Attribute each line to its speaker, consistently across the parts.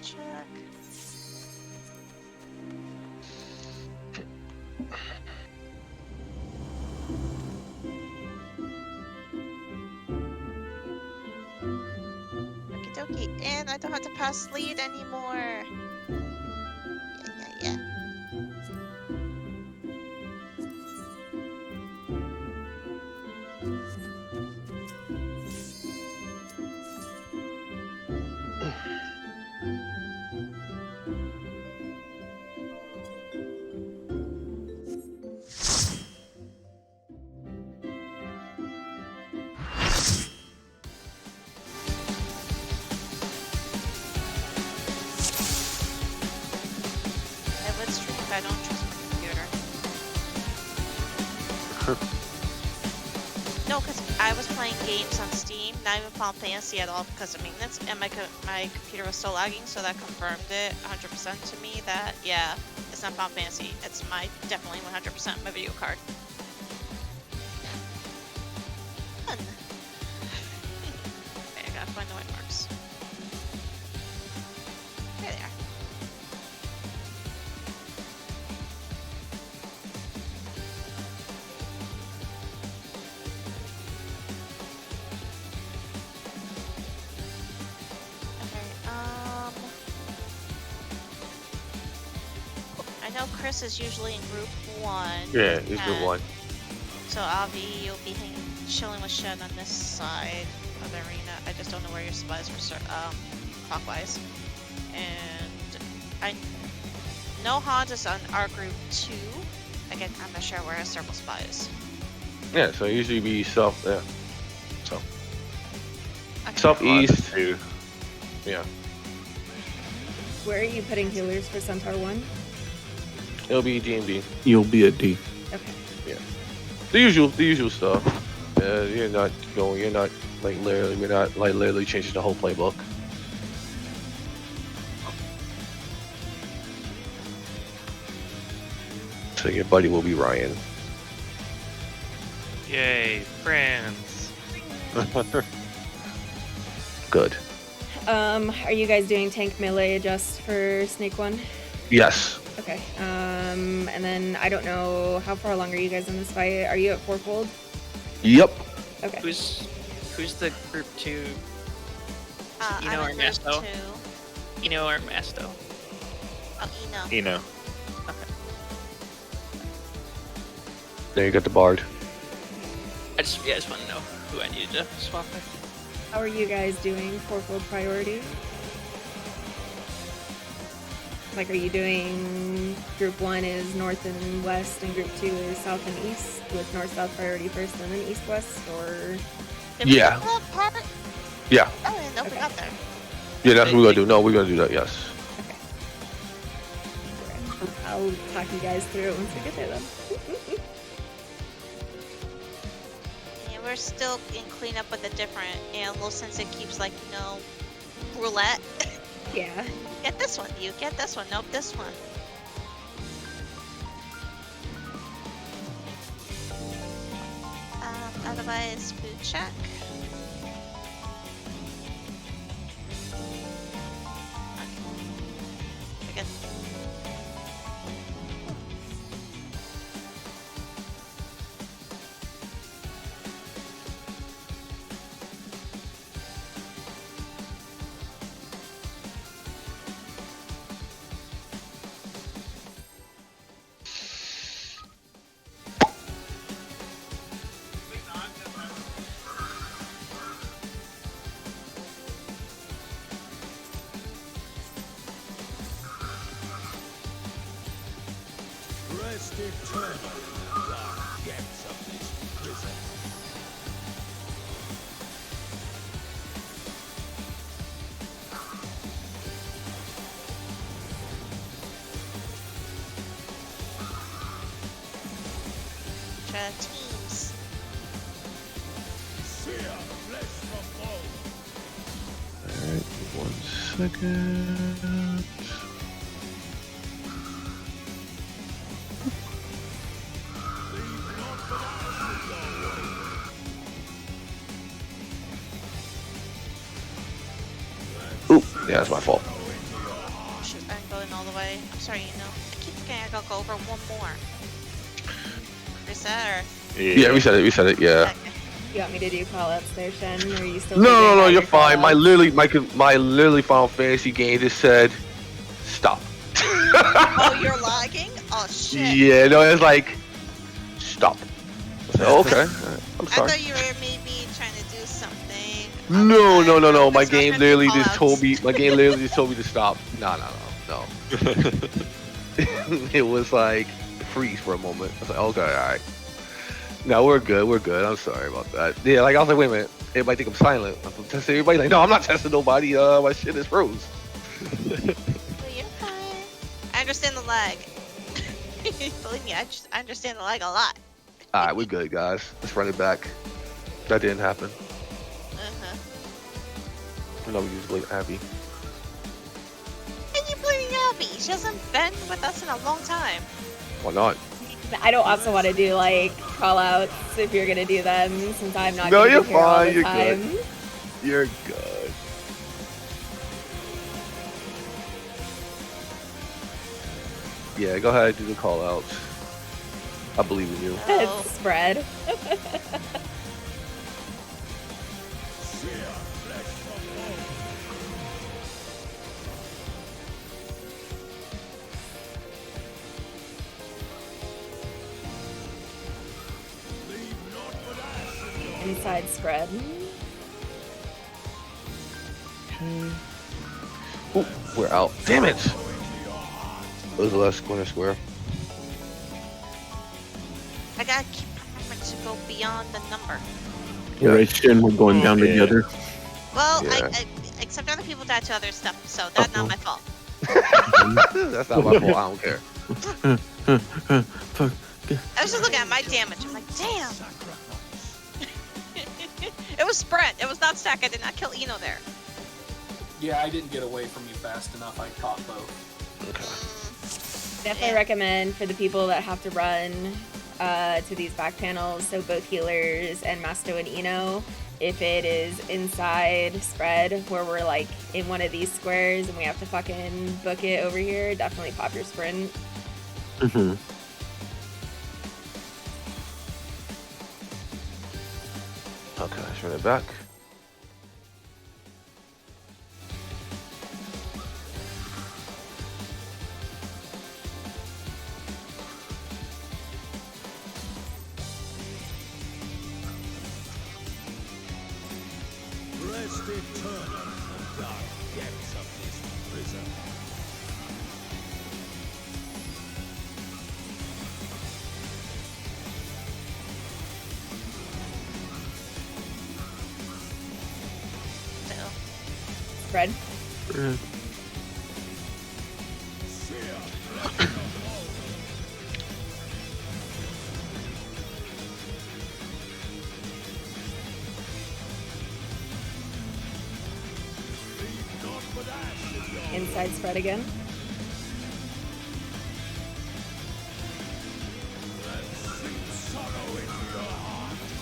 Speaker 1: check. Okie dokie, and I don't have to pass lead anymore. Yeah. I would stream, but I don't trust my computer. No, because I was playing games on Steam, not even Final Fantasy at all because of maintenance, and my computer was still lagging, so that confirmed it 100% to me that, yeah, it's not Final Fantasy. It's definitely 100% my video card. Fun. Okay, I gotta find the white marks. There they are. I know Chris is usually in group 1.
Speaker 2: Yeah, he's group 1.
Speaker 1: So Avi, you'll be chilling with Shen on this side of the arena. I just don't know where your supplies were clockwise. And I know Hans is on our group 2. Again, I'm not sure where his circle spot is.
Speaker 2: Yeah, so usually be south, yeah. So.
Speaker 1: Okay.
Speaker 2: Southeast. Yeah.
Speaker 3: Where are you putting healers for Centaur 1?
Speaker 2: It'll be D and B.
Speaker 4: You'll be at D.
Speaker 3: Okay.
Speaker 2: Yeah. The usual stuff. You're not literally changing the whole playbook. So your buddy will be Ryan.
Speaker 5: Yay, friends.
Speaker 2: Good.
Speaker 3: Are you guys doing tank melee adjust for Snake 1?
Speaker 2: Yes.
Speaker 3: Okay. And then I don't know how far along are you guys in this fight? Are you at fourfold?
Speaker 2: Yep.
Speaker 3: Okay.
Speaker 5: Who's the group 2?
Speaker 1: I'm
Speaker 5: Eno or
Speaker 1: in group
Speaker 5: Masto?
Speaker 1: 2.
Speaker 5: Eno or Masto?
Speaker 1: Oh, Eno.
Speaker 4: Eno.
Speaker 5: Okay.
Speaker 2: There you got the bard.
Speaker 5: I just want to know who I needed to swap with.
Speaker 3: How are you guys doing fourfold priority? Like, are you doing group 1 is north and west, and group 2 is south and east, with north-south priority first, and then east-west, or?
Speaker 1: Did we
Speaker 2: Yeah.
Speaker 1: get that part?
Speaker 2: Yeah.
Speaker 1: Oh, I didn't know we got there.
Speaker 2: Yeah, that's what we're gonna do. No, we're gonna do that. Yes.
Speaker 3: Okay. I'll talk you guys through it once we get there, then.
Speaker 1: Yeah, we're still in cleanup with the different animals since it keeps like, roulette.
Speaker 3: Yeah.
Speaker 1: Get this one, you get this one. Nope, this one. Otherwise, food check. Okay. Good.
Speaker 6: Rest eternal, dark depths of this prison.
Speaker 1: Teams.
Speaker 6: Seer, flesh from bone.
Speaker 2: Alright, 1 second. Ooh, yeah, that's my fault.
Speaker 1: all the way. I'm sorry, you know. I keep forgetting I gotta go over one more. Reset or?
Speaker 2: Yeah, reset it. Yeah.
Speaker 1: Okay.
Speaker 3: You want me to do callouts there, Shen? Or are you still?
Speaker 2: No,
Speaker 3: figuring
Speaker 2: no, no,
Speaker 3: out
Speaker 2: you're
Speaker 3: your
Speaker 2: fine. My
Speaker 3: callouts?
Speaker 2: literally Final Fantasy game just said stop.
Speaker 1: Oh, you're lagging? Oh shit.
Speaker 2: Yeah, no, it's like stop. I said, oh, okay, I'm
Speaker 1: I
Speaker 2: sorry.
Speaker 1: thought you were maybe trying to do something.
Speaker 2: No, no, no, no.
Speaker 1: It's
Speaker 2: My
Speaker 1: not
Speaker 2: game
Speaker 1: gonna be
Speaker 2: literally just told
Speaker 1: callouts.
Speaker 2: me. My game literally just told me to stop. No. It was like freeze for a moment. I was like, okay, all right. No, we're good. I'm sorry about that. Yeah, like I was like, wait a minute. Everybody think I'm silent. I'm testing everybody. Like, no, I'm not testing nobody. My shit is froze.
Speaker 1: No, you're fine. I understand the lag. Believe me, I understand the lag a lot.
Speaker 2: All right, we're good, guys. Let's run it back. That didn't happen.
Speaker 1: Uh-huh.
Speaker 2: No, we just blame Abby.
Speaker 1: And you blaming Abby? She hasn't been with us in a long time.
Speaker 2: Why not?
Speaker 3: I don't also want to do like callouts if you're gonna do them, since I'm not.
Speaker 2: No,
Speaker 3: gonna
Speaker 2: you're
Speaker 3: be here all
Speaker 2: fine,
Speaker 3: the
Speaker 2: you're
Speaker 3: time.
Speaker 2: good. You're good. Yeah, go ahead, do the call outs. I believe in you.
Speaker 1: Oh.
Speaker 3: It's spread. Inside spread.
Speaker 2: Ooh, we're out. Damn it! It was the last corner square.
Speaker 1: I gotta keep remembering to go beyond the number.
Speaker 2: Yeah.
Speaker 4: Alright, Shin, we're going down
Speaker 5: Yeah.
Speaker 4: together.
Speaker 1: Well,
Speaker 2: Yeah.
Speaker 1: I except other people died to other stuff, so that's not my fault.
Speaker 2: That's not my fault. I don't care.
Speaker 4: Fuck.
Speaker 1: I was just looking at my damage. I'm like, damn. It was spread. It was not stack. I did not kill Eno there.
Speaker 7: Yeah, I didn't get away from you fast enough. I caught both.
Speaker 2: Okay.
Speaker 3: Definitely recommend for the people that have to run to these back panels, so both healers and Masto and Eno, if it is inside spread where we're like in one of these squares and we have to fucking book it over here, definitely pop your sprint.
Speaker 4: Mm-hmm.
Speaker 2: Okay, let's run it back.
Speaker 6: Rest eternal in the dark depths of this prison.
Speaker 1: So,
Speaker 3: Spread. Inside spread again.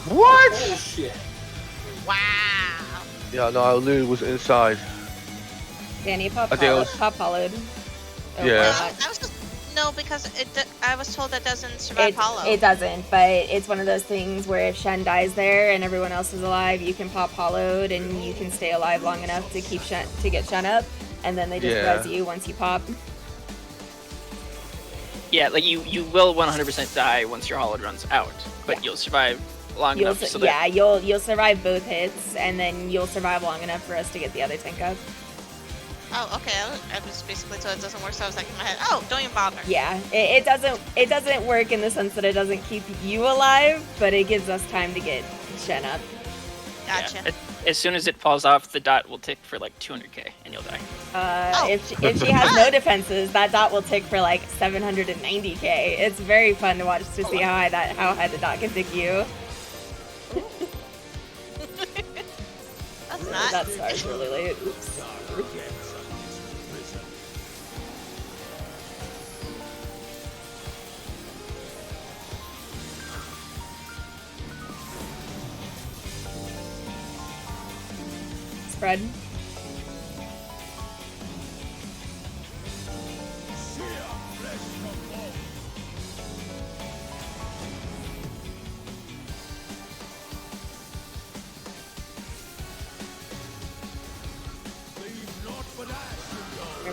Speaker 2: What?
Speaker 7: Bullshit.
Speaker 1: wow.
Speaker 2: Yeah, no, I literally was inside.
Speaker 3: Danny, pop
Speaker 2: I think it
Speaker 3: followed.
Speaker 2: was-
Speaker 3: Pop followed. Oh,
Speaker 2: Yeah.
Speaker 3: why not?
Speaker 1: I was just no because I was told that doesn't survive hollow.
Speaker 3: It doesn't, but it's one of those things where if Shen dies there and everyone else is alive, you can pop hollowed and you can stay alive long enough to keep to get Shen up, and then they just
Speaker 2: Yeah.
Speaker 3: res you once you pop.
Speaker 5: Yeah, like you will 100% die once your hollow runs out, but
Speaker 3: Yeah.
Speaker 5: you'll survive long enough so that
Speaker 3: You'll survive both hits, and then you'll survive long enough for us to get the other tank up.
Speaker 1: Oh, okay. I was basically told it doesn't work, so I was like in my head, oh, don't even bother.
Speaker 3: Yeah, it doesn't work in the sense that it doesn't keep you alive, but it gives us time to get Shen up.
Speaker 1: Gotcha.
Speaker 5: yeah, as soon as it falls off, the dot will tick for like 200k and you'll die.
Speaker 1: Oh.
Speaker 3: If she has no defenses, that dot will tick for like 790k. It's very fun to watch to see how high the dot can tick you.
Speaker 1: That's not.
Speaker 3: That starts really late. Oops.
Speaker 6: Dark depths of this prison.
Speaker 3: Spread.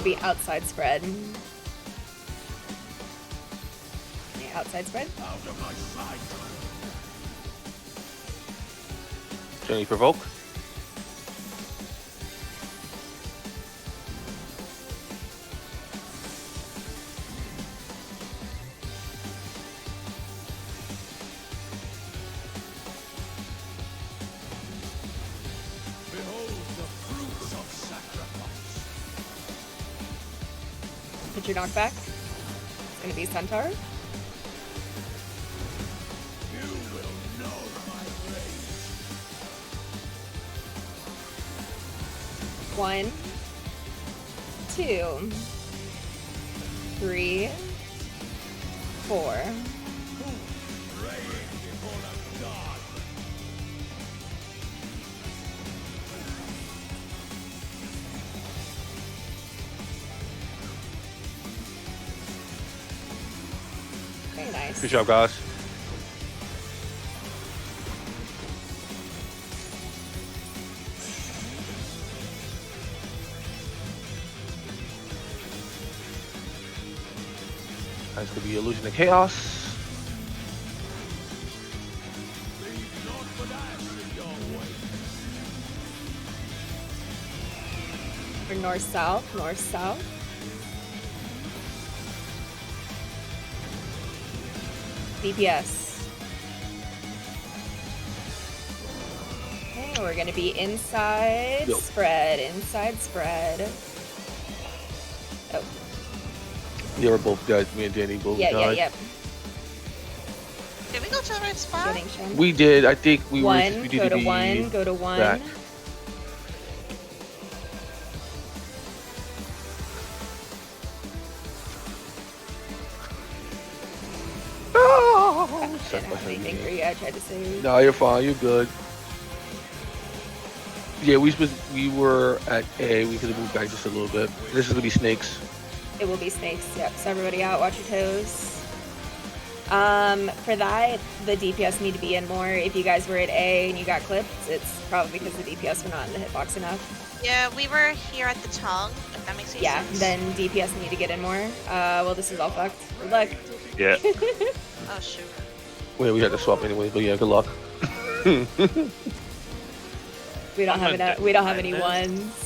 Speaker 3: be outside spread. Okay, outside spread.
Speaker 6: Out of my sight.
Speaker 2: Jenny provoke.
Speaker 6: Behold the fruits of sacrifice.
Speaker 3: Put your knockback. It's gonna be Centaur.
Speaker 6: You will know my rage.
Speaker 3: 1, 2, 3, 4.
Speaker 6: Praying before a god.
Speaker 3: Very nice.
Speaker 2: Good job, guys. That's gonna be Illusion of Chaos.
Speaker 6: Leave naught but ash in your way.
Speaker 3: For north south, north south. DPS. Okay, we're gonna be inside
Speaker 2: Yo.
Speaker 3: spread, inside spread. Oh,
Speaker 2: Yeah, we're both dead. Me and Danny both
Speaker 3: yeah,
Speaker 2: died.
Speaker 3: yeah.
Speaker 1: Did we go to the right spot?
Speaker 3: Getting shown.
Speaker 2: We did. I think we were.
Speaker 3: One,
Speaker 2: We
Speaker 3: go
Speaker 2: did
Speaker 3: to
Speaker 2: the
Speaker 3: one, go to one.
Speaker 2: back. Oh,
Speaker 3: Didn't have anything for you. I tried to save.
Speaker 2: No, you're fine. You're good. Yeah, we were at A. We could have moved back just a little bit. This is gonna be snakes.
Speaker 3: It will be snakes. Yep. So everybody out. Watch your toes. For that, the DPS need to be in more. If you guys were at A and you got clipped, it's probably because the DPS were not in the hitbox enough.
Speaker 1: Yeah, we were here at the tongue, if that makes any
Speaker 3: Yeah,
Speaker 1: sense.
Speaker 3: then DPS need to get in more. Well, this is all fucked. Good luck.
Speaker 2: Yeah.
Speaker 1: Oh, shoot.
Speaker 2: Well, we had to swap anyway, but yeah, good luck.
Speaker 3: We don't
Speaker 5: I'm
Speaker 3: have
Speaker 5: gonna
Speaker 3: enough. We don't have any
Speaker 5: decline this.
Speaker 3: ones.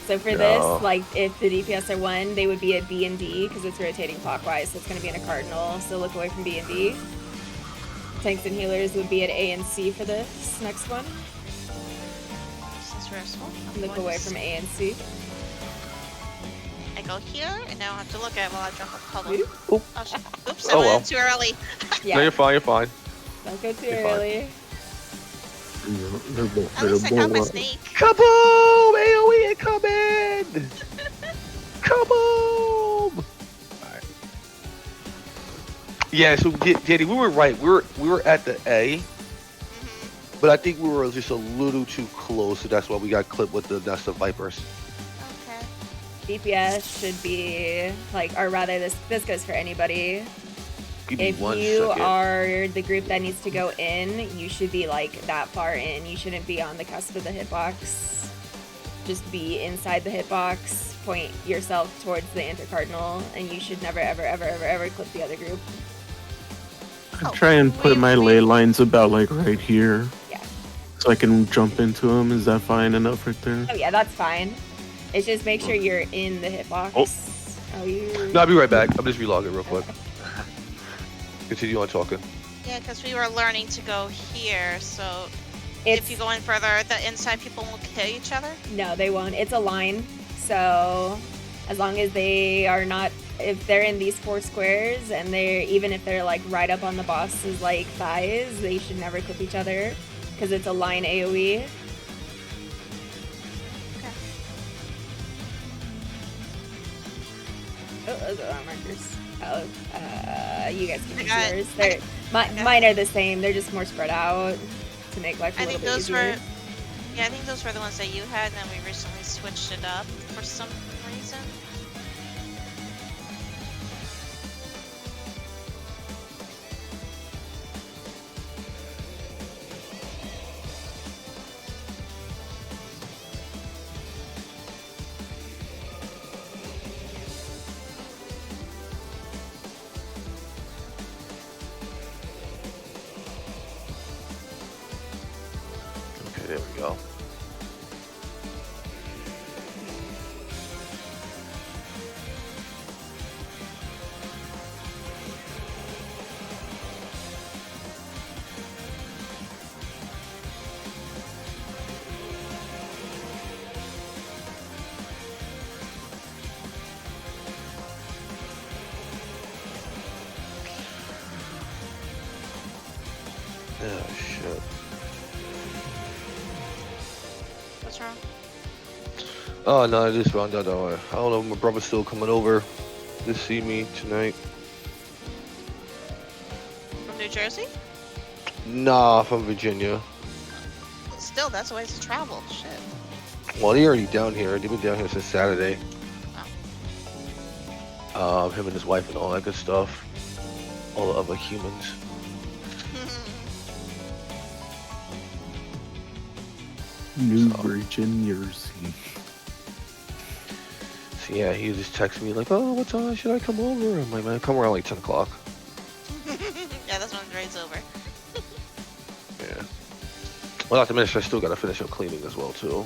Speaker 3: So for
Speaker 2: No.
Speaker 3: this, like, if the DPS are 1, they would be at B and D because it's rotating clockwise. So it's going to be in a cardinal. So look away from B and D. Tanks and healers would be at A and C for this next one.
Speaker 1: This is restful. I'm
Speaker 3: Look
Speaker 1: going
Speaker 3: away
Speaker 1: to
Speaker 3: from A and C.
Speaker 1: I go here, and now I have to look at it while I jump up. Hold on.
Speaker 3: Oop.
Speaker 2: Oop.
Speaker 1: Oh, shit. Oops,
Speaker 2: Oh,
Speaker 1: I
Speaker 2: well.
Speaker 1: went too early.
Speaker 2: No,
Speaker 3: Yeah,
Speaker 2: you're fine. You're fine.
Speaker 3: don't go too
Speaker 2: You're fine.
Speaker 3: early.
Speaker 4: They're both.
Speaker 1: At least I got my
Speaker 4: both-
Speaker 1: snake.
Speaker 2: Kaboom! AOE incoming! Kaboom! Alright. Yeah, so Danny, we were right. We were at the A,
Speaker 1: Mm-hmm.
Speaker 2: but I think we were just a little too close, so that's why we got clipped with the Nest of Vipers.
Speaker 1: Okay.
Speaker 3: DPS should be like, or rather, this goes for anybody.
Speaker 2: Give me
Speaker 3: If
Speaker 2: 1
Speaker 3: you
Speaker 2: second.
Speaker 3: are the group that needs to go in, you should be like that far in. You shouldn't be on the cusp of the hitbox. Just be inside the hitbox. Point yourself towards the intercardinal, and you should never, ever, ever, ever, ever clip the other group.
Speaker 4: I try and put my ley lines about like right here.
Speaker 3: Yeah.
Speaker 4: So I can jump into them. Is that fine enough right there?
Speaker 3: Oh yeah, that's fine. It's just make sure you're in the hitbox.
Speaker 2: Oh.
Speaker 3: Oh, you.
Speaker 2: No, I'll be right back. I'm just relogging real quick. Continue on talking.
Speaker 1: Yeah, because we were learning to go here, so
Speaker 3: It's,
Speaker 1: if you go in further, the inside people will kill each other.
Speaker 3: No, they won't. It's a line. So as long as they are not, if they're in these 4 squares and they're, even if they're like right up on the boss's like thighs, they should never clip each other because it's a line AoE. Oh, those are our markers. Oh, you guys can
Speaker 1: I
Speaker 3: use
Speaker 1: got-
Speaker 3: yours. They're, mine are the same. They're just more spread out to make life a
Speaker 1: I
Speaker 3: little
Speaker 1: think
Speaker 3: bit
Speaker 1: those
Speaker 3: easier.
Speaker 1: were, yeah, I think those were the ones that you had, and then we recently switched it up for some reason.
Speaker 2: Oh no, I just found out. I don't know if my brother's still coming over to see me tonight.
Speaker 1: From New Jersey?
Speaker 2: Nah, from Virginia.
Speaker 1: Still, that's a ways to travel. Shit.
Speaker 2: Well, they're already down here. They've been down here since Saturday. Him and his wife and all that good stuff. All the other humans.
Speaker 4: New Virginia.
Speaker 2: So yeah, he just texted me like, "Oh, what time should I come over?" I'm like, "Man, come around like 10 o'clock."
Speaker 1: Yeah, that's when the raid's over.
Speaker 2: Yeah. Well, not to mention, I still gotta finish up cleaning as well too.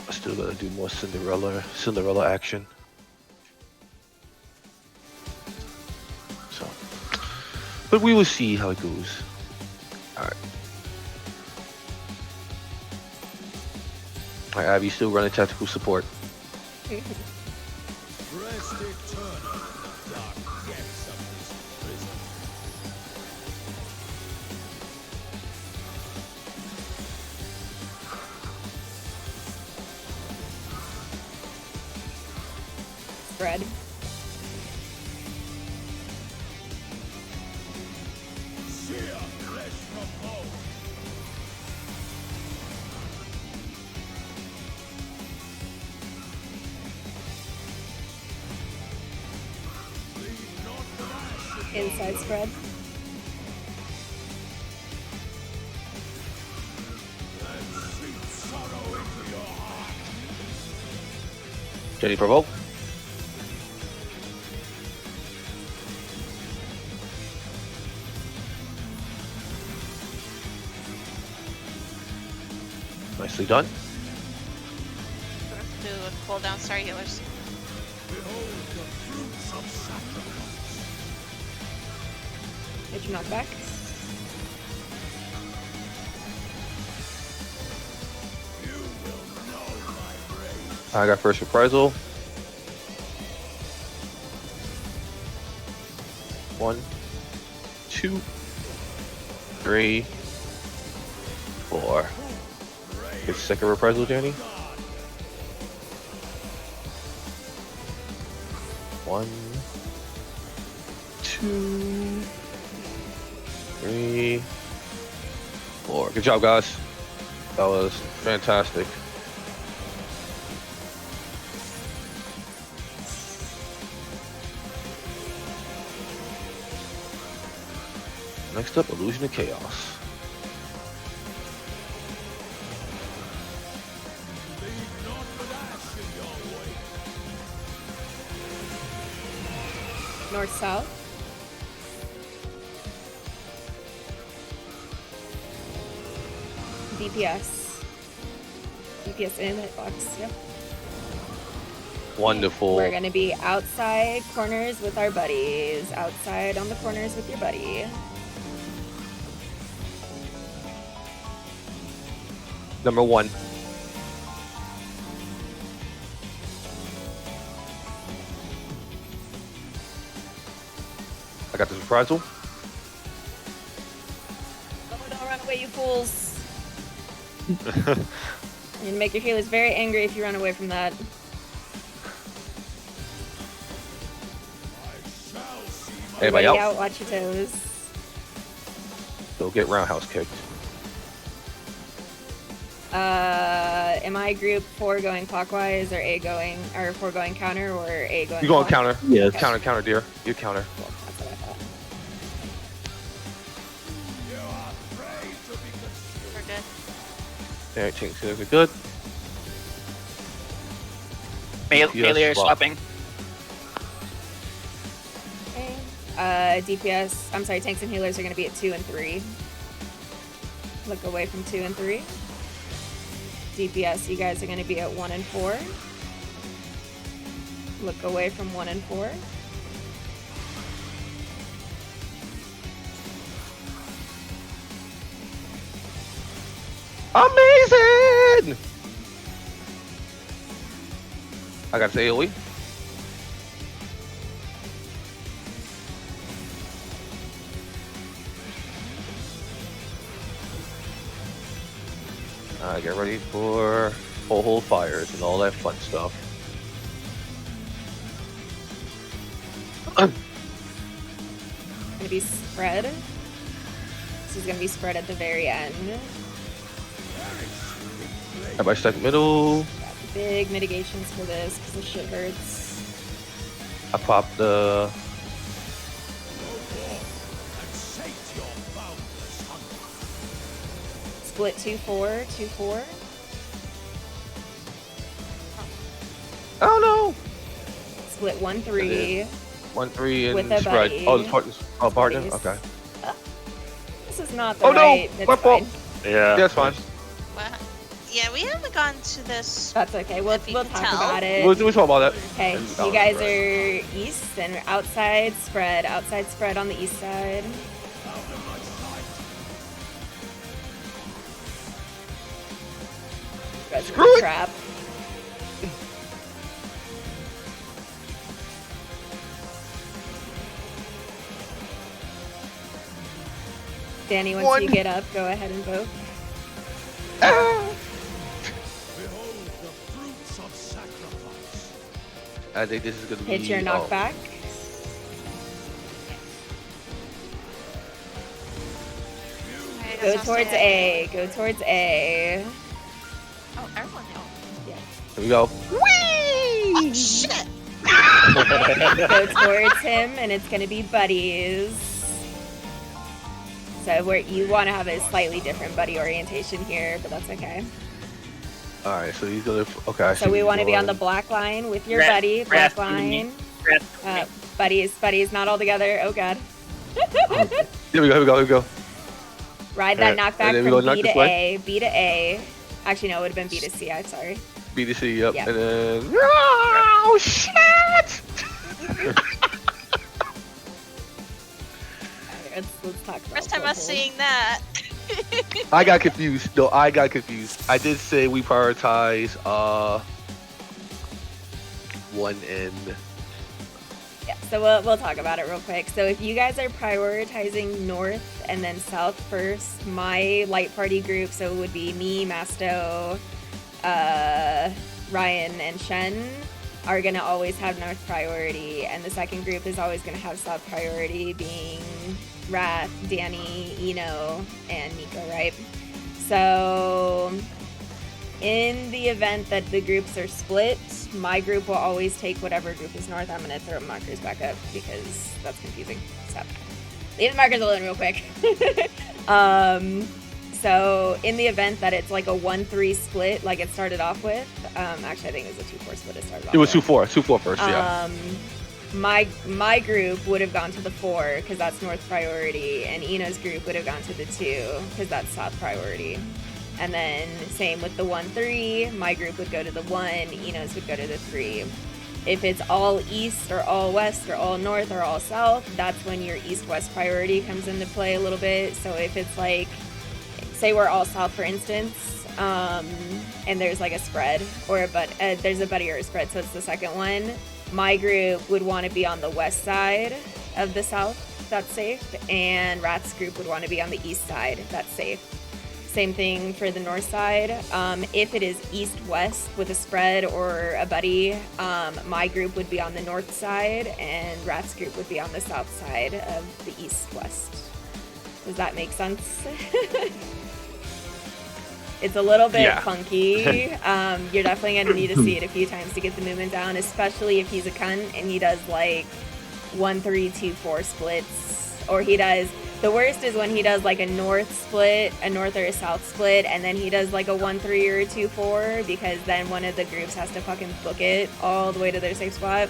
Speaker 2: I still gotta do more Cinderella action. So, but we will see how it goes. All right. All right, Abby, still running tactical support.
Speaker 6: Press eternal dark depths of this prison.
Speaker 3: Spread.
Speaker 6: Sheer flesh from home. Leave not the ash in
Speaker 3: Inside spread.
Speaker 6: and sink sorrow into your heart.
Speaker 2: Jenny provoke. Nicely done.
Speaker 1: Do a cooldown star healers.
Speaker 6: Behold the fruits of sacrifice.
Speaker 3: Get your knockback.
Speaker 6: You will know my grace.
Speaker 2: I got first reprisal. 1, 2, 3, 4. Get second reprisal, Jenny. 1, 2, 3, 4. Good job, guys. That was fantastic. Next up, Illusion of Chaos.
Speaker 6: Leave not with ash in your wake.
Speaker 3: North south. DPS. DPS in hitbox. Yep.
Speaker 2: Wonderful.
Speaker 3: We're gonna be outside corners with our buddies. Outside on the corners with your buddy.
Speaker 2: Number 1. I got this reprisal.
Speaker 3: Oh, don't run away, you fools. You're gonna make your healers very angry if you run away from that.
Speaker 6: I shall see my
Speaker 2: Anybody
Speaker 3: Everybody
Speaker 2: else?
Speaker 3: out, watch your toes.
Speaker 2: They'll get roundhouse kicked.
Speaker 3: Am I group 4 going clockwise, or A going, or 4 going counter, or A going?
Speaker 2: You going
Speaker 3: clock?
Speaker 2: counter?
Speaker 4: Yes.
Speaker 2: Counter, dear. You counter.
Speaker 3: Cool, that's what I thought.
Speaker 6: You are afraid to be consumed.
Speaker 1: We're good.
Speaker 2: Alright, Tinks, you look good. Yes,
Speaker 5: Failure
Speaker 2: Bob.
Speaker 5: swapping.
Speaker 3: Okay. DPS, I'm sorry, tanks and healers are going to be at 2 and 3. Look away from 2 and 3. DPS, you guys are going to be at 1 and 4. Look away from 1 and 4.
Speaker 2: Amazing! I got AoE. I get ready for hold fires and all that fun stuff.
Speaker 3: Gonna be spread. This is gonna be spread at the very end.
Speaker 2: Everybody stuck middle.
Speaker 3: Got big mitigations for this because the shit hurts.
Speaker 2: I popped the.
Speaker 6: And sate your boundless hunger.
Speaker 3: Split 2-4, 2-4.
Speaker 2: I don't know.
Speaker 3: Split 1-3.
Speaker 2: 1-3 and
Speaker 3: With a
Speaker 2: spread.
Speaker 3: buddy.
Speaker 2: Oh, the partners. Oh, partner.
Speaker 3: Buddies.
Speaker 2: Okay.
Speaker 3: This is not the
Speaker 2: Oh, no!
Speaker 3: right. It's
Speaker 2: My fault.
Speaker 3: fine.
Speaker 4: Yeah.
Speaker 2: That's fine.
Speaker 1: Well, yeah, we haven't gone to this.
Speaker 3: That's okay. We'll
Speaker 1: If you
Speaker 3: talk
Speaker 1: can tell.
Speaker 3: about it.
Speaker 2: We'll talk about that.
Speaker 3: Okay,
Speaker 2: And
Speaker 3: you
Speaker 2: down
Speaker 3: guys
Speaker 2: spread.
Speaker 3: are east and outside spread on the east side. Rest of
Speaker 2: Screw
Speaker 3: the
Speaker 2: it.
Speaker 3: trap. Danny, once
Speaker 2: One.
Speaker 3: you get up, go ahead and vote.
Speaker 2: Ah!
Speaker 6: Behold the fruits of sacrifice.
Speaker 2: I think this is gonna be.
Speaker 3: Hit your
Speaker 2: oh,
Speaker 3: knockback.
Speaker 1: Alright,
Speaker 3: Go
Speaker 1: that's
Speaker 3: towards
Speaker 1: also-
Speaker 3: A. Go towards A.
Speaker 1: Oh, everyone knows.
Speaker 2: Here we go.
Speaker 1: Oh, shit!
Speaker 3: Go towards him, and it's gonna be buddies. So where you want to have a slightly different buddy orientation here, but that's okay.
Speaker 2: All right, so he's gonna. Okay. I
Speaker 3: So
Speaker 2: see
Speaker 3: we
Speaker 2: where
Speaker 3: want to
Speaker 2: you're
Speaker 3: be on the
Speaker 2: going.
Speaker 3: black line with your
Speaker 5: Rat-
Speaker 3: buddy.
Speaker 5: rat
Speaker 3: Black line.
Speaker 5: Rat-
Speaker 3: Buddies not all together. Oh god.
Speaker 2: Here we go. Here we go. Here we go.
Speaker 3: Ride that
Speaker 2: And
Speaker 3: knockback
Speaker 2: then we go
Speaker 3: from
Speaker 2: knock
Speaker 3: B
Speaker 2: this
Speaker 3: to
Speaker 2: way?
Speaker 3: A. B to A. Actually, no, it would have been B to C. I'm sorry.
Speaker 2: BDC. Yep.
Speaker 3: Yeah.
Speaker 2: And then. Oh shit!
Speaker 3: Let's talk about
Speaker 1: First time I was
Speaker 3: purple.
Speaker 1: seeing that.
Speaker 2: I got confused. No, I got confused. I did say we prioritize one end.
Speaker 3: Yeah, so we'll talk about it real quick. So if you guys are prioritizing north and then south first, my light party group, so it would be me, Masto, Ryan, and Shen, are gonna always have north priority, and the second group is always gonna have south priority, being Wrath, Danny, Eno, and Nico, right? So in the event that the groups are split, my group will always take whatever group is north. I'm gonna throw markers back up because that's confusing. So leave the markers alone real quick. So in the event that it's like a 1-3 split, like it started off with, actually I think it was a 2-4 split it started off
Speaker 2: It was
Speaker 3: with.
Speaker 2: 2-4. 2-4 first. Yeah.
Speaker 3: My group would have gone to the 4 because that's north priority, and Eno's group would have gone to the 2 because that's south priority. And then same with the 1-3, my group would go to the 1, Eno's would go to the 3. If it's all east or all west or all north or all south, that's when your east-west priority comes into play a little bit. So if it's like, say we're all south, for instance, and there's like a spread or there's a buddy or a spread, so it's the second one. My group would want to be on the west side of the south, that's safe, and Rat's group would want to be on the east side, that's safe. Same thing for the north side. If it is east-west with a spread or a buddy, my group would be on the north side, and Rat's group would be on the south side of the east-west. Does that make sense? It's a little bit
Speaker 4: Yeah.
Speaker 3: funky. You're definitely going to need to see it a few times to get the movement down, especially if he's a cunt and he does like 1-3-2-4 splits. Or he does, the worst is when he does like a north split, a north or a south split, and then he does like a 1-3 or a 2-4, because then one of the groups has to fucking book it all the way to their safe spot.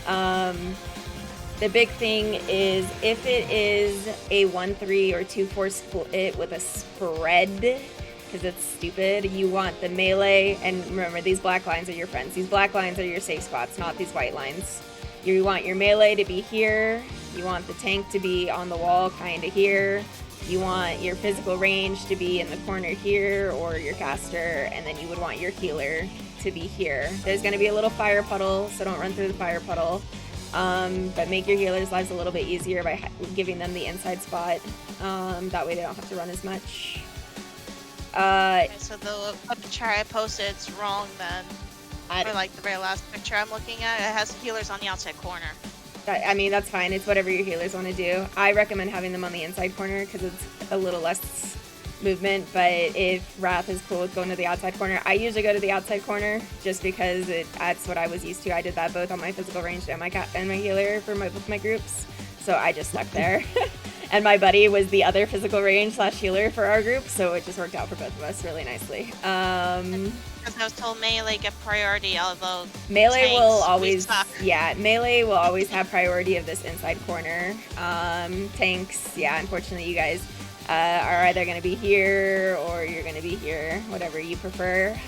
Speaker 3: The big thing is if it is a 1-3 or 2-4 split with a spread, because it's stupid, you want the melee, and remember, these black lines are your friends. These black lines are your safe spots, not these white lines. You want your melee to be here. You want the tank to be on the wall, kind of here. You want your physical range to be in the corner here, or your caster, and then you would want your healer to be here. There's going to be a little fire puddle, so don't run through the fire puddle. But make your healers' lives a little bit easier by giving them the inside spot. That way they don't have to run as much. Uh,
Speaker 1: Okay, so the picture I posted it's wrong then. Or like the very last picture I'm looking at, it has healers on the outside corner.
Speaker 3: I mean, that's fine. It's whatever your healers want to do. I recommend having them on the inside corner because it's a little less movement. But if Wrath is cool with going to the outside corner, I usually go to the outside corner just because that's what I was used to. I did that both on my physical range and my healer for both my groups. So I just stuck there. And my buddy was the other physical range / healer for our group, so it just worked out for both of us really nicely.
Speaker 1: Because I was told melee get priority, although
Speaker 3: Melee
Speaker 1: tanks,
Speaker 3: will
Speaker 1: we
Speaker 3: always,
Speaker 1: suck.
Speaker 3: yeah, melee will always have priority of this inside corner. Tanks, yeah, unfortunately you guys are either going to be here or you're going to be here, whatever you prefer.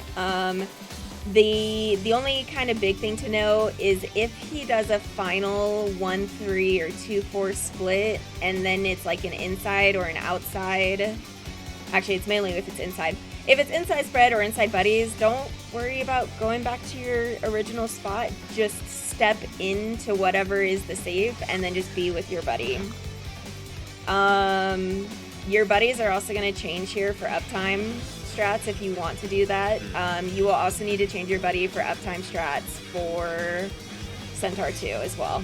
Speaker 3: The only kind of big thing to know is if he does a final 1-3 or 2-4 split, and then it's like an inside or an outside. Actually, it's mainly if it's inside. If it's inside spread or inside buddies, don't worry about going back to your original spot. Just step into whatever is the safe, and then just be with your buddy. Your buddies are also going to change here for uptime strats if you want to do that. You will also need to change your buddy for uptime strats for Centaur 2 as well,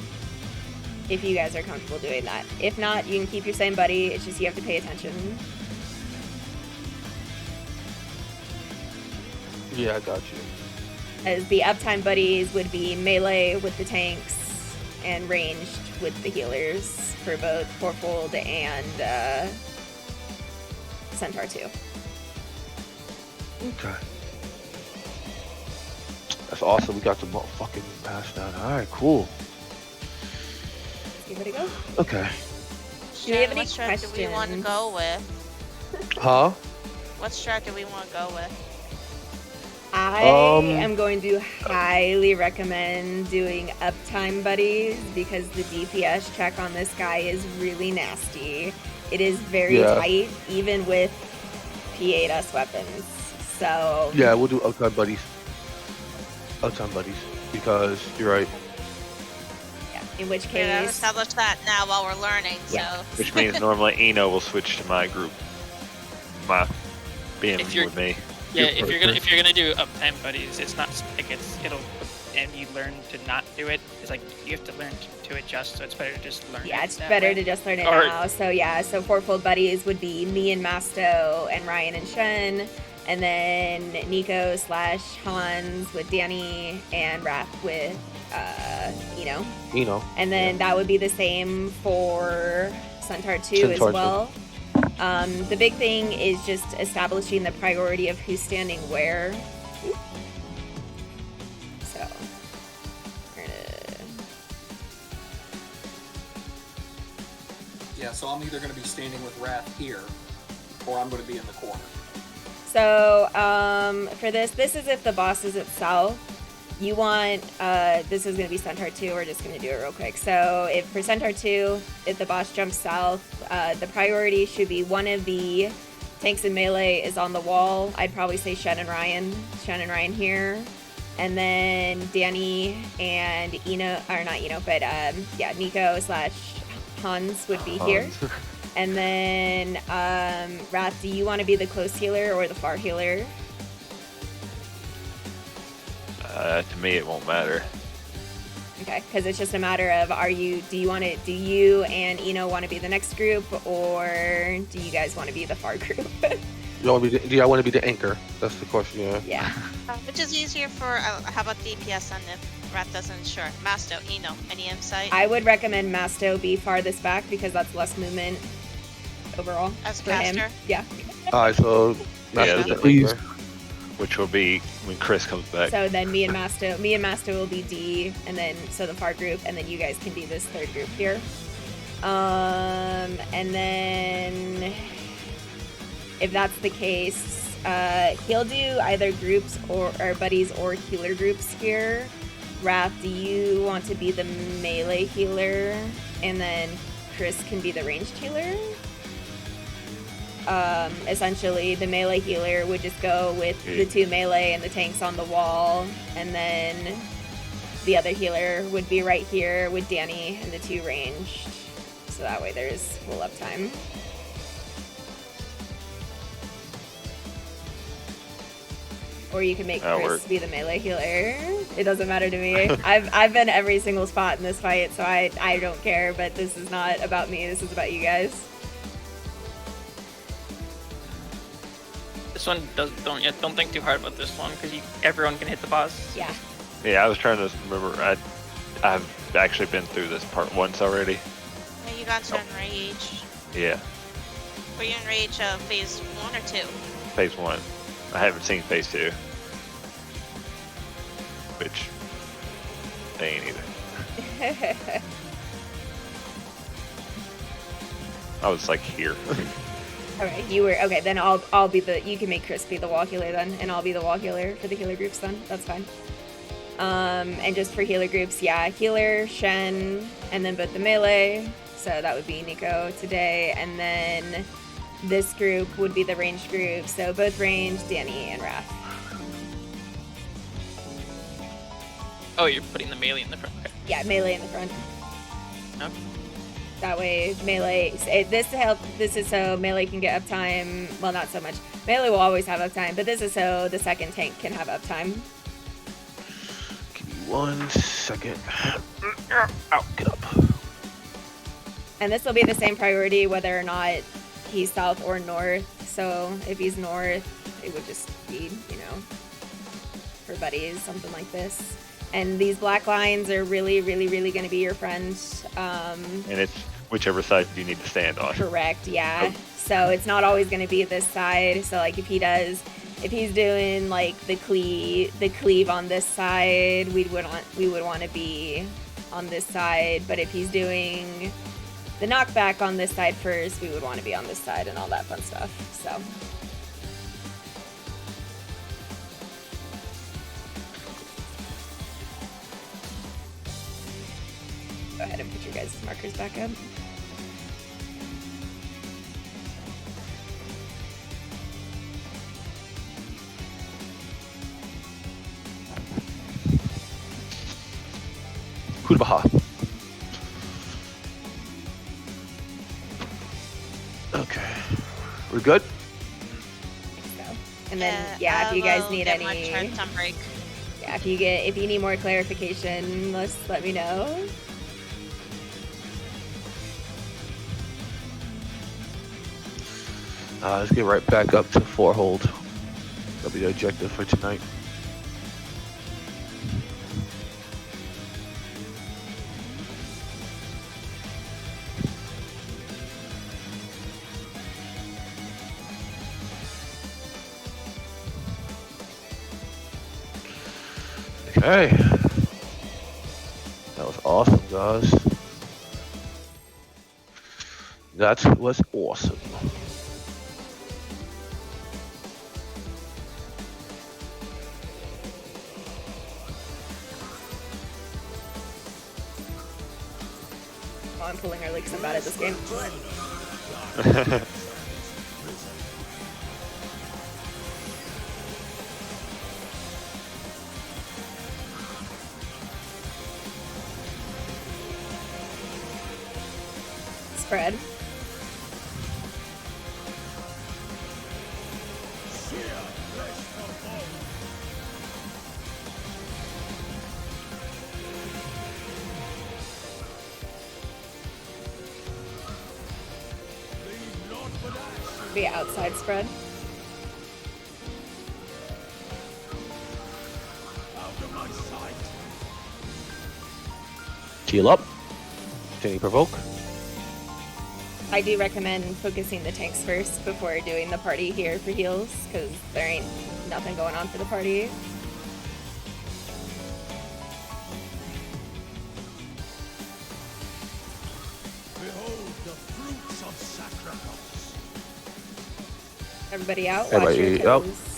Speaker 3: if you guys are comfortable doing that. If not, you can keep your same buddy, it's just you have to pay attention.
Speaker 2: Yeah, I got you.
Speaker 3: As the uptime buddies would be melee with the tanks and ranged with the healers for both Fourfold and Centaur 2.
Speaker 2: Okay. That's awesome. We got the fucking pass down. Alright, cool.
Speaker 3: Let's give it a go.
Speaker 2: Okay.
Speaker 3: Do we have any
Speaker 1: what strat do we want to
Speaker 3: questions?
Speaker 1: go with?
Speaker 2: Huh?
Speaker 1: What strat do we want to go with?
Speaker 3: I am going to highly recommend doing uptime buddies because the DPS check on this guy is really nasty. It is very tight, even with P8S weapons. So
Speaker 2: yeah, we'll do uptime buddies. Uptime buddies, because you're right.
Speaker 3: yeah, in which
Speaker 1: Yeah,
Speaker 3: case,
Speaker 1: establish that now while we're learning.
Speaker 3: Yeah.
Speaker 1: So
Speaker 8: Which means normally Eno will switch to my group. Being
Speaker 5: If you're-
Speaker 8: with me.
Speaker 5: Yeah, if you're gonna do uptime buddies, it's not like it'll and you learn to not do it. It's like you have to learn to adjust. So it's better to just learn.
Speaker 3: yeah,
Speaker 5: it
Speaker 3: it's
Speaker 5: that
Speaker 3: better
Speaker 5: way.
Speaker 3: to just learn it
Speaker 5: Or-
Speaker 3: now. So yeah, so Fourfold buddies would be me and Masto and Ryan and Shen, and then Nico / Hans with Danny and Raph with Eno. And then that would be the same for Centaur 2
Speaker 2: Centaur
Speaker 3: as
Speaker 2: 2.
Speaker 3: well. The big thing is just establishing the priority of who's standing where. So, we're gonna...
Speaker 7: Yeah, so I'm either going to be standing with Wrath here, or I'm going to be in the corner.
Speaker 3: So, for this is if the boss is at south. You want, this is going to be Centaur 2, we're just going to do it real quick. So, if for Centaur 2, if the boss jumps south, the priority should be one of the tanks in melee is on the wall. I'd probably say Shen and Ryan here. And then Danny and Eno, or not Eno, but yeah, Nico / Hans would be here. And then, Wrath, do you want to be the close healer or the far healer?
Speaker 8: To me, it won't matter.
Speaker 3: Okay, because it's just a matter of do you and Eno want to be the next group, or do you guys want to be the far group?
Speaker 2: Do I want to be the anchor? That's the question, yeah.
Speaker 3: Yeah.
Speaker 1: which is easier for how about DPS and if Rat doesn't sure. Masto, Eno, any insight?
Speaker 3: I would recommend Masto be farthest back because that's less movement overall
Speaker 1: As a
Speaker 3: for him.
Speaker 1: caster?
Speaker 3: Yeah.
Speaker 2: Alright, so
Speaker 8: Yeah,
Speaker 2: the
Speaker 4: please.
Speaker 2: anchor.
Speaker 8: Which will be when Chris comes back.
Speaker 3: So then me and Masto will be D, and then so the far group, and then you guys can be this third group here. And then if that's the case, he'll do either groups or buddies or healer groups here. Wrath, do you want to be the melee healer, and then Chris can be the ranged healer? Essentially, the melee healer would just go with the 2 melee and the tanks on the wall, and then the other healer would be right here with Danny and the 2 ranged. So that way there's full uptime. Or you can make
Speaker 8: That'll
Speaker 3: Chris
Speaker 8: work.
Speaker 3: be the melee healer. It doesn't matter to me. I've been every single spot in this fight, so I don't care. But this is not about me. This is about you guys.
Speaker 5: This one don't think too hard about this one because everyone can hit the boss.
Speaker 3: Yeah.
Speaker 8: Yeah, I was trying to remember. I've actually been through this part once already.
Speaker 1: Yeah, you got to enrage.
Speaker 8: Yeah,
Speaker 1: Were you enrage phase 1 or 2?
Speaker 8: phase 1. I haven't seen phase 2. Which they ain't either. I was like here.
Speaker 3: Okay, you were okay. Then I'll be the. You can make Chris be the wall healer then, and I'll be the wall healer for the healer groups then. That's fine. And just for healer groups, yeah, healer, Shen, and then both the melee. So that would be Nico today, and then this group would be the ranged group. So both ranged, Danny and Raph.
Speaker 5: Oh, you're putting the melee in the front. Okay.
Speaker 3: Yeah, melee in the front.
Speaker 5: Okay.
Speaker 3: That way, melee. This is so melee can get uptime. Well, not so much. Melee will always have uptime, but this is so the second tank can have uptime.
Speaker 2: Give me 1 second. Ow, get up.
Speaker 3: And this will be the same priority whether or not he's south or north. So if he's north, it would just be, for buddies, something like this. And these black lines are really, really, really going to be your friend.
Speaker 8: And it's whichever side you need to stand on.
Speaker 3: Correct, yeah.
Speaker 8: Oh.
Speaker 3: So it's not always going to be this side. So like if he's doing like the cleave on this side, we would want to be on this side. But if he's doing the knockback on this side first, we would want to be on this side and all that fun stuff. So go ahead and put your guys' markers back up.
Speaker 2: Kudabaha. Okay. We're good?
Speaker 3: So, and then if you guys need
Speaker 1: get my
Speaker 3: any,
Speaker 1: turn on break.
Speaker 3: yeah, if you need more clarification, let me know.
Speaker 2: Let's get right back up to 4 hold. That'll be the objective for tonight. Okay. That was awesome, guys. That was awesome.
Speaker 3: Oh, I'm pulling our leaks. I'm bad at this game. Spread. Be outside spread.
Speaker 2: Heal up. Can you provoke?
Speaker 3: I do recommend focusing the tanks first before doing the party here for heals, because there ain't nothing going on for the party.
Speaker 6: Behold the fruits of sacrifice.
Speaker 3: Everybody out. Watch
Speaker 2: Everybody
Speaker 3: your
Speaker 2: out.
Speaker 3: toes.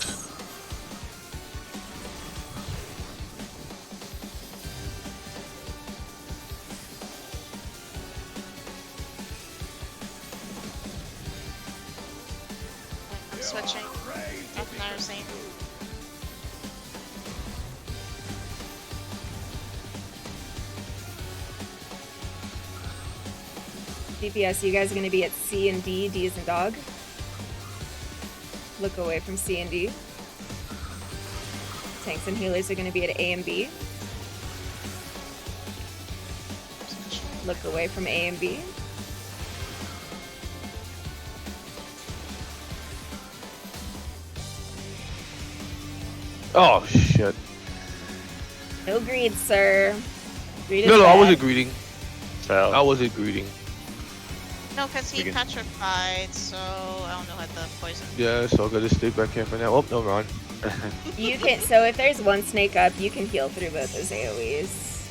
Speaker 1: I'm switching. Up nursing.
Speaker 3: DPS, you guys are going to be at C and D. D is in dog. Look away from C and D. Tanks and healers are going to be at A and B. Look away from A and B.
Speaker 2: Oh shit.
Speaker 3: No greed, sir. Greed is
Speaker 2: No, I
Speaker 3: bad.
Speaker 2: wasn't greeting.
Speaker 8: So
Speaker 2: I wasn't greeting.
Speaker 1: No, because he
Speaker 8: We can-
Speaker 1: petrified, so I don't know how the poison.
Speaker 2: Yeah, so I'm gonna stay back here for now. Oh, no, Ron.
Speaker 3: You can. So if there's one snake up, you can heal through both those AOE's.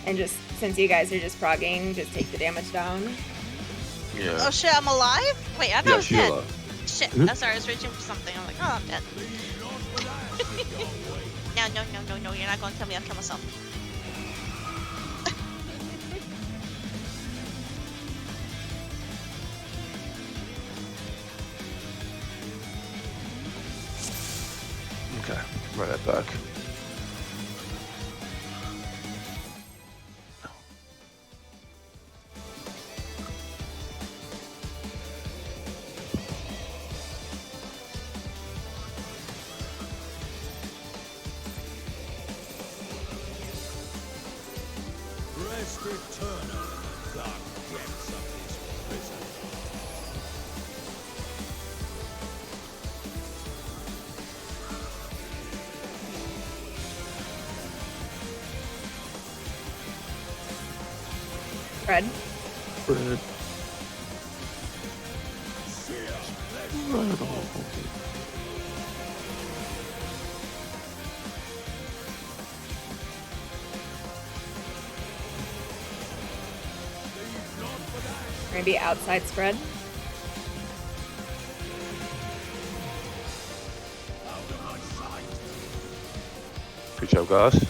Speaker 3: And just since you guys are just progging, just take the damage down.
Speaker 2: Yeah.
Speaker 1: Oh shit, I'm alive? Wait, I thought I
Speaker 2: Yeah,
Speaker 1: was
Speaker 2: Sheila.
Speaker 1: dead. Shit,
Speaker 4: Mhm.
Speaker 1: I'm sorry, I was reaching for something. I'm like, oh, I'm dead. No, you're not gonna tell me I'll kill myself.
Speaker 2: Okay, run that back.
Speaker 6: Rest eternal, dark depths of this prison.
Speaker 3: Fred.
Speaker 4: Fred.
Speaker 3: We're gonna be outside spread.
Speaker 2: Good job, guys.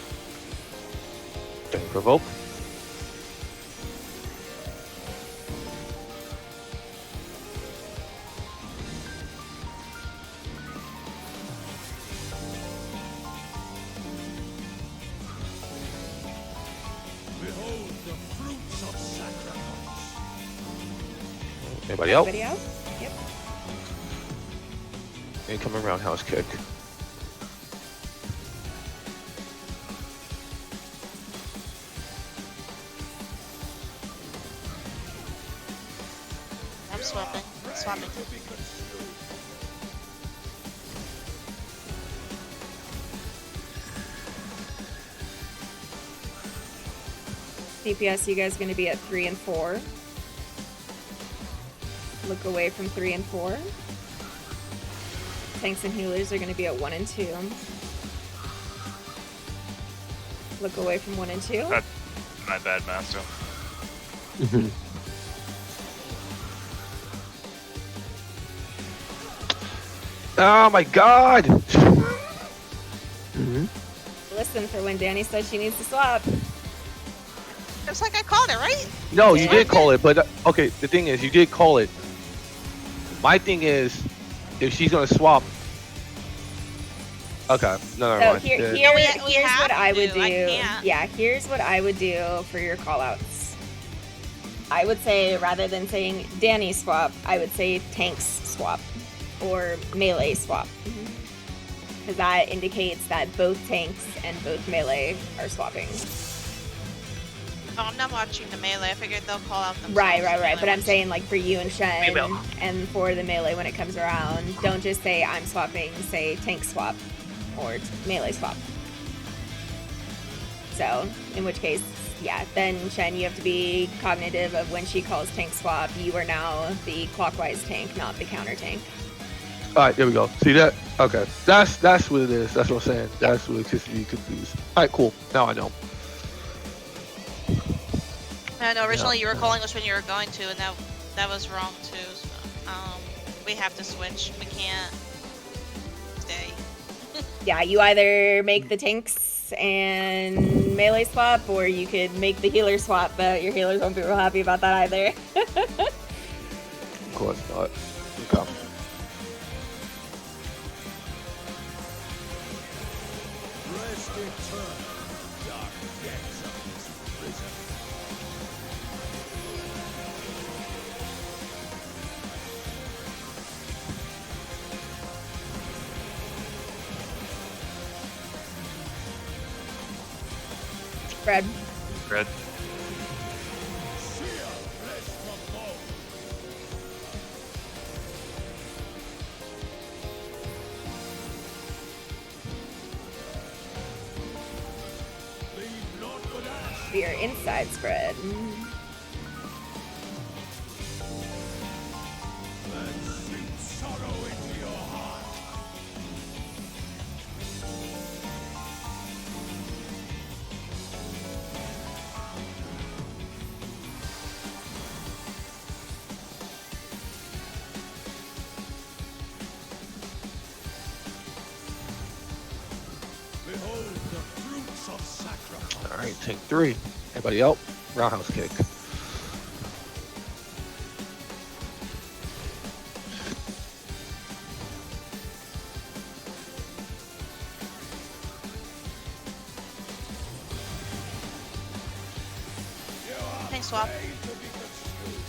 Speaker 2: Don't provoke.
Speaker 6: Behold the fruits of sacrifice.
Speaker 2: Anybody else?
Speaker 3: Anybody else? Yep.
Speaker 2: Incoming roundhouse kick.
Speaker 1: I'm swapping. Swapping.
Speaker 3: DPS, you guys are gonna be at 3 and 4. Look away from 3 and 4. Tanks and healers are gonna be at 1 and 2. Look away from 1 and 2.
Speaker 8: my bad, Master.
Speaker 2: Oh my god!
Speaker 3: Listen for when Danny says she needs to swap.
Speaker 1: It's like I called it, right?
Speaker 2: No, you did call it, but okay, the thing is, you did call it. My thing is, if she's gonna swap. Okay, no, never
Speaker 3: So
Speaker 2: mind.
Speaker 3: here,
Speaker 2: Yeah.
Speaker 1: we
Speaker 3: here's
Speaker 1: have
Speaker 3: what I would
Speaker 1: to. I
Speaker 3: do.
Speaker 1: can't.
Speaker 3: Yeah, here's what I would do for your callouts. I would say rather than saying Danny swap, I would say tanks swap or melee swap. Because that indicates that both tanks and both melee are swapping.
Speaker 1: Oh, I'm not watching the melee. I figured they'll call out themselves.
Speaker 3: Right.
Speaker 1: the melee
Speaker 3: But I'm
Speaker 1: ones.
Speaker 3: saying like for you and Shen,
Speaker 5: We will.
Speaker 3: and for the melee when it comes around, don't just say I'm swapping. Say tank swap or melee swap. So in which case, yeah, then Shen, you have to be cognitive of when she calls tank swap. You are now the clockwise tank, not the counter tank.
Speaker 2: All right, there we go. See that? Okay, that's what it is. That's what I'm saying. That's what it gets me confused. All right, cool. Now I know.
Speaker 1: No, originally you were calling us when you were going to, and that was wrong too. So, we have to switch. We can't stay.
Speaker 3: Yeah, you either make the tanks and melee swap, or you could make the healer swap, but your healers won't be real happy about that either.
Speaker 2: Of course not. Okay.
Speaker 6: Rest eternal, dark depths of this prison.
Speaker 3: Spread.
Speaker 8: Red.
Speaker 6: Sear flesh from bone. Leave naught but ash.
Speaker 3: We are inside spread.
Speaker 6: And sink sorrow into your heart. Behold the fruits of sacrifice.
Speaker 2: All right, take 3. Everybody out. Roundhouse kick.
Speaker 1: Thanks, Swap.
Speaker 6: Made to be consumed.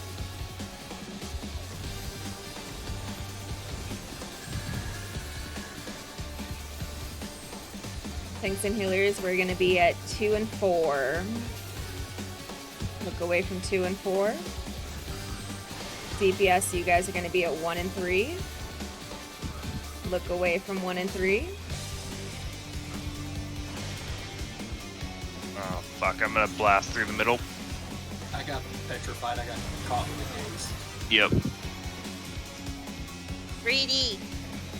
Speaker 3: Tanks and healers, we're going to be at 2 and 4. Look away from 2 and 4. DPS, you guys are going to be at 1 and 3. Look away from 1 and 3.
Speaker 8: Oh fuck! I'm gonna blast through the middle.
Speaker 7: I got petrified. I got caught in the daze.
Speaker 8: Yep.
Speaker 1: Greedy.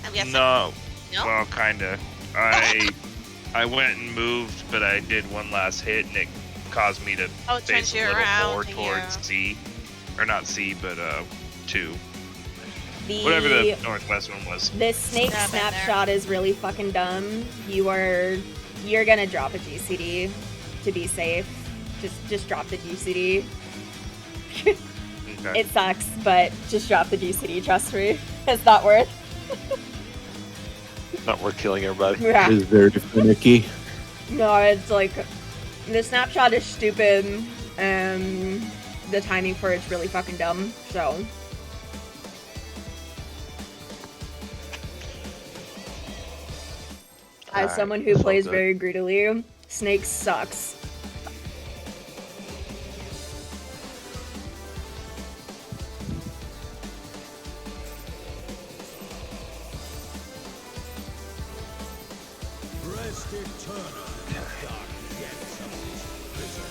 Speaker 1: I'm guessing.
Speaker 8: No.
Speaker 1: No?
Speaker 8: Well, kinda. I went and moved, but I did one last hit, and it caused me to
Speaker 1: Oh, it
Speaker 8: face
Speaker 1: turns
Speaker 8: a
Speaker 1: you
Speaker 8: little
Speaker 1: around.
Speaker 8: more towards
Speaker 1: Yeah.
Speaker 8: C, or not C, but 2.
Speaker 3: The,
Speaker 8: Whatever the northwest one was.
Speaker 3: the snake
Speaker 1: Grab in there.
Speaker 3: snapshot is really fucking dumb. You're gonna drop a GCD to be safe. Just drop the GCD.
Speaker 8: Okay.
Speaker 3: It sucks, but just drop the GCD, trust me. It's not worth.
Speaker 2: Not worth killing everybody.
Speaker 3: Yeah.
Speaker 4: It is very finicky.
Speaker 3: No, it's like the snapshot is stupid and the timing for it's really fucking dumb. So as
Speaker 2: Alright,
Speaker 3: someone who
Speaker 2: that's all
Speaker 3: plays
Speaker 2: good.
Speaker 3: very greedily, Snake sucks.
Speaker 6: Rest eternal in the dark depths of this prison.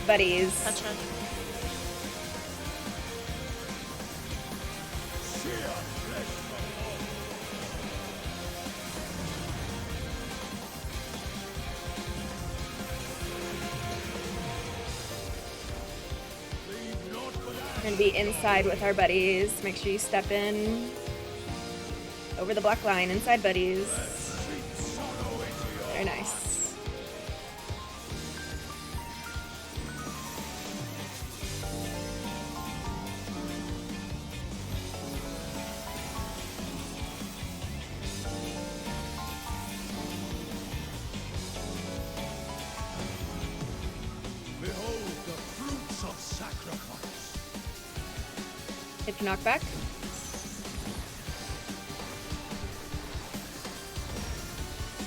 Speaker 3: Buddies.
Speaker 1: Touch it.
Speaker 6: Sear flesh from bone. Leave naught but ash.
Speaker 3: We're gonna be inside with our buddies. Make sure you step in. Over the black line, inside buddies.
Speaker 6: Sink sorrow into your
Speaker 3: Very nice.
Speaker 6: Behold the fruits of sacrifice.
Speaker 3: Hit your knockback.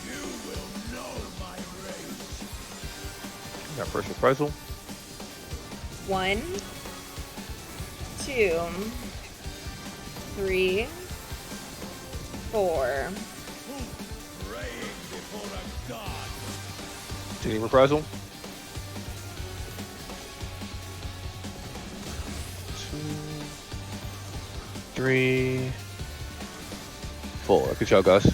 Speaker 6: You will know my rage.
Speaker 2: Got first reprisal.
Speaker 3: 1, 2, 3, 4.
Speaker 6: Praying before a god.
Speaker 2: 2 reprisal. 2, 3, 4. Good job, guys.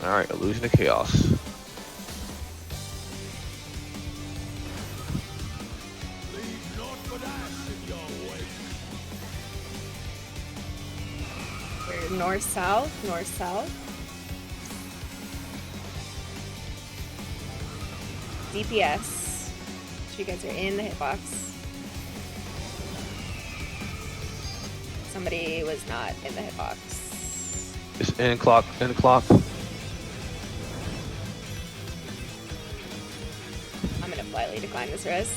Speaker 2: Alright, Illusion of Chaos.
Speaker 6: Leave naught but ash in your wake.
Speaker 3: We're north south, north south. DPS. So you guys are in the hitbox. Somebody was not in the hitbox.
Speaker 2: It's in clock. In clock.
Speaker 3: I'm gonna politely decline this res.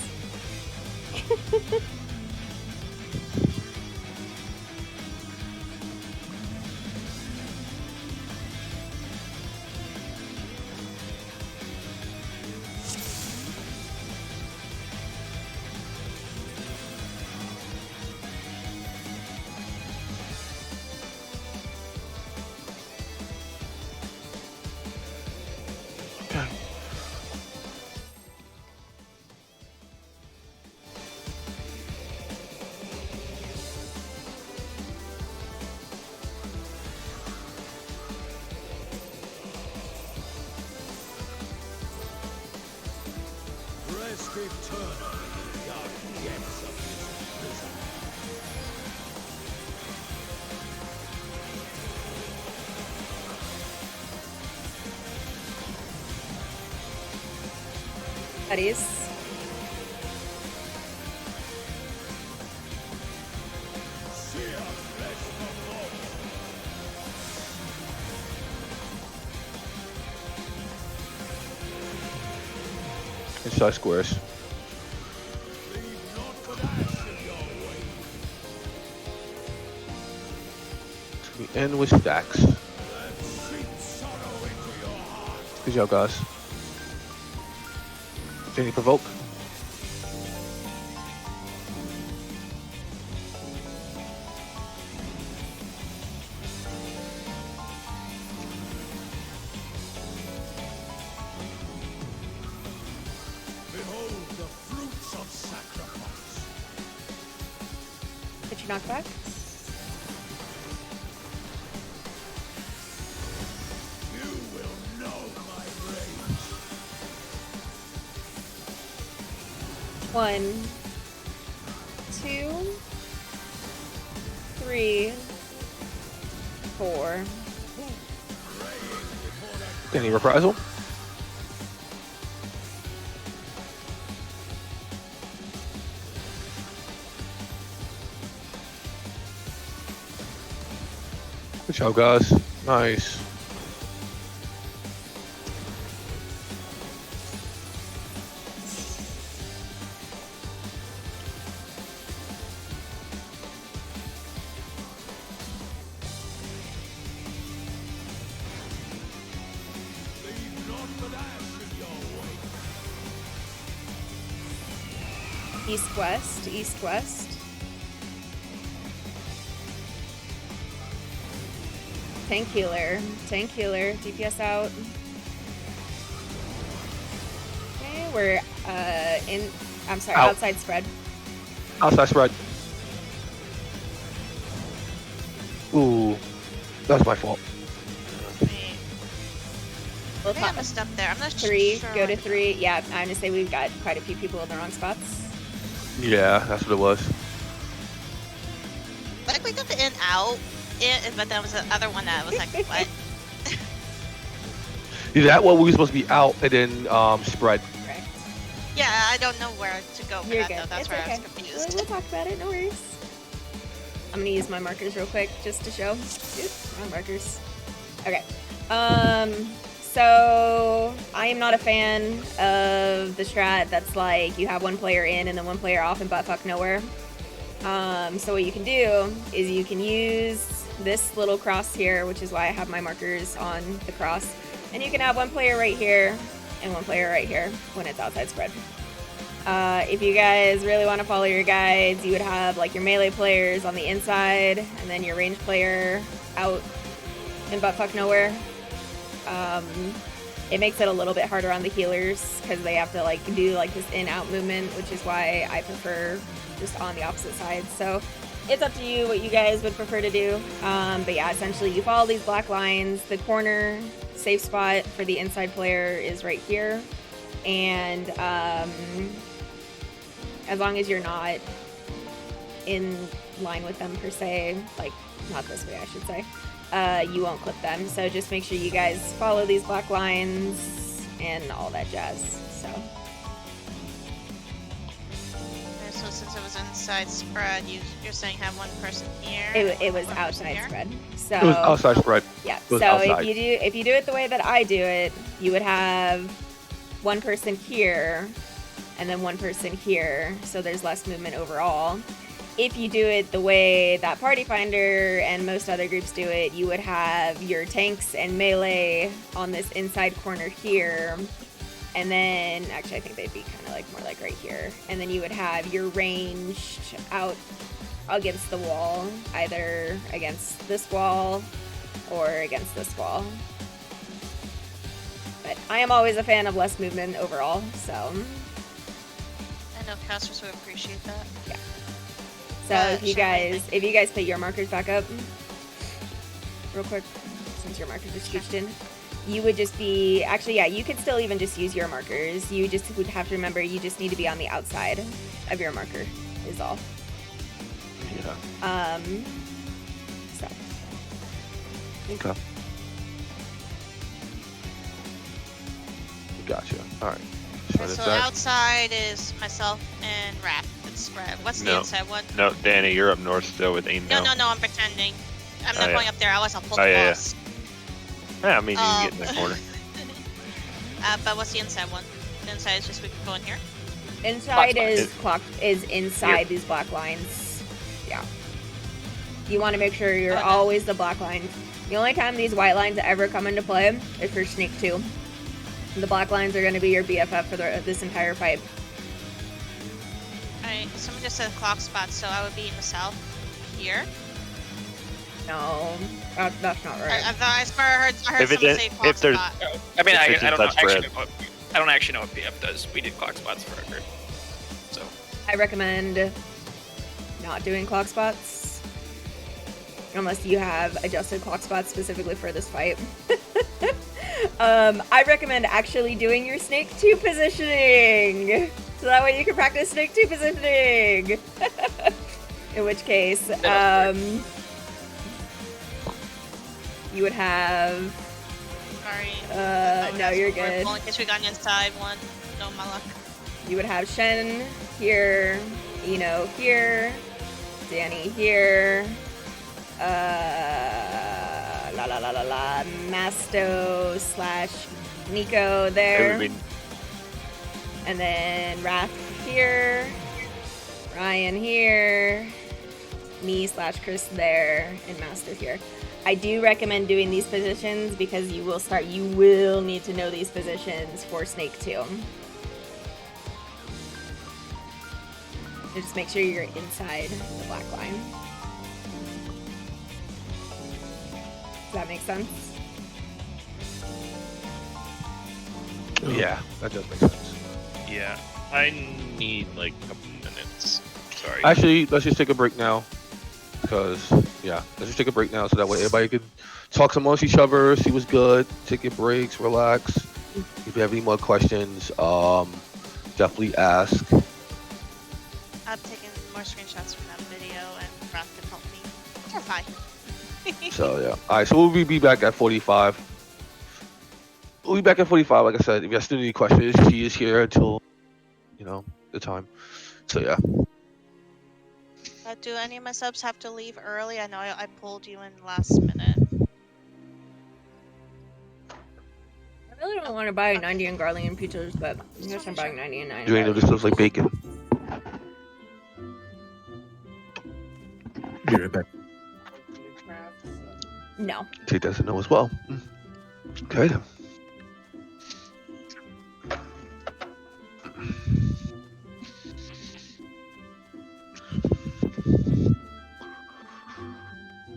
Speaker 6: Restive Turner, dark depths of his prison.
Speaker 3: Buddies.
Speaker 6: Seer flesh performed.
Speaker 2: Inside squares.
Speaker 6: Leave not but ash in your way.
Speaker 2: We end with stacks.
Speaker 6: Then sink sorrow into your heart.
Speaker 2: Good job, guys. Any provoke?
Speaker 6: Behold the fruits of sacrifice.
Speaker 3: Get your knockback.
Speaker 6: You will know my rage.
Speaker 3: 1, 2, 3, 4.
Speaker 2: Any reprisal? Good job, guys. Nice.
Speaker 6: Leave not but ash in your wake.
Speaker 3: East-west, east-west. Tank healer, DPS out. Okay, we're
Speaker 2: Out.
Speaker 3: outside spread.
Speaker 2: Outside spread. Ooh, that's my fault.
Speaker 1: Wait,
Speaker 3: We'll
Speaker 1: I think I
Speaker 3: talk.
Speaker 1: messed up there. I'm not
Speaker 3: 3,
Speaker 1: sure.
Speaker 3: go to 3. Yeah, I'm gonna say we've got quite a few people in the wrong spots.
Speaker 2: Yeah, that's what it was.
Speaker 1: Like we got the in out, but that was the other one that was like, what?
Speaker 2: Is that what we were supposed to be out and then spread?
Speaker 3: Correct.
Speaker 1: Yeah, I don't know where to go for
Speaker 3: You're
Speaker 1: that
Speaker 3: good.
Speaker 1: though. That's
Speaker 3: It's
Speaker 1: where
Speaker 3: okay.
Speaker 1: I was confused.
Speaker 3: We'll talk about it. No worries. I'm gonna use my markers real quick just to show. Oops, wrong markers. Okay. So I am not a fan of the strat that's like you have one player in and then one player off and buttfuck nowhere. So what you can do is you can use this little cross here, which is why I have my markers on the cross, and you can have one player right here and one player right here when it's outside spread. If you guys really want to follow your guides, you would have like your melee players on the inside and then your range player out in buttfuck nowhere. It makes it a little bit harder on the healers because they have to like do like this in-out movement, which is why I prefer just on the opposite side. So it's up to you what you guys would prefer to do. But yeah, essentially you follow these black lines. The corner safe spot for the inside player is right here. And as long as you're not in line with them per se, like not this way I should say, you won't clip them. So just make sure you guys follow these black lines and all that jazz. So
Speaker 1: Alright, so it's since it was inside spread, you're saying have one person here.
Speaker 3: It was
Speaker 1: one person
Speaker 3: outside
Speaker 1: here?
Speaker 3: spread. So
Speaker 2: It was outside spread.
Speaker 3: yeah.
Speaker 2: was
Speaker 3: So
Speaker 2: outside.
Speaker 3: if you do it the way that I do it, you would have one person here, and then one person here. So there's less movement overall. If you do it the way that Party Finder and most other groups do it, you would have your tanks and melee on this inside corner here. And then, actually, I think they'd be kind of like more like right here. And then you would have your ranged out against the wall, either against this wall or against this wall. But I am always a fan of less movement overall, so.
Speaker 1: I know casters would appreciate that.
Speaker 3: Yeah. So if you guys put your markers back up real quick, since your markers are scooched in, you would just be, actually, yeah, you could still even just use your markers. You just would have to remember you just need to be on the outside of your marker is all.
Speaker 2: Yeah.
Speaker 3: So.
Speaker 2: Okay. Gotcha. All right.
Speaker 1: Okay, so outside is myself and Raph. It's spread. What's the
Speaker 8: No.
Speaker 1: inside one?
Speaker 8: No, Danny, you're up north still with Aim
Speaker 1: No,
Speaker 8: now.
Speaker 1: I'm pretending. I'm not
Speaker 8: Oh, yeah.
Speaker 1: going up there. I was on full
Speaker 8: Oh, yeah, yeah.
Speaker 1: boss.
Speaker 8: Yeah, I mean, you can get in the corner.
Speaker 1: But what's the inside one? The inside is just we can go in here.
Speaker 3: Inside
Speaker 8: Black
Speaker 3: is inside
Speaker 8: Here.
Speaker 3: these black lines. Yeah. You want to make sure you're
Speaker 1: Okay.
Speaker 3: always the black line. The only time these white lines ever come into play is for Snake 2. The black lines are going to be your BFF for this entire fight.
Speaker 1: Alright, someone just said clock spot, so I would be in the south here.
Speaker 3: No, that's not right.
Speaker 1: I heard
Speaker 8: If it
Speaker 1: someone
Speaker 8: didn't-
Speaker 1: say clock
Speaker 8: if there's-
Speaker 1: spot.
Speaker 5: I mean,
Speaker 8: If
Speaker 5: I
Speaker 8: it's
Speaker 5: don't know.
Speaker 8: inside spread.
Speaker 5: I don't actually know what BF does. We did clock spots forever. So
Speaker 3: I recommend not doing clock spots. Unless you have adjusted clock spots specifically for this fight. I recommend actually doing your Snake 2 positioning. So that way you can practice Snake 2 positioning. In which case, you would have...
Speaker 1: Sorry.
Speaker 3: no, you're
Speaker 1: Or
Speaker 3: good.
Speaker 1: In case we got an inside one. No, my luck.
Speaker 3: You would have Shen here, Eno here, Danny here, Masto / Nico
Speaker 8: It
Speaker 3: there,
Speaker 8: would be
Speaker 3: and then Raph here, Ryan here, me / Chris there, and Masto here. I do recommend doing these positions because you will need to know these positions for Snake 2. Just make sure you're inside the black line. Does that make sense?
Speaker 2: Yeah, that does make sense.
Speaker 8: Yeah, I need like a couple minutes. Sorry.
Speaker 2: Actually, let's just take a break now. Because, yeah, let's just take a break now so that way everybody can talk amongst each other, see what's good, take your breaks, relax. If you have any more questions, definitely ask.
Speaker 1: I'm taking more screenshots from that video and Raph can help me clarify.
Speaker 2: So, yeah. Alright, so we'll be back at 45. We'll be back at 45, like I said. If you guys still need any questions, she is here until, the time. So, yeah.
Speaker 1: Do any of my subs have to leave early? I know I pulled you in last minute.
Speaker 3: I really don't want to buy 90 and Garlian pizzas, but I guess I'm buying 90 and 9.
Speaker 2: Do you know this looks like bacon?
Speaker 4: Be right back.
Speaker 3: No.
Speaker 2: Take that as a no as well. Okay, then.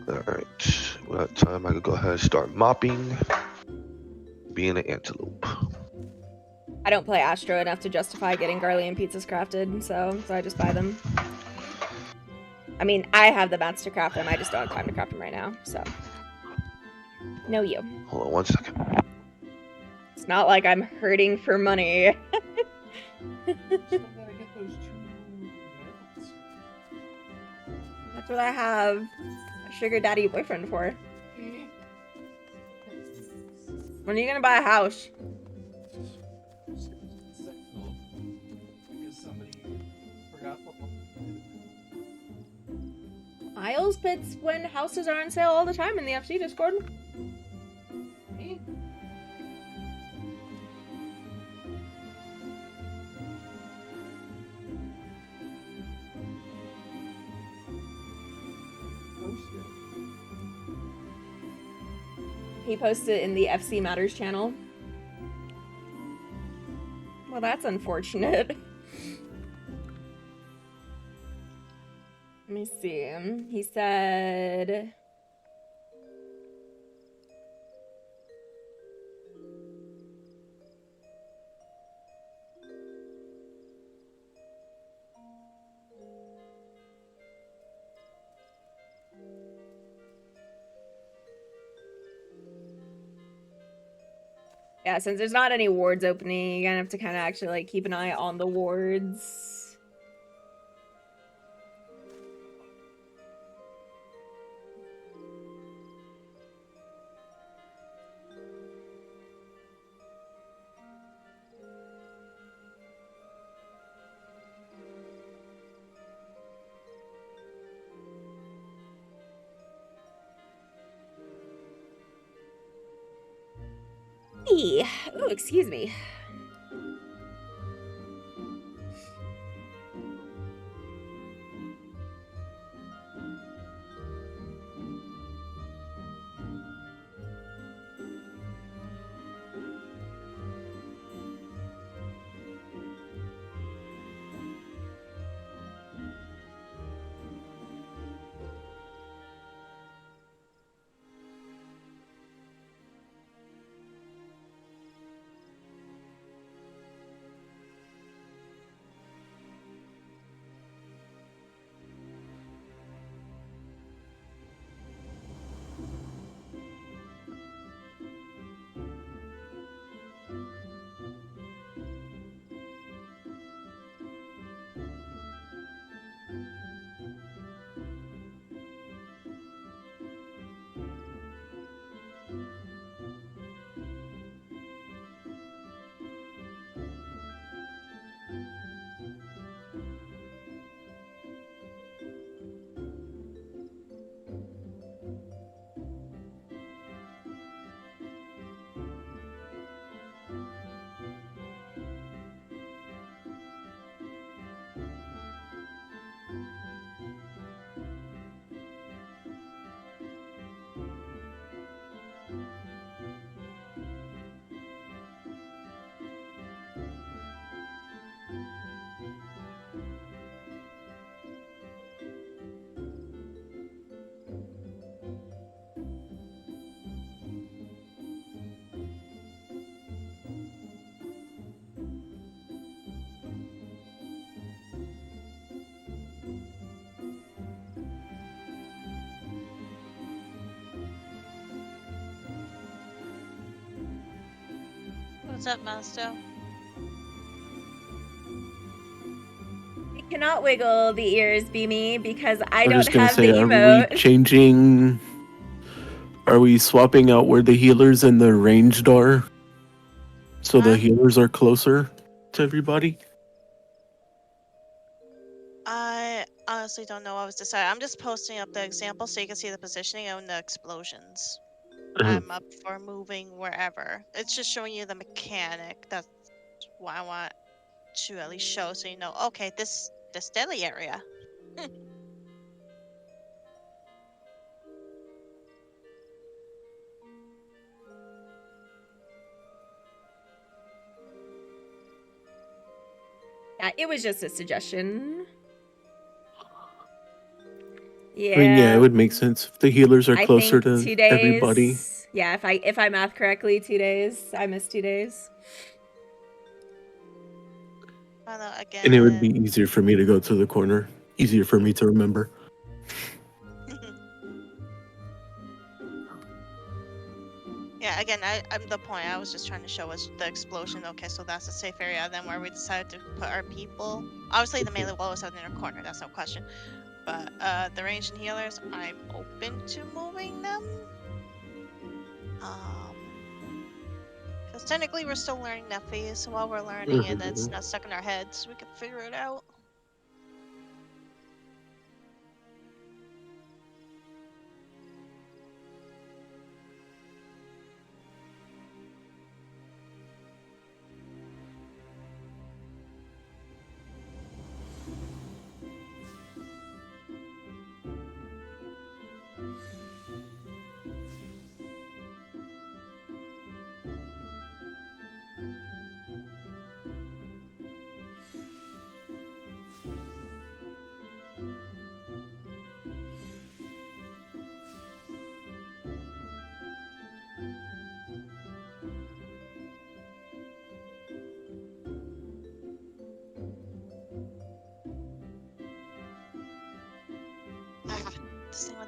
Speaker 2: Alright, well, that time I could go ahead and start mopping. Being an antelope.
Speaker 3: I don't play Astro enough to justify getting Garlian pizzas crafted, so I just buy them. I mean, I have the mats to craft them, I just don't have time to craft them right now, so. No you.
Speaker 2: Hold on 1 second.
Speaker 3: It's not like I'm hurting for money. That's what I have a sugar daddy boyfriend for. When are you gonna buy a house?
Speaker 7: Because somebody forgot.
Speaker 3: Miles puts when houses are on sale all the time in the FC Discord.
Speaker 7: Me?
Speaker 3: He posted it in the FC Matters channel. Well, that's unfortunate. Let me see. He said... Yeah, since there's not any wards opening, you're gonna have to kind of actually like keep an eye on the wards. Oh, excuse me.
Speaker 1: What's up, Masto?
Speaker 3: You cannot wiggle the ears, Beamy, because I
Speaker 4: I'm
Speaker 3: don't
Speaker 4: just gonna
Speaker 3: have
Speaker 4: say,
Speaker 3: the
Speaker 4: are
Speaker 3: emote.
Speaker 4: we changing? Are we swapping out where the healers and the ranged are? So
Speaker 1: Huh?
Speaker 4: the healers are closer to everybody?
Speaker 1: I honestly don't know what was decided. I'm just posting up the example so you can see the positioning and the explosions. I'm up for moving wherever. It's just showing you the mechanic. That's why I want to at least show so you know, okay, this deadly area.
Speaker 3: Yeah, it was just a suggestion.
Speaker 4: I mean, yeah, it would make sense if the healers are
Speaker 3: I
Speaker 4: closer
Speaker 3: think
Speaker 4: to
Speaker 3: 2 days.
Speaker 4: everybody.
Speaker 3: Yeah, if I math correctly, 2 days. I missed 2 days.
Speaker 1: Although again,
Speaker 4: And it would be easier for me to go to the corner. Easier for me to remember.
Speaker 1: yeah, again, I'm the point I was just trying to show was the explosion. Okay, so that's a safe area. Then where we decided to put our people. Obviously, the melee wall was out in the corner. That's no question. But the ranged and healers, I'm open to moving them. Because technically we're still learning that phase, so while we're learning it, it's not stuck in our heads. We can figure it out.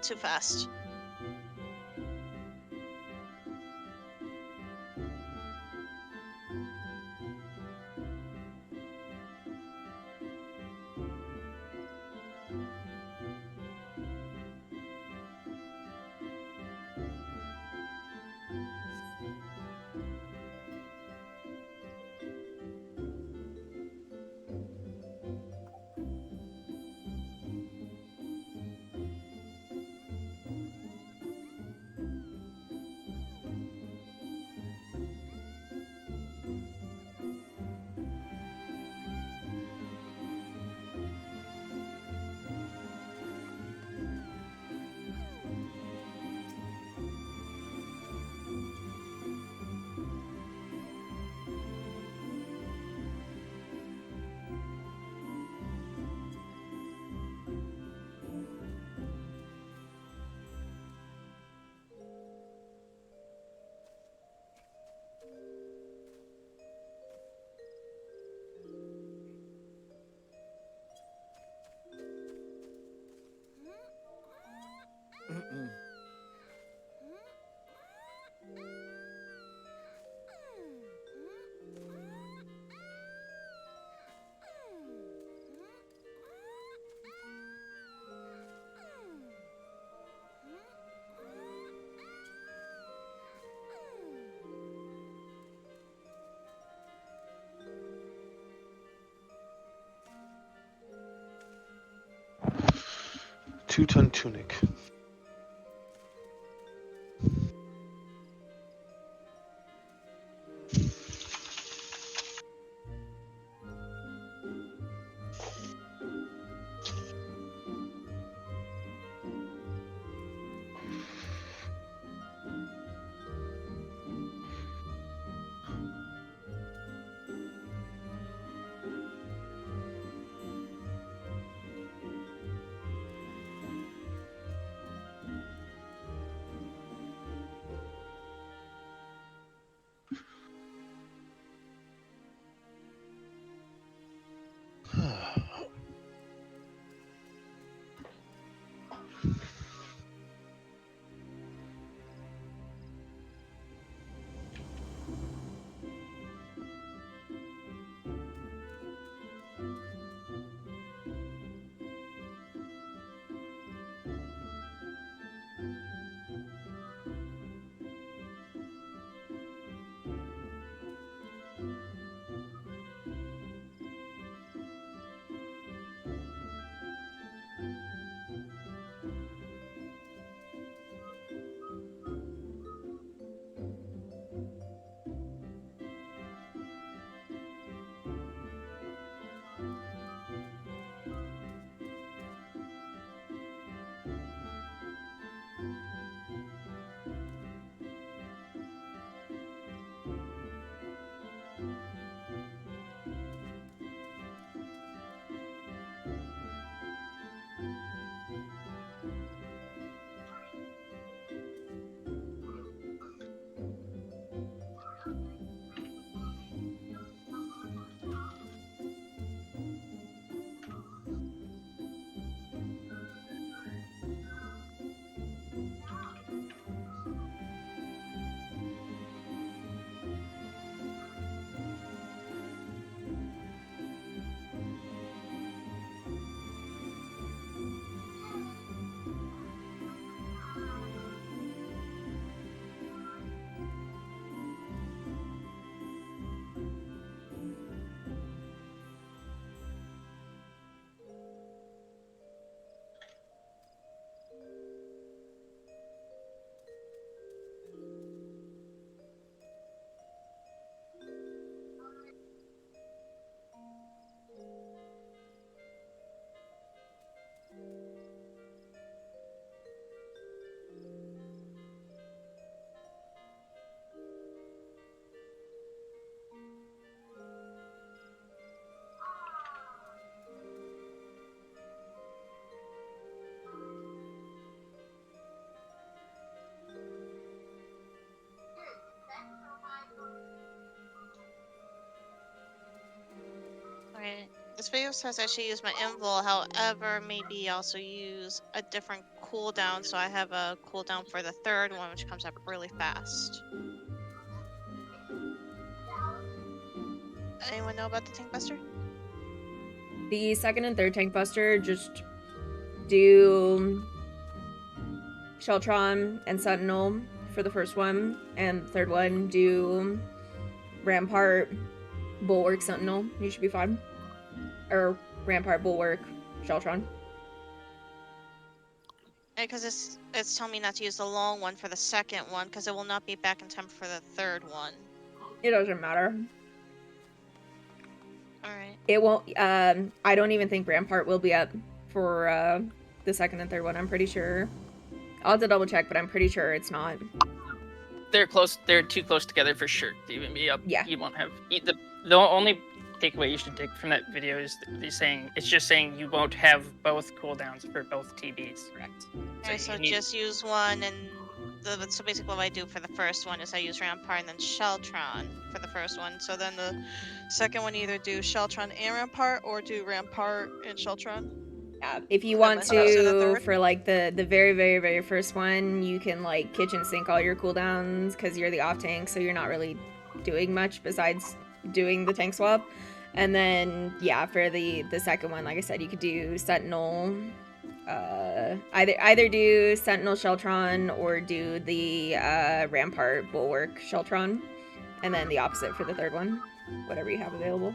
Speaker 1: too fast.
Speaker 2: Two-ton tunic.
Speaker 1: Okay. This video says I should use my invul, however, maybe also use a different cooldown, so I have a cooldown for the third one, which comes up really fast. Anyone know about the Tank Buster?
Speaker 3: The second and third tank buster just do Sheltron and Sentinel for the first one, and the third one do Rampart, Bulwark, Sentinel. You should be fine. Or Rampart, Bulwark, Sheltron.
Speaker 1: Because it's telling me not to use the long one for the second one, because it will not be back in time for the third one.
Speaker 3: It doesn't matter.
Speaker 1: Alright.
Speaker 3: It won't. I don't even think Rampart will be up for the second and third one. I'm pretty sure. I'll have to double check, but I'm pretty sure it's not.
Speaker 5: They're close. They're too close together for sure to even be up.
Speaker 3: Yeah.
Speaker 5: You won't have the only takeaway you should take from that video is it's just saying you won't have both cooldowns for both TBs.
Speaker 3: Correct.
Speaker 1: Alright, so
Speaker 5: you need-
Speaker 1: just use one, and so basically what I do for the first one is I use Rampart and then Sheltron for the first one. So then the second one either do Sheltron and Rampart, or do Rampart and Sheltron.
Speaker 3: Yeah. If you
Speaker 1: And
Speaker 3: want
Speaker 1: then myself, so the
Speaker 3: to,
Speaker 1: third?
Speaker 3: for like the very, very, very first one, you can like kitchen sink all your cooldowns because you're the off tank, so you're not really doing much besides doing the tank swap. And then yeah, for the second one, like I said, you could do Sentinel. Either do Sentinel Sheltron or do the Rampart Bulwark Sheltron, and then the opposite for the third one, whatever you have available.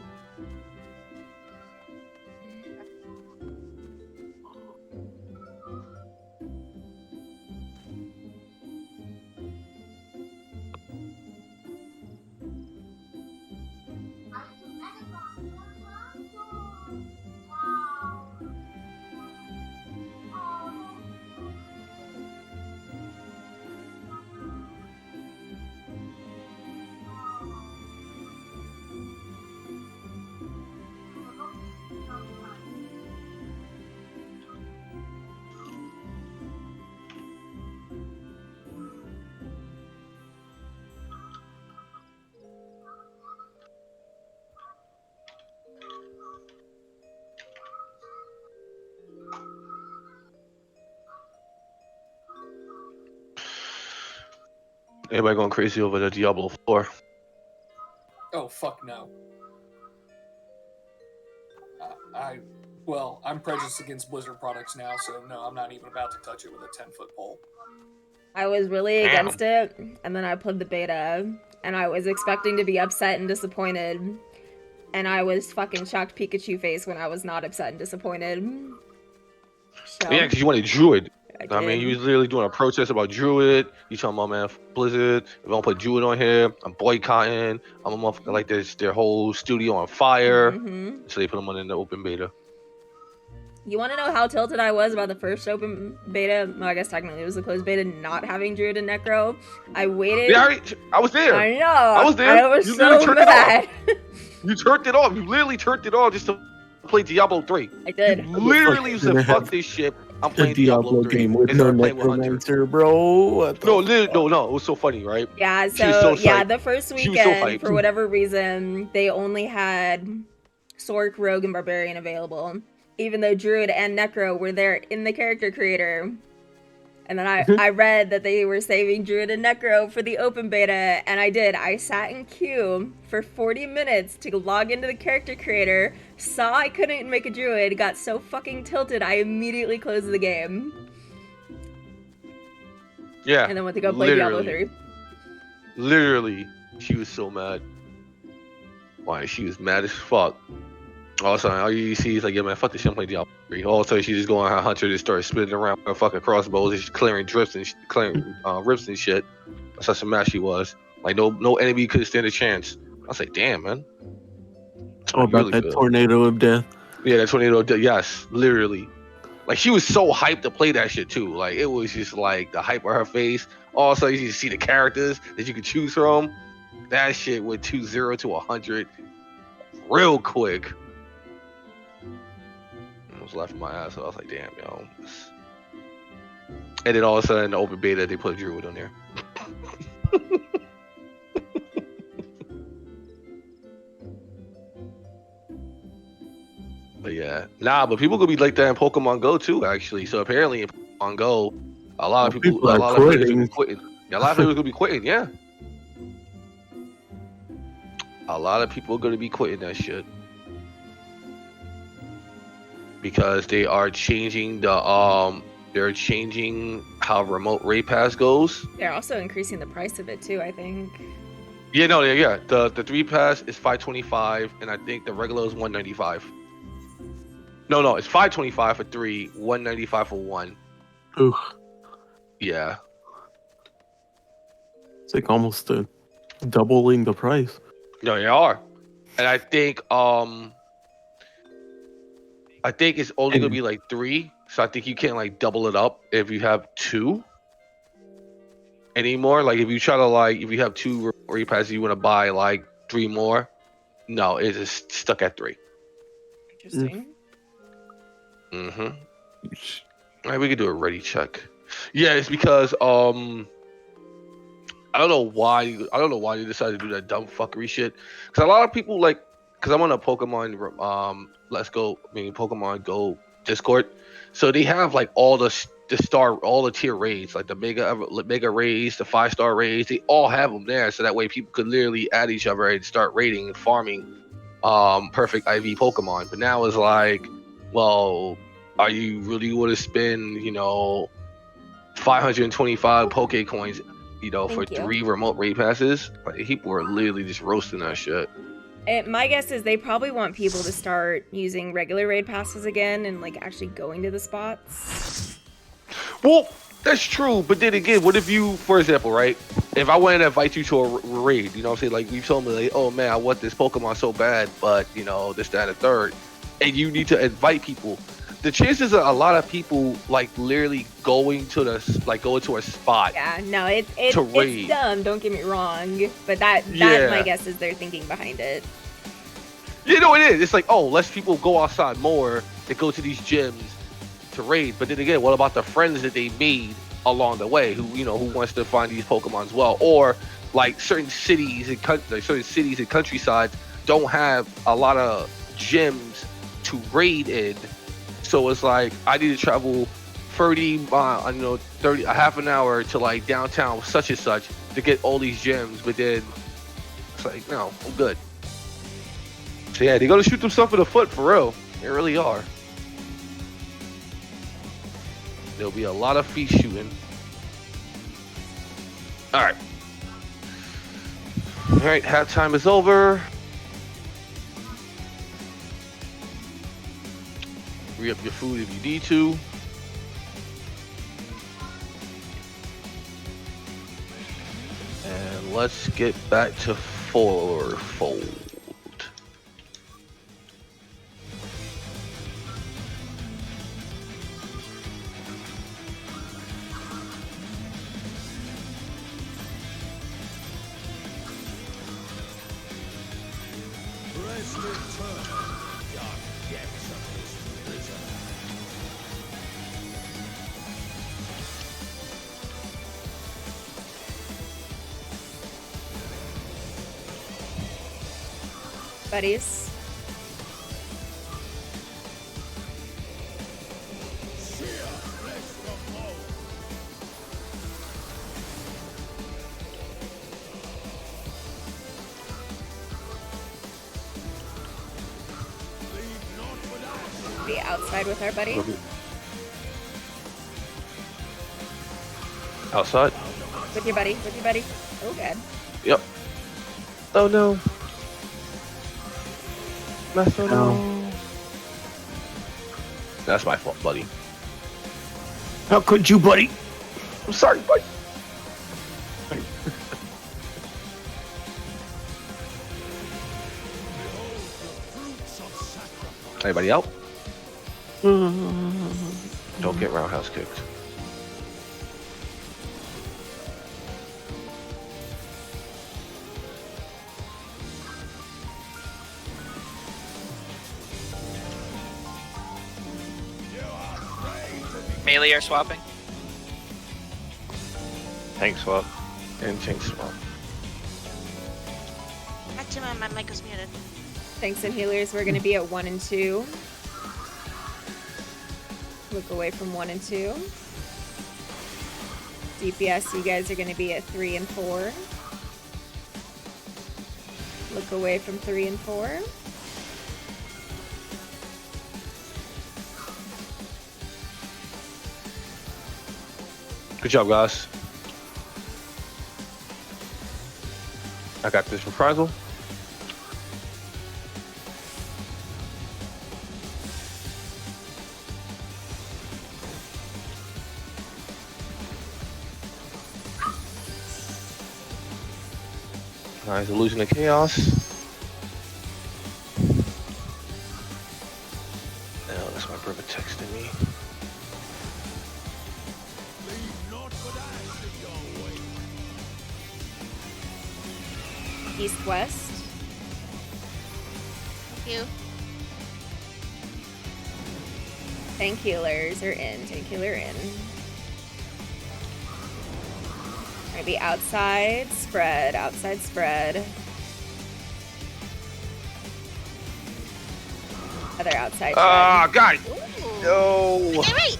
Speaker 2: Everybody going crazy over the Diablo 4.
Speaker 7: Oh, fuck no. I'm prejudiced against Blizzard products now, so no, I'm not even about to touch it with a 10-foot pole.
Speaker 3: I was really
Speaker 2: Damn.
Speaker 3: against it, and then I played the beta, and I was expecting to be upset and disappointed, and I was fucking shocked Pikachu face when I was not upset and disappointed. So,
Speaker 2: Yeah, because you wanted Druid. I mean,
Speaker 3: did.
Speaker 2: he was literally doing a protest about Druid. You talking about, man, Blizzard, if I don't put Druid on here, I'm boycotting. I'm a motherfucker like this, their whole studio on fire.
Speaker 3: Mhm.
Speaker 2: So they put him on in the open beta.
Speaker 3: You want to know how tilted I was about the first open beta? Well, I guess technically it was the closed beta, not having Druid and Necro. I waited.
Speaker 2: Yeah, I was there.
Speaker 3: I know. I
Speaker 2: was there.
Speaker 3: I was
Speaker 2: You literally
Speaker 3: so
Speaker 2: turned it
Speaker 3: mad.
Speaker 2: You turned it off. You literally turned it off just to play Diablo 3.
Speaker 3: I did.
Speaker 2: You literally said, fuck this shit. I'm
Speaker 4: The
Speaker 2: playing Diablo
Speaker 4: Diablo
Speaker 2: 3.
Speaker 4: game with
Speaker 2: And
Speaker 4: no
Speaker 2: started playing with Hunter.
Speaker 4: necromancer, bro. What the
Speaker 2: No,
Speaker 4: fuck?
Speaker 2: no, it was so funny, right?
Speaker 3: Yeah,
Speaker 2: She was so
Speaker 3: yeah,
Speaker 2: psyched.
Speaker 3: the first
Speaker 2: She was so
Speaker 3: weekend,
Speaker 2: hyped.
Speaker 3: for whatever reason, they only had Sorc, Rogue, and Barbarian available. Even though Druid and Necro were there in the character creator. And then I read that they were saving Druid and Necro for the open beta, and I did. I sat in queue for 40 minutes to log into the character creator, saw I couldn't make a Druid, got so fucking tilted, I immediately closed the game.
Speaker 2: Yeah.
Speaker 3: And then went to go play Diablo
Speaker 2: Literally.
Speaker 3: 3.
Speaker 2: Literally, she was so mad. Why? She was mad as fuck. All of a sudden, all you see is like, yeah, man, fuck this shit, I'm playing Diablo 3. All of a sudden, she just going on her Hunter, just started spinning around with her fucking crossbows and she's clearing drifts and clearing rips and shit. That's how some mad she was. Like, no enemy could stand a chance. I was like, damn, man.
Speaker 4: Oh, about
Speaker 2: Really
Speaker 4: that
Speaker 2: good.
Speaker 4: tornado of death.
Speaker 2: Yeah, that tornado, yes, literally. Like, she was so hyped to play that shit, too. Like, it was just, like, the hype on her face. All of a sudden, you see the characters that you could choose from. That shit went 2-0 to 100 real quick. I was laughing my ass off. I was like, damn, yo. And then all of a sudden, the open beta, they put Druid on there. But yeah, but people could be like that in Pokemon Go too, actually. So apparently in Pokemon on Go, a lot of
Speaker 4: Well,
Speaker 2: people,
Speaker 4: people
Speaker 2: a
Speaker 4: are
Speaker 2: lot of players will be
Speaker 4: quitting.
Speaker 2: quitting. Yeah, a lot of players will be quitting. Yeah, a lot of people are going to be quitting that shit because they are changing they're changing how remote raid pass goes.
Speaker 3: They're also increasing the price of it too, I think.
Speaker 2: Yeah, no, yeah. The 3 pass is $525, and I think the regular is $195. No, it's $525 for 3, $195 for 1.
Speaker 4: Ooh,
Speaker 2: Yeah.
Speaker 4: it's like almost doubling the price.
Speaker 2: No, they are. And I think it's only gonna be like 3, so I think you can't like double it up if you have 2 anymore. Like if you try to if you have 2 raid passes, you want to buy like 3 more. No, it's just stuck at 3.
Speaker 3: Interesting.
Speaker 2: Mm-hmm. All right, we can do a ready check. Yeah, it's because I don't know why they decided to do that dumb fuckery shit. Because a lot of people because I'm on a Pokemon Pokemon Go Discord, so they have like all the tier raids, like the mega raids, the 5-star raids. They all have them there, so that way people could literally add each other and start raiding and farming perfect IV Pokemon. But now it's like, well, are you really want to spend 525 Pokecoins? For
Speaker 3: Thank you.
Speaker 2: 3 remote raid passes? Like, people are literally just roasting that shit.
Speaker 3: My guess is they probably want people to start using regular raid passes again and like actually going to the spots.
Speaker 2: Well, that's true, but then again, what if you, for example, right? If I wanted to invite you to a raid, what I'm saying? Like, you told me, like, oh man, I want this Pokemon so bad, but, this, that, and the third. And you need to invite people. The chances are a lot of people, like, literally going to a spot.
Speaker 3: Yeah, no, it's dumb, don't get me wrong. But that's my guess is they're thinking behind it.
Speaker 2: You know it is. It's like, oh, less people go outside more and go to these gyms to raid. But then again, what about the friends that they made along the way who wants to find these Pokemon as well? Or like certain cities and countryside don't have a lot of gyms to raid in. So it's like I need to travel 30 miles, a half an hour to like downtown such and such to get all these gyms. But then it's like, no, I'm good. So yeah, they're gonna shoot themselves in the foot for real. They really are. There'll be a lot of feet shooting. Alright, halftime is over. Re-up your food if you need to. And let's get back to fourfold.
Speaker 6: Press return, dark depths of this prison.
Speaker 3: Buddies.
Speaker 6: Sheer flesh from bone. Leave not without.
Speaker 3: Be outside with our buddy.
Speaker 2: Outside.
Speaker 3: With your buddy. Oh god.
Speaker 2: Yep. Oh no.
Speaker 4: No.
Speaker 2: That's my fault, buddy.
Speaker 4: How could you, buddy?
Speaker 2: I'm sorry, buddy.
Speaker 6: Behold the fruits of sacrifice.
Speaker 2: Anybody out? Don't get roundhouse kicked.
Speaker 5: Melee are swapping.
Speaker 2: Tank swap. And tank swap.
Speaker 1: Actually, my mic was muted.
Speaker 3: Tanks and healers, we're gonna be at 1 and 2. Look away from 1 and 2. DPS, you guys are going to be at 3 and 4. Look away from 3 and 4.
Speaker 2: Good job, guys. I got this reprisal. Nice, illusion of chaos. Oh, that's my brother texting me.
Speaker 6: Leave not but ash in your way.
Speaker 3: East-west.
Speaker 1: Thank you.
Speaker 3: Tank healers are in. Tank healer in. Gonna be outside spread. Outside spread. Other outside spread.
Speaker 2: Ah, got it.
Speaker 1: Ooh.
Speaker 2: No.
Speaker 1: Okay, wait.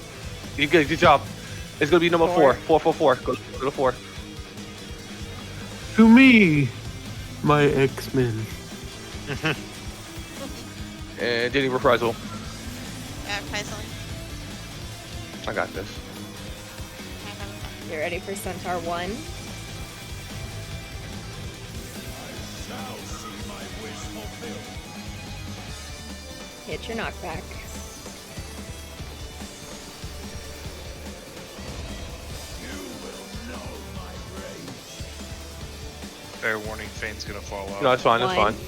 Speaker 2: You good? Good job. It's gonna be number 4.
Speaker 3: 4.
Speaker 2: 4, 4, 4. Go to 4.
Speaker 4: To me, my X-Men.
Speaker 2: And Diddy reprisal.
Speaker 1: Yeah, Paisley.
Speaker 2: I got this.
Speaker 3: Get ready for Centaur 1.
Speaker 6: Shall see my wish fulfilled.
Speaker 3: Hit your knockback.
Speaker 6: You will know my rage.
Speaker 8: Fair warning, Fane's gonna fall off.
Speaker 2: No, it's fine. It's
Speaker 3: 1,
Speaker 2: fine.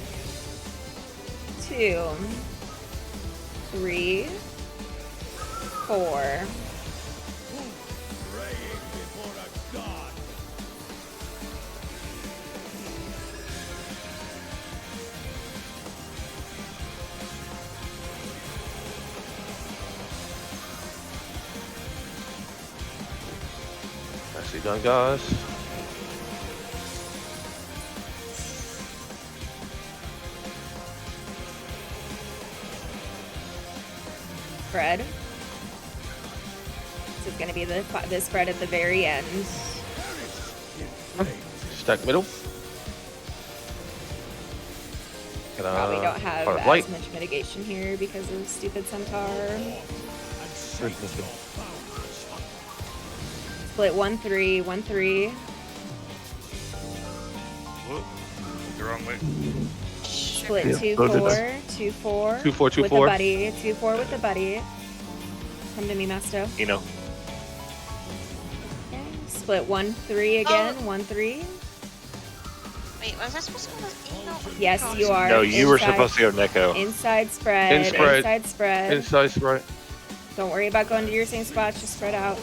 Speaker 3: 2, 3, 4.
Speaker 6: Praying before a god.
Speaker 2: Nicely done, guys.
Speaker 3: Spread. This is going to be the spread at the very end.
Speaker 2: Stack middle.
Speaker 3: Probably don't have
Speaker 2: part of
Speaker 3: as
Speaker 2: light.
Speaker 3: much mitigation here because of stupid Centaur. Split 1-3, 1-3.
Speaker 8: Whoop. The wrong way.
Speaker 3: Split
Speaker 4: Yeah,
Speaker 3: 2-4,
Speaker 4: both of
Speaker 3: 2-4.
Speaker 2: 2-4,
Speaker 3: With the
Speaker 2: 2-4.
Speaker 3: buddy, 2-4 with the buddy. Come to me, Masto.
Speaker 2: You know.
Speaker 3: Okay. Split 1-3 again, 1-3.
Speaker 1: Wait, was I supposed to go with Eno?
Speaker 3: Yes, you are.
Speaker 9: No, you were
Speaker 3: Inside-
Speaker 9: supposed to go Neko.
Speaker 3: Inside spread,
Speaker 2: In spread.
Speaker 3: inside spread.
Speaker 2: Inside spread.
Speaker 3: Don't worry about going to your same spots, just spread out.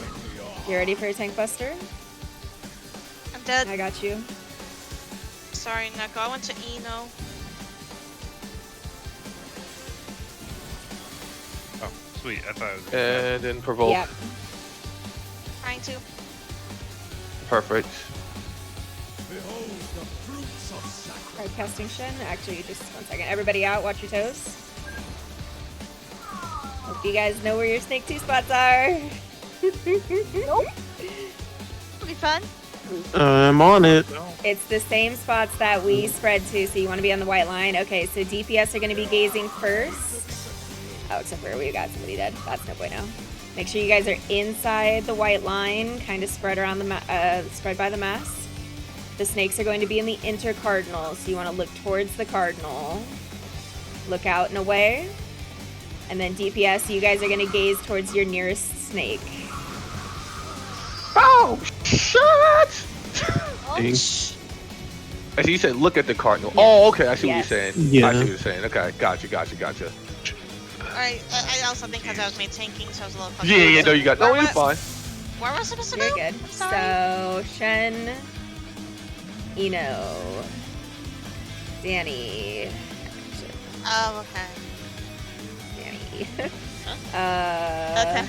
Speaker 3: You ready for a tank buster?
Speaker 1: I'm dead.
Speaker 3: I got you.
Speaker 1: Sorry, Neko. I went to Eno.
Speaker 8: Oh, sweet. I thought it was.
Speaker 2: And then provoke.
Speaker 3: Yep.
Speaker 1: Trying to.
Speaker 2: Perfect.
Speaker 6: Behold the fruits of sacrifice.
Speaker 3: Card casting Shen. Actually, just 1 second. Everybody out, watch your toes. Hope you guys know where your snake 2 spots are.
Speaker 1: Nope. It'll be fun.
Speaker 4: I'm on it.
Speaker 3: It's the same spots that we spread to, so you want to be on the white line. Okay, so DPS are going to be gazing first. Oh, except for we got somebody dead. That's no bueno. Make sure you guys are inside the white line, kind of spread around the spread by the mass. The snakes are going to be in the intercardinal, so you want to look towards the cardinal. Look out and away. And then DPS, you guys are going to gaze towards your nearest snake.
Speaker 2: Oh, shit!
Speaker 1: Oh,
Speaker 4: Dang.
Speaker 2: I see you said look at the cardinal. Oh, okay. I see
Speaker 3: Yes.
Speaker 2: what you're saying.
Speaker 4: Yeah.
Speaker 2: I see what you're saying. Okay, gotcha.
Speaker 1: Alright, I also think because I was main tanking, so I was a little
Speaker 2: Yeah, no, you got. No,
Speaker 1: Where
Speaker 2: you're
Speaker 1: was-
Speaker 2: fine.
Speaker 1: Where was I supposed to
Speaker 3: You're
Speaker 1: go?
Speaker 3: good.
Speaker 1: I'm sorry.
Speaker 3: So, Shen, Eno, Danny,
Speaker 1: Oh, okay.
Speaker 3: Danny.
Speaker 1: Okay.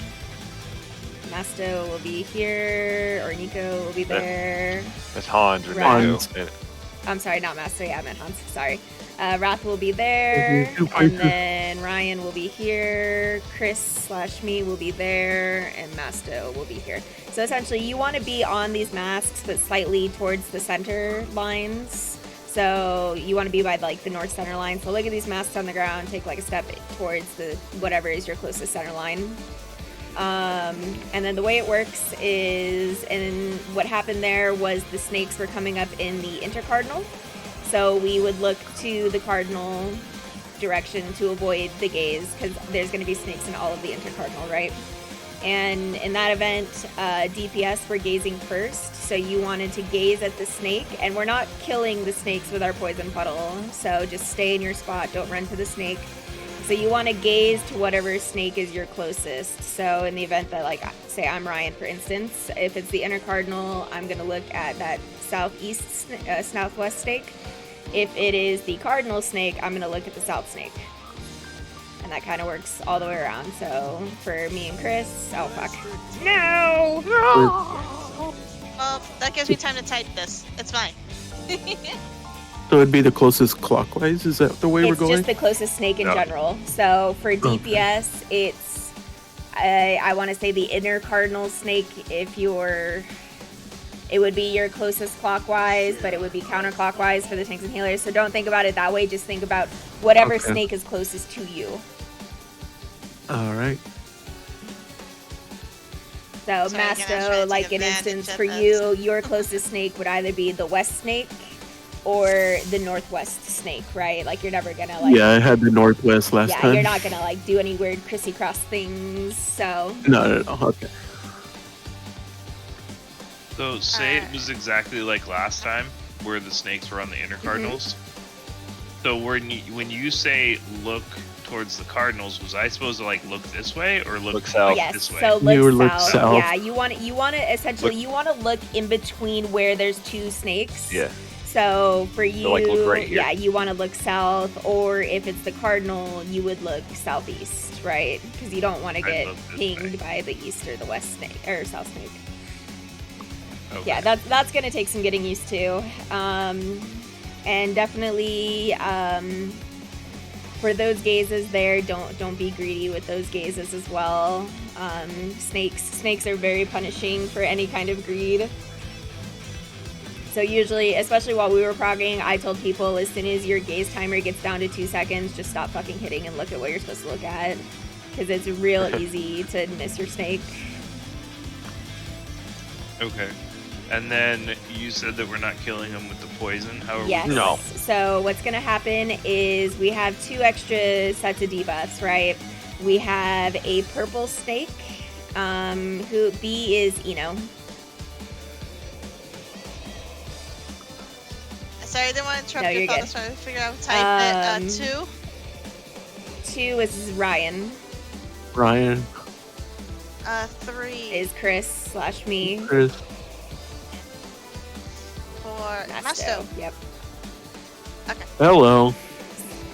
Speaker 3: Masto will be here, or Nico will be there.
Speaker 9: It's Hans or
Speaker 3: Right.
Speaker 9: Neko.
Speaker 3: I'm sorry, not Master. Yeah, I meant Hans. Sorry. Wrath will be there,
Speaker 4: Two
Speaker 3: and
Speaker 4: places.
Speaker 3: then Ryan will be here. Chris/me will be there, and Masto will be here. So essentially, you want to be on these masks, but slightly towards the center lines. So you want to be by like the north center line. So look at these masks on the ground. Take like a step towards the whatever is your closest center line. And then the way it works is, and what happened there was the snakes were coming up in the intercardinal. So we would look to the cardinal direction to avoid the gaze, because there's going to be snakes in all of the intercardinal, right? And in that event, DPS were gazing first. So you wanted to gaze at the snake, and we're not killing the snakes with our poison puddle. So just stay in your spot. Don't run to the snake. So you want to gaze to whatever snake is your closest. So in the event that, like, say I'm Ryan, for instance, if it's the intercardinal, I'm going to look at that southwest snake. If it is the cardinal snake, I'm going to look at the south snake. And that kind of works all the way around. So for me and Chris, oh fuck. No!
Speaker 1: Well, that gives me time to type this. It's fine.
Speaker 4: So it'd be the closest clockwise? Is that the way we're
Speaker 3: It's
Speaker 4: going?
Speaker 3: just the closest snake in
Speaker 8: Yeah.
Speaker 3: general. So for DPS, it's, I want to say the inner cardinal snake. It would be your closest clockwise, but it would be counterclockwise for the tanks and healers. So don't think about it that way. Just think about whatever
Speaker 4: Okay.
Speaker 3: snake is closest to you.
Speaker 4: All right.
Speaker 3: So,
Speaker 1: So I'm gonna try
Speaker 3: Masto,
Speaker 1: to
Speaker 3: like
Speaker 1: take
Speaker 3: an
Speaker 1: advantage
Speaker 3: instance
Speaker 1: of
Speaker 3: for
Speaker 1: this.
Speaker 3: you, your closest snake would either be the west snake or the northwest snake, right? Like you're never gonna like,
Speaker 4: Yeah, I had the northwest last
Speaker 3: yeah,
Speaker 4: time.
Speaker 3: you're not gonna like do any weird crissy-cross things. So
Speaker 4: No. Okay.
Speaker 8: So say it was exactly like last time, where the snakes were on the inner cardinals. So when you say look towards the cardinals, was I supposed to like look this way or look
Speaker 2: south.
Speaker 3: yes,
Speaker 8: this way?
Speaker 3: so
Speaker 4: You
Speaker 3: look
Speaker 4: look
Speaker 3: south.
Speaker 4: south.
Speaker 3: Yeah, you want to essentially you want to look in between where there's two snakes.
Speaker 2: Yeah.
Speaker 3: So for you,
Speaker 2: like, look right here.
Speaker 3: yeah, you want to look south, or if it's the cardinal, you would look southeast, right? Because you don't want to
Speaker 8: I'd
Speaker 3: get
Speaker 8: look this
Speaker 3: pinged
Speaker 8: way.
Speaker 3: by the east or the west snake or south snake.
Speaker 8: Okay.
Speaker 3: Yeah, that's gonna take some getting used to, and definitely for those gazes there, don't be greedy with those gazes as well. Snakes are very punishing for any kind of greed. So usually, especially while we were progging, I told people as soon as your gaze timer gets down to 2 seconds, just stop fucking hitting and look at what you're supposed to look at, because it's real easy to miss your snake.
Speaker 8: Okay. And then you said that we're not killing them with the poison. How are
Speaker 3: Yes.
Speaker 8: we?
Speaker 2: No.
Speaker 3: So what's going to happen is we have 2 extra sets of debuffs, right? We have a purple snake, who B is Eno.
Speaker 1: Sorry, I didn't want to
Speaker 3: No,
Speaker 1: interrupt
Speaker 3: you're
Speaker 1: your thought.
Speaker 3: good.
Speaker 1: I was trying to figure out how to type it. 2,
Speaker 3: 2 is Ryan,
Speaker 4: Ryan,
Speaker 1: 3
Speaker 3: is Chris/me,
Speaker 4: Chris.
Speaker 1: for
Speaker 3: Masto.
Speaker 1: Masto.
Speaker 3: Yep.
Speaker 4: Hello.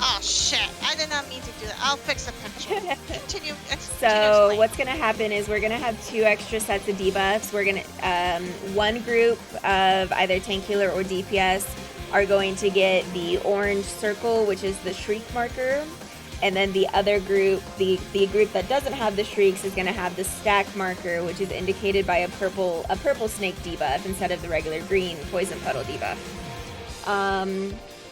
Speaker 1: Oh shit! I did not mean to do that. I'll fix the picture. Continue.
Speaker 3: So what's going to happen is we're going to have 2 extra sets of debuffs. We're going to, one group of either tank healer or DPS are going to get the orange circle, which is the shriek marker. And then the other group, the group that doesn't have the shrieks, is going to have the stack marker, which is indicated by a purple snake debuff instead of the regular green poison puddle debuff.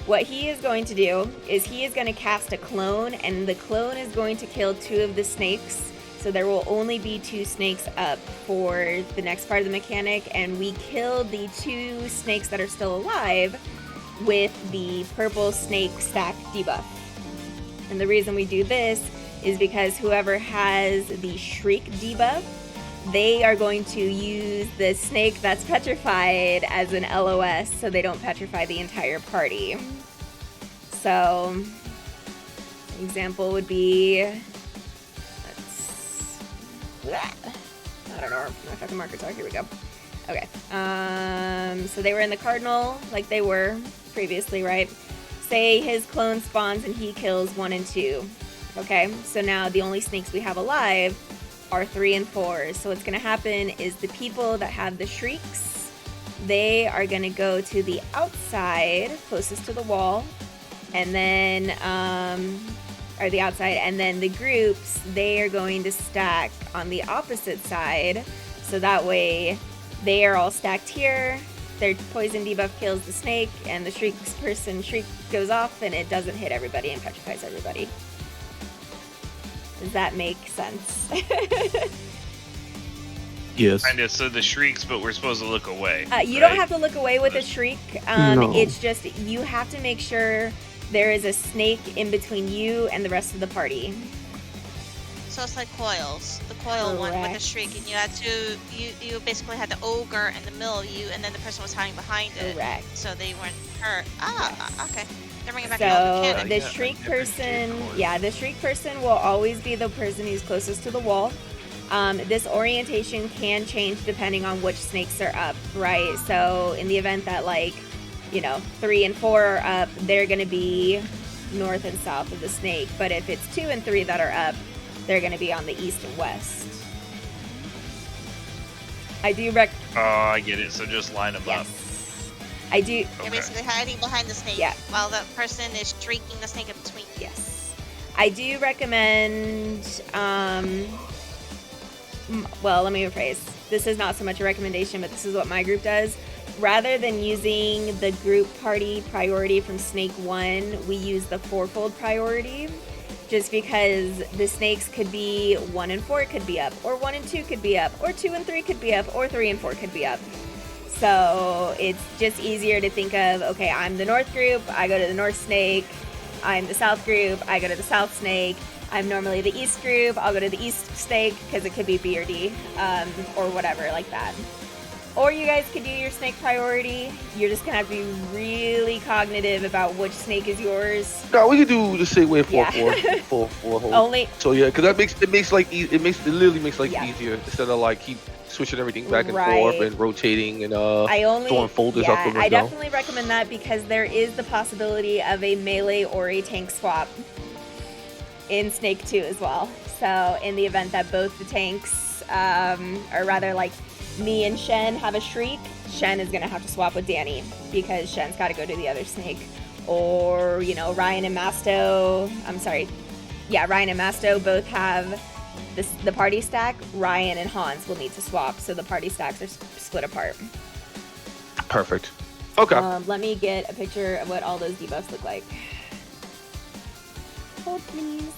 Speaker 3: What he is going to do is he is going to cast a clone, and the clone is going to kill 2 of the snakes. So there will only be 2 snakes up for the next part of the mechanic, and we kill the 2 snakes that are still alive with the purple snake stack debuff. And the reason we do this is because whoever has the shriek debuff, they are going to use the snake that's petrified as an LOS so they don't petrify the entire party. So, an example would be, I don't know where my fucking markers are. Here we go. Okay. So they were in the cardinal like they were previously, right? Say his clone spawns and he kills 1 and 2. Okay, so now the only snakes we have alive are 3 and 4. So what's going to happen is the people that have the shrieks they are going to go to the outside, closest to the wall, and then, or the outside, and then the groups, they are going to stack on the opposite side, so that way they are all stacked here. Their poison debuff kills the snake, and the shriek goes off, and it doesn't hit everybody and petrifies everybody. Does that make sense?
Speaker 4: Yes.
Speaker 8: Kinda, so the shrieks, but we're supposed to look away.
Speaker 3: You
Speaker 8: right?
Speaker 3: don't have to look away with a shriek.
Speaker 4: No.
Speaker 3: It's just you have to make sure there is a snake in between you and the rest of the party.
Speaker 1: So it's like coils. The coil one with the
Speaker 3: Correct.
Speaker 1: shriek, and you had to you basically had the ogre in the middle of you, and then the person was hiding behind it,
Speaker 3: Correct.
Speaker 1: so they weren't hurt. Okay. They're bringing back
Speaker 3: So
Speaker 1: an cannon.
Speaker 3: the
Speaker 2: Yeah,
Speaker 3: shriek
Speaker 6: like different
Speaker 3: person,
Speaker 6: shape of
Speaker 3: yeah, the shriek person will always be the person who's closest to the wall. This orientation can change depending on which snakes are up, right? So in the event that 3 and 4 are up, they're going to be north and south of the snake. But if it's 2 and 3 that are up, they're going to be on the east and west. I do
Speaker 8: Oh, I get it. So just line them up.
Speaker 3: yes. I do,
Speaker 1: You're
Speaker 8: Okay.
Speaker 1: basically hiding behind the snake,
Speaker 3: Yeah.
Speaker 1: while the person is shrieking the snake in between you.
Speaker 3: yes. I do recommend, well, let me rephrase. This is not so much a recommendation, but this is what my group does. Rather than using the group party priority from Snake 1, we use the fourfold priority. Just because the snakes could be 1 and 4 could be up, or 1 and 2 could be up, or 2 and 3 could be up, or 3 and 4 could be up. So it's just easier to think of, okay, I'm the north group, I go to the north snake. I'm the south group, I go to the south snake. I'm normally the east group, I'll go to the east snake, because it could be B or D, or whatever like that. Or you guys could do your snake priority. You're just gonna have to be really cognitive about which snake is yours.
Speaker 2: No, we can do the same way
Speaker 3: Yeah.
Speaker 2: 4-4 hold.
Speaker 3: Only,
Speaker 2: So yeah, because it literally makes life
Speaker 3: Yeah.
Speaker 2: easier instead of keep switching everything back and
Speaker 3: Right.
Speaker 2: forth and rotating and
Speaker 3: I only,
Speaker 2: throwing folders out the
Speaker 3: I
Speaker 2: window.
Speaker 3: definitely recommend that because there is the possibility of a melee or a tank swap in Snake 2 as well. So in the event that both the tanks, or rather me and Shen have a shriek, Shen is gonna have to swap with Danny because Shen's gotta go to the other snake. Or, Ryan and Masto, Ryan and Masto both have the party stack. Ryan and Hans will need to swap, so the party stacks are split apart.
Speaker 2: Perfect. Okay.
Speaker 3: Let me get a picture of what all those debuffs look like. Hold please.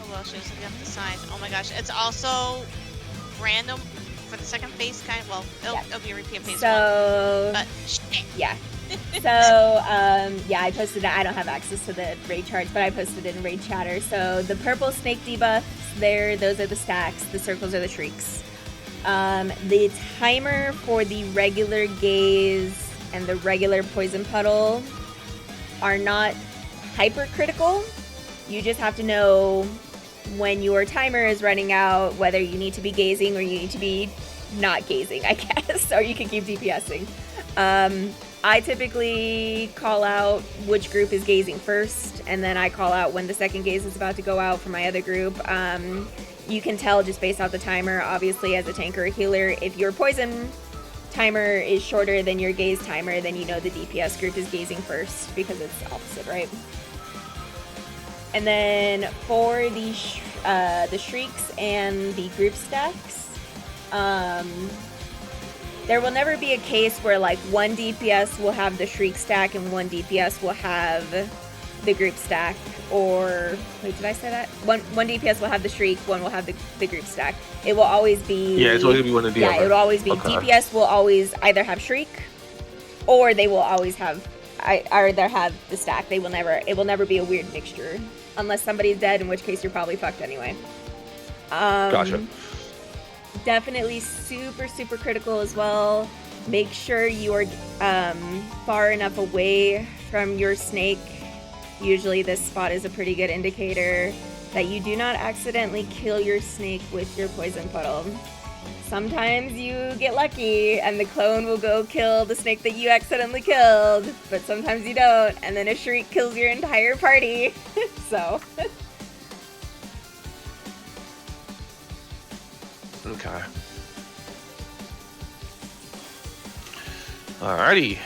Speaker 1: Oh well, she was looking up the signs. Oh my gosh, it's also random for the second phase kind. Well, it'll be a repeat of phase 1.
Speaker 3: So,
Speaker 1: But shit.
Speaker 3: yeah. So, I posted that. I don't have access to the raid charts, but I posted it in raid chatter. So the purple snake debuffs, those are the stacks. The circles are the shrieks. The timer for the regular gaze and the regular poison puddle are not hypercritical. You just have to know when your timer is running out, whether you need to be gazing or you need to be not gazing, I guess, or you can keep DPSing. I typically call out which group is gazing first, and then I call out when the second gaze is about to go out for my other group. You can tell just based off the timer, obviously, as a tank or a healer, if your poison timer is shorter than your gaze timer, then you know the DPS group is gazing first because it's opposite, right? And then for the shrieks and the group stacks, there will never be a case where like one DPS will have the shriek stack and one DPS will have the group stack. Or wait, did I say that? One DPS will have the shriek, one will have the group stack. It will always be
Speaker 2: it's always gonna be one of the
Speaker 3: yeah.
Speaker 2: other.
Speaker 3: It will always be
Speaker 2: Okay.
Speaker 3: DPS will always either have shriek, or they will always have either have the stack. They will never. It will never be a weird mixture unless somebody's dead, in which case you're probably fucked anyway.
Speaker 2: Gotcha.
Speaker 3: Definitely super critical as well. Make sure you're far enough away from your snake. Usually this spot is a pretty good indicator that you do not accidentally kill your snake with your poison puddle. Sometimes you get lucky and the clone will go kill the snake that you accidentally killed, but sometimes you don't, and then a shriek kills your entire party. So
Speaker 2: Okay. Alrighty.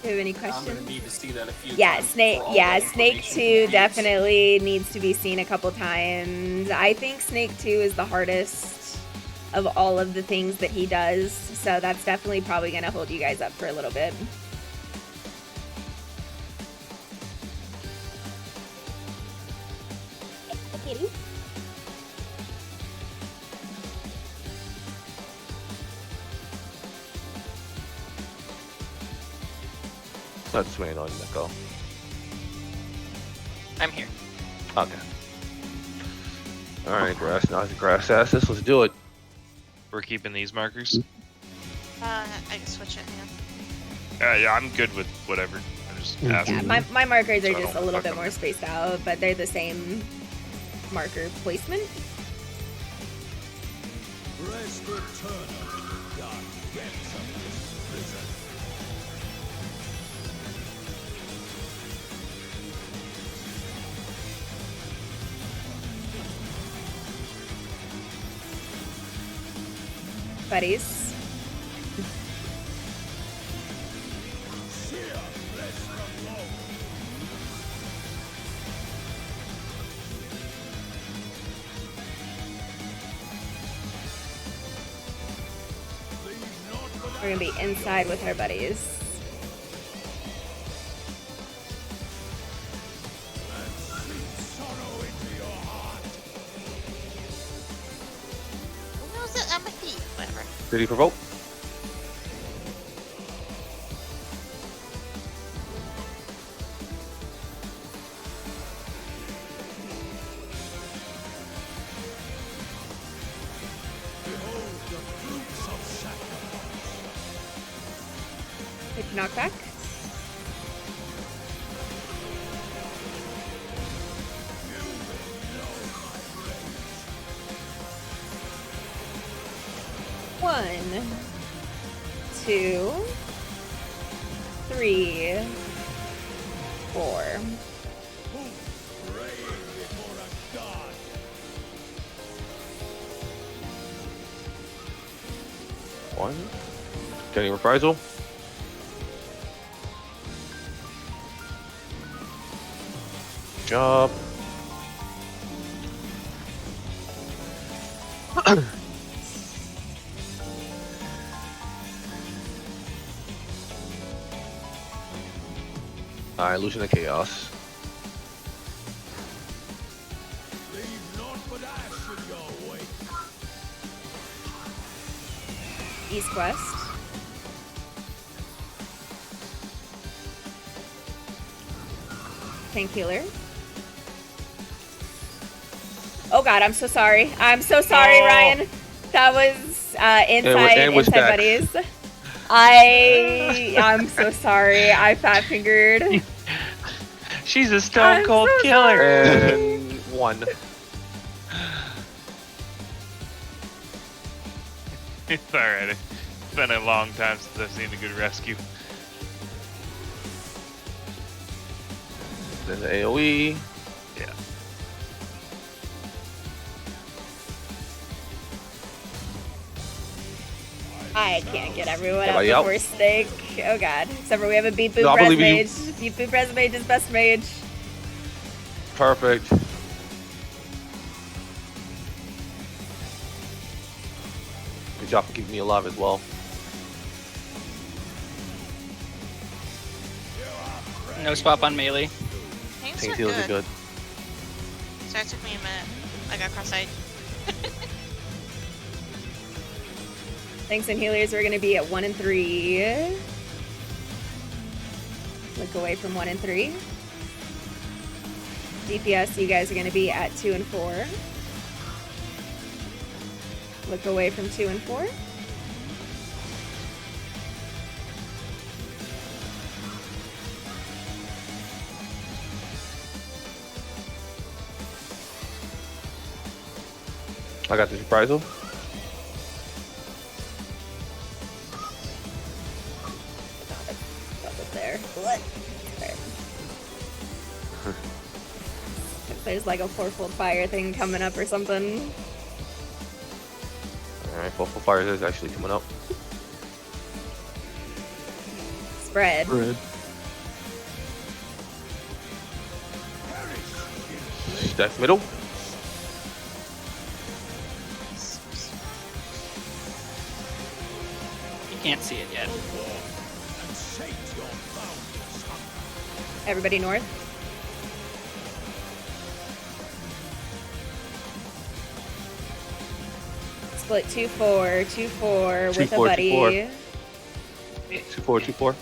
Speaker 3: do you have any
Speaker 7: I'm gonna
Speaker 3: questions?
Speaker 7: need to see that a few
Speaker 3: Yeah,
Speaker 7: times.
Speaker 3: Snake.
Speaker 7: for all
Speaker 3: Yeah,
Speaker 7: the
Speaker 3: Snake
Speaker 7: information
Speaker 3: 2
Speaker 7: you use.
Speaker 3: definitely needs to be seen a couple times. I think Snake 2 is the hardest of all of the things that he does, so that's definitely probably gonna hold you guys up for a little bit. Kitty.
Speaker 2: That's main on Nico.
Speaker 5: I'm here.
Speaker 2: Okay. Alright, grass. Now it's grass asses. Let's do it.
Speaker 8: We're keeping these markers.
Speaker 1: I can switch it. Yeah.
Speaker 8: Yeah, I'm good with whatever. I'm just asking.
Speaker 3: Yeah, my markers
Speaker 8: So
Speaker 3: are
Speaker 8: I
Speaker 3: just a
Speaker 8: don't
Speaker 3: little
Speaker 8: fuck
Speaker 3: bit
Speaker 8: them.
Speaker 3: more spaced out, but they're the same marker placement.
Speaker 6: Rest eternal in the dark depths of this prison.
Speaker 3: Buddies.
Speaker 6: Seer, rest from low. Leave not for
Speaker 3: We're gonna be inside with our buddies.
Speaker 6: sorrow into your heart.
Speaker 1: Who knows it? I'm a thief. Whatever.
Speaker 2: Ready for vote?
Speaker 6: Behold the fruits of sacrifice.
Speaker 3: Hit knockback. One, two, three, four.
Speaker 6: Praying before a god.
Speaker 2: One. Getting reprisal. Job. Alright, Illusion of Chaos.
Speaker 6: Leave naught but ash in your wake.
Speaker 3: East West. Tank healer. Oh god, I'm so sorry. I'm so sorry,
Speaker 8: Oh.
Speaker 3: Ryan. That was inside
Speaker 2: and with
Speaker 3: inside
Speaker 2: stacks.
Speaker 3: buddies. I'm so sorry. I fat fingered.
Speaker 8: She's a
Speaker 3: I'm
Speaker 8: stone cold
Speaker 3: so
Speaker 8: killer.
Speaker 2: And one.
Speaker 8: It's alright. It's been a long time since I've seen a good rescue.
Speaker 2: Then the AoE.
Speaker 8: Yeah.
Speaker 3: I can't get everyone up
Speaker 2: Everybody out?
Speaker 3: before Snake. Oh god. Except for we have a beat boop
Speaker 2: No, I
Speaker 3: res
Speaker 2: believe in you.
Speaker 3: mage. Deep Blue Present Mage is best mage.
Speaker 2: Perfect. Good job for keeping me alive as well.
Speaker 5: No swap on melee.
Speaker 1: Tanks
Speaker 2: Tank
Speaker 1: are
Speaker 2: heals
Speaker 1: good.
Speaker 2: are good.
Speaker 1: Sorry, it took me a minute. I got cross-eyed.
Speaker 3: Tanks and healers are going to be at 1 and 3. Look away from 1 and 3. DPS, you guys are going to be at 2 and 4. Look away from 2 and 4.
Speaker 2: I got the reprisal.
Speaker 3: Stop it there. What? There. If there's like a fourfold fire thing coming up or something.
Speaker 2: Alright, Buffalo Fire is actually coming up.
Speaker 3: Spread.
Speaker 4: Red.
Speaker 2: That's middle.
Speaker 5: You can't see it yet.
Speaker 3: Everybody north. Split 2-4, 2-4 with a
Speaker 2: 2-4,
Speaker 3: buddy.
Speaker 2: 2-4, 2-4.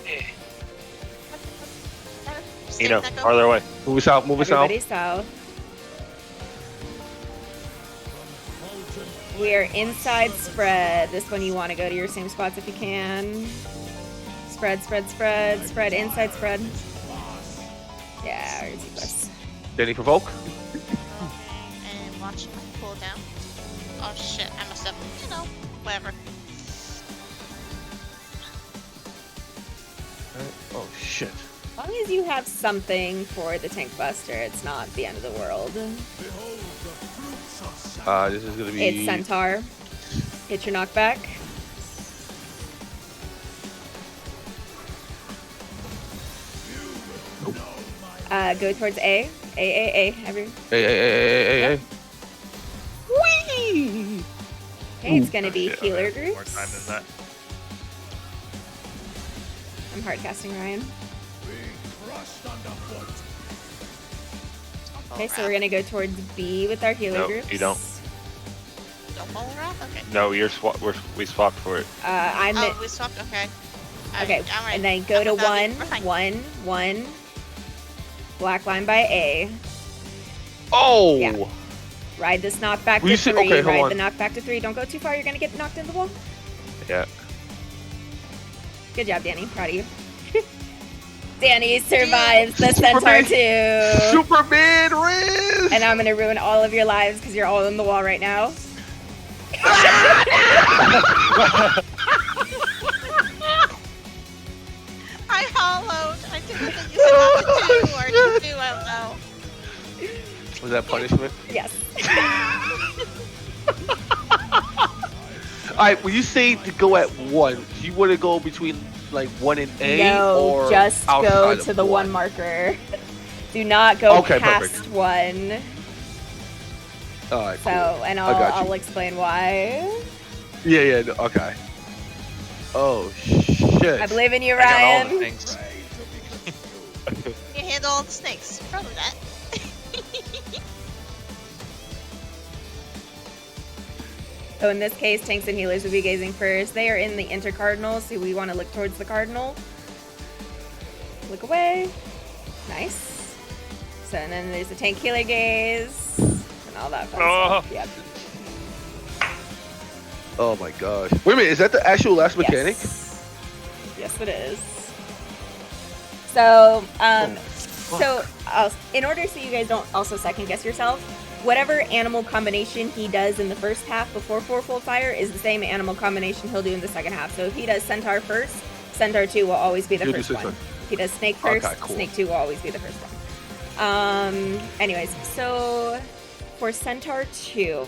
Speaker 1: Stay
Speaker 9: Eno,
Speaker 1: with Echo.
Speaker 9: farther away.
Speaker 2: Moving south, moving south.
Speaker 3: Everybody south. We are inside spread. This one you want to go to your same spots if you can. Spread, spread, spread, spread, inside spread. Yeah, I see this.
Speaker 2: Danny provoke.
Speaker 1: Okay, and watch my cooldown. Oh shit, I must have, whatever.
Speaker 2: Oh shit.
Speaker 3: As long as you have something for the tank buster, it's not the end of the world.
Speaker 2: This is gonna be.
Speaker 3: It's Centaur. Hit your knockback. Go towards A. A. Every.
Speaker 2: Hey.
Speaker 3: Whee! Okay, it's gonna be
Speaker 8: Shit,
Speaker 3: healer
Speaker 8: okay, More
Speaker 3: groups.
Speaker 8: time than that.
Speaker 3: I'm hard casting Ryan. Okay, so we're gonna go towards B with our healer
Speaker 9: No,
Speaker 3: groups.
Speaker 9: you don't.
Speaker 1: Don't bubble wrap? Okay.
Speaker 9: No, we swapped for it.
Speaker 3: I'm
Speaker 1: Oh,
Speaker 3: at,
Speaker 1: we swapped, okay.
Speaker 3: okay,
Speaker 1: I'm ready.
Speaker 3: and then go to
Speaker 1: I'm without it. We're fine.
Speaker 3: 1. Black line by A.
Speaker 2: Oh.
Speaker 3: Yeah. Ride this knockback
Speaker 2: Will
Speaker 3: to
Speaker 2: you see-
Speaker 3: 3.
Speaker 2: okay, hold
Speaker 3: Ride
Speaker 2: on.
Speaker 3: the knockback to 3. Don't go too far. You're gonna get knocked into the wall.
Speaker 9: Yeah.
Speaker 3: Good job, Danny. Proud of you. Danny survives the Centaur 2.
Speaker 2: Superman Riz.
Speaker 3: And I'm gonna ruin all of your lives because you're all in the wall right now.
Speaker 1: I hollowed. I didn't think you said not to do or to do, I don't know.
Speaker 2: Was that punishment?
Speaker 3: Yes.
Speaker 2: Alright, when you say to go at 1, do you want to go between like 1 and A
Speaker 3: No,
Speaker 2: or
Speaker 3: just
Speaker 2: outside
Speaker 3: go
Speaker 2: of
Speaker 3: to the 1 marker. Do not go
Speaker 2: Okay,
Speaker 3: past
Speaker 2: perfect.
Speaker 3: 1.
Speaker 2: Alright,
Speaker 3: So,
Speaker 2: cool.
Speaker 3: and
Speaker 2: I got you.
Speaker 3: I'll explain why.
Speaker 2: Yeah, no, okay. Oh shit.
Speaker 3: I believe in you,
Speaker 8: I got all the
Speaker 3: Ryan.
Speaker 8: things.
Speaker 1: You handle all the snakes. Proud of that.
Speaker 3: So in this case, tanks and healers will be gazing first. They are in the intercardinal, so we want to look towards the cardinal. Look away. Nice. So and then there's the tank healer gaze and all that fun
Speaker 9: Oh.
Speaker 3: stuff. Yep.
Speaker 2: Oh my gosh. Wait a minute, is that the actual last mechanic?
Speaker 3: Yes, it is. So, in order so you guys don't also second guess yourself, whatever animal combination he does in the first half before fourfold fire is the same animal combination he'll do in the second half. So if he does Centaur first, Centaur 2 will always be the
Speaker 2: You'll do
Speaker 3: first one.
Speaker 2: Centaur.
Speaker 3: If he does Snake first,
Speaker 2: Okay, cool.
Speaker 3: Snake 2 will always be the first one. Anyways, so for Centaur 2,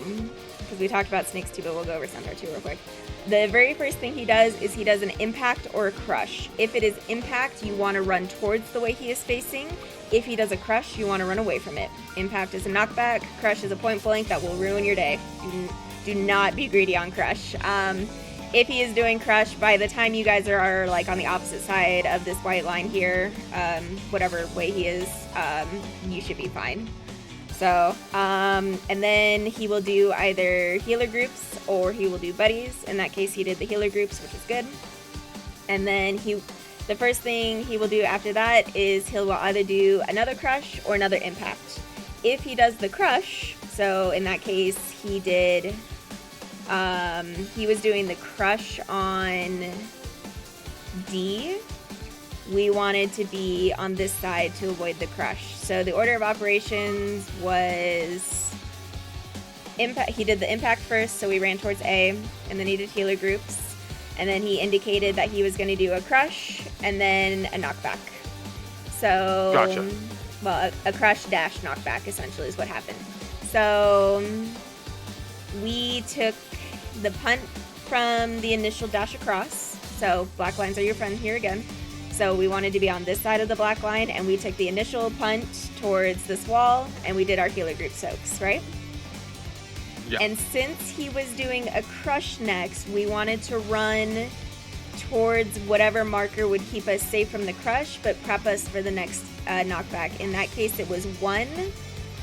Speaker 3: because we talked about snakes too, but we'll go over Centaur too real quick. The very first thing he does is he does an impact or a crush. If it is impact, you want to run towards the way he is facing. If he does a crush, you want to run away from it. Impact is a knockback. Crush is a point blank that will ruin your day. Do not be greedy on crush. If he is doing crush, by the time you guys are like on the opposite side of this white line here, whatever way he is, you should be fine. So, and then he will do either healer groups or he will do buddies. In that case, he did the healer groups, which is good. And then the first thing he will do after that is he will either do another crush or another impact. If he does the crush, so in that case, he did, he was doing the crush on D. We wanted to be on this side to avoid the crush. So the order of operations was impact. He did the impact first, so we ran towards A, and then he did healer groups, and then he indicated that he was going to do a crush and then a knockback. So,
Speaker 2: Gotcha.
Speaker 3: well, a crush dash knockback essentially is what happened. So we took the punt from the initial dash across. So black lines are your friend here again. So we wanted to be on this side of the black line, and we took the initial punt towards this wall, and we did our healer group soaks, right?
Speaker 2: Yeah.
Speaker 3: And since he was doing a crush next, we wanted to run towards whatever marker would keep us safe from the crush, but prep us for the next knockback. In that case, it was 1,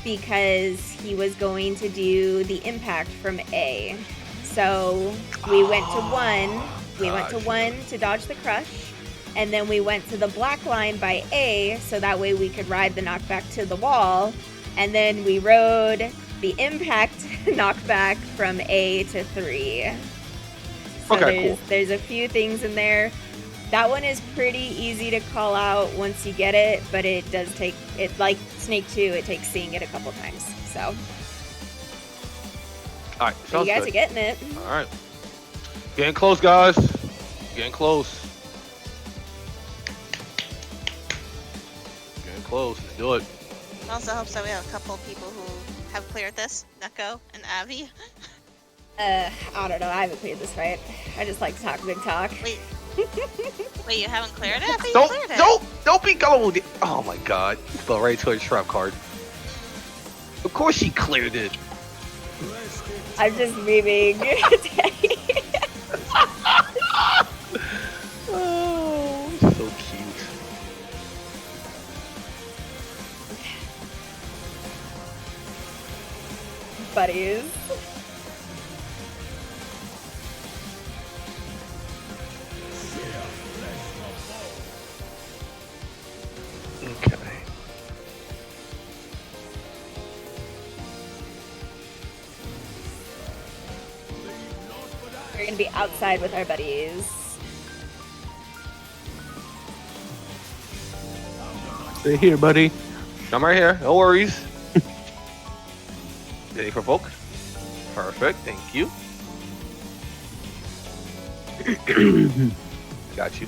Speaker 3: because he was going to do the impact from A. So we went to 1. We went to 1 to dodge the crush. And then we went to the black line by A, so that way we could ride the knockback to the wall. And then we rode the impact knockback from A to 3. So
Speaker 2: Okay, cool.
Speaker 3: There's a few things in there. That one is pretty easy to call out once you get it, but it does take, it like Snake 2, it takes seeing it a couple times. So
Speaker 2: All right,
Speaker 3: you
Speaker 2: sounds
Speaker 3: guys
Speaker 2: good.
Speaker 3: are getting it.
Speaker 2: All right, getting close, guys. Getting close. Getting close. Let's do it.
Speaker 1: Also hopes that we have a couple of people who have cleared this. Neko and Avi.
Speaker 3: I don't know. I haven't cleared this fight. I just like to talk big talk.
Speaker 1: Wait. Wait, you haven't cleared it? I thought you cleared it.
Speaker 2: Don't be gullible. Oh my God, you fell right to a trap card. Of course she cleared it.
Speaker 3: I'm just memeing.
Speaker 2: Oh, so cute.
Speaker 3: Buddies.
Speaker 2: Okay.
Speaker 3: We're gonna be outside with our buddies.
Speaker 4: Stay here, buddy.
Speaker 2: I'm right here. No worries. Did he provoke? Perfect. Thank you. Got you.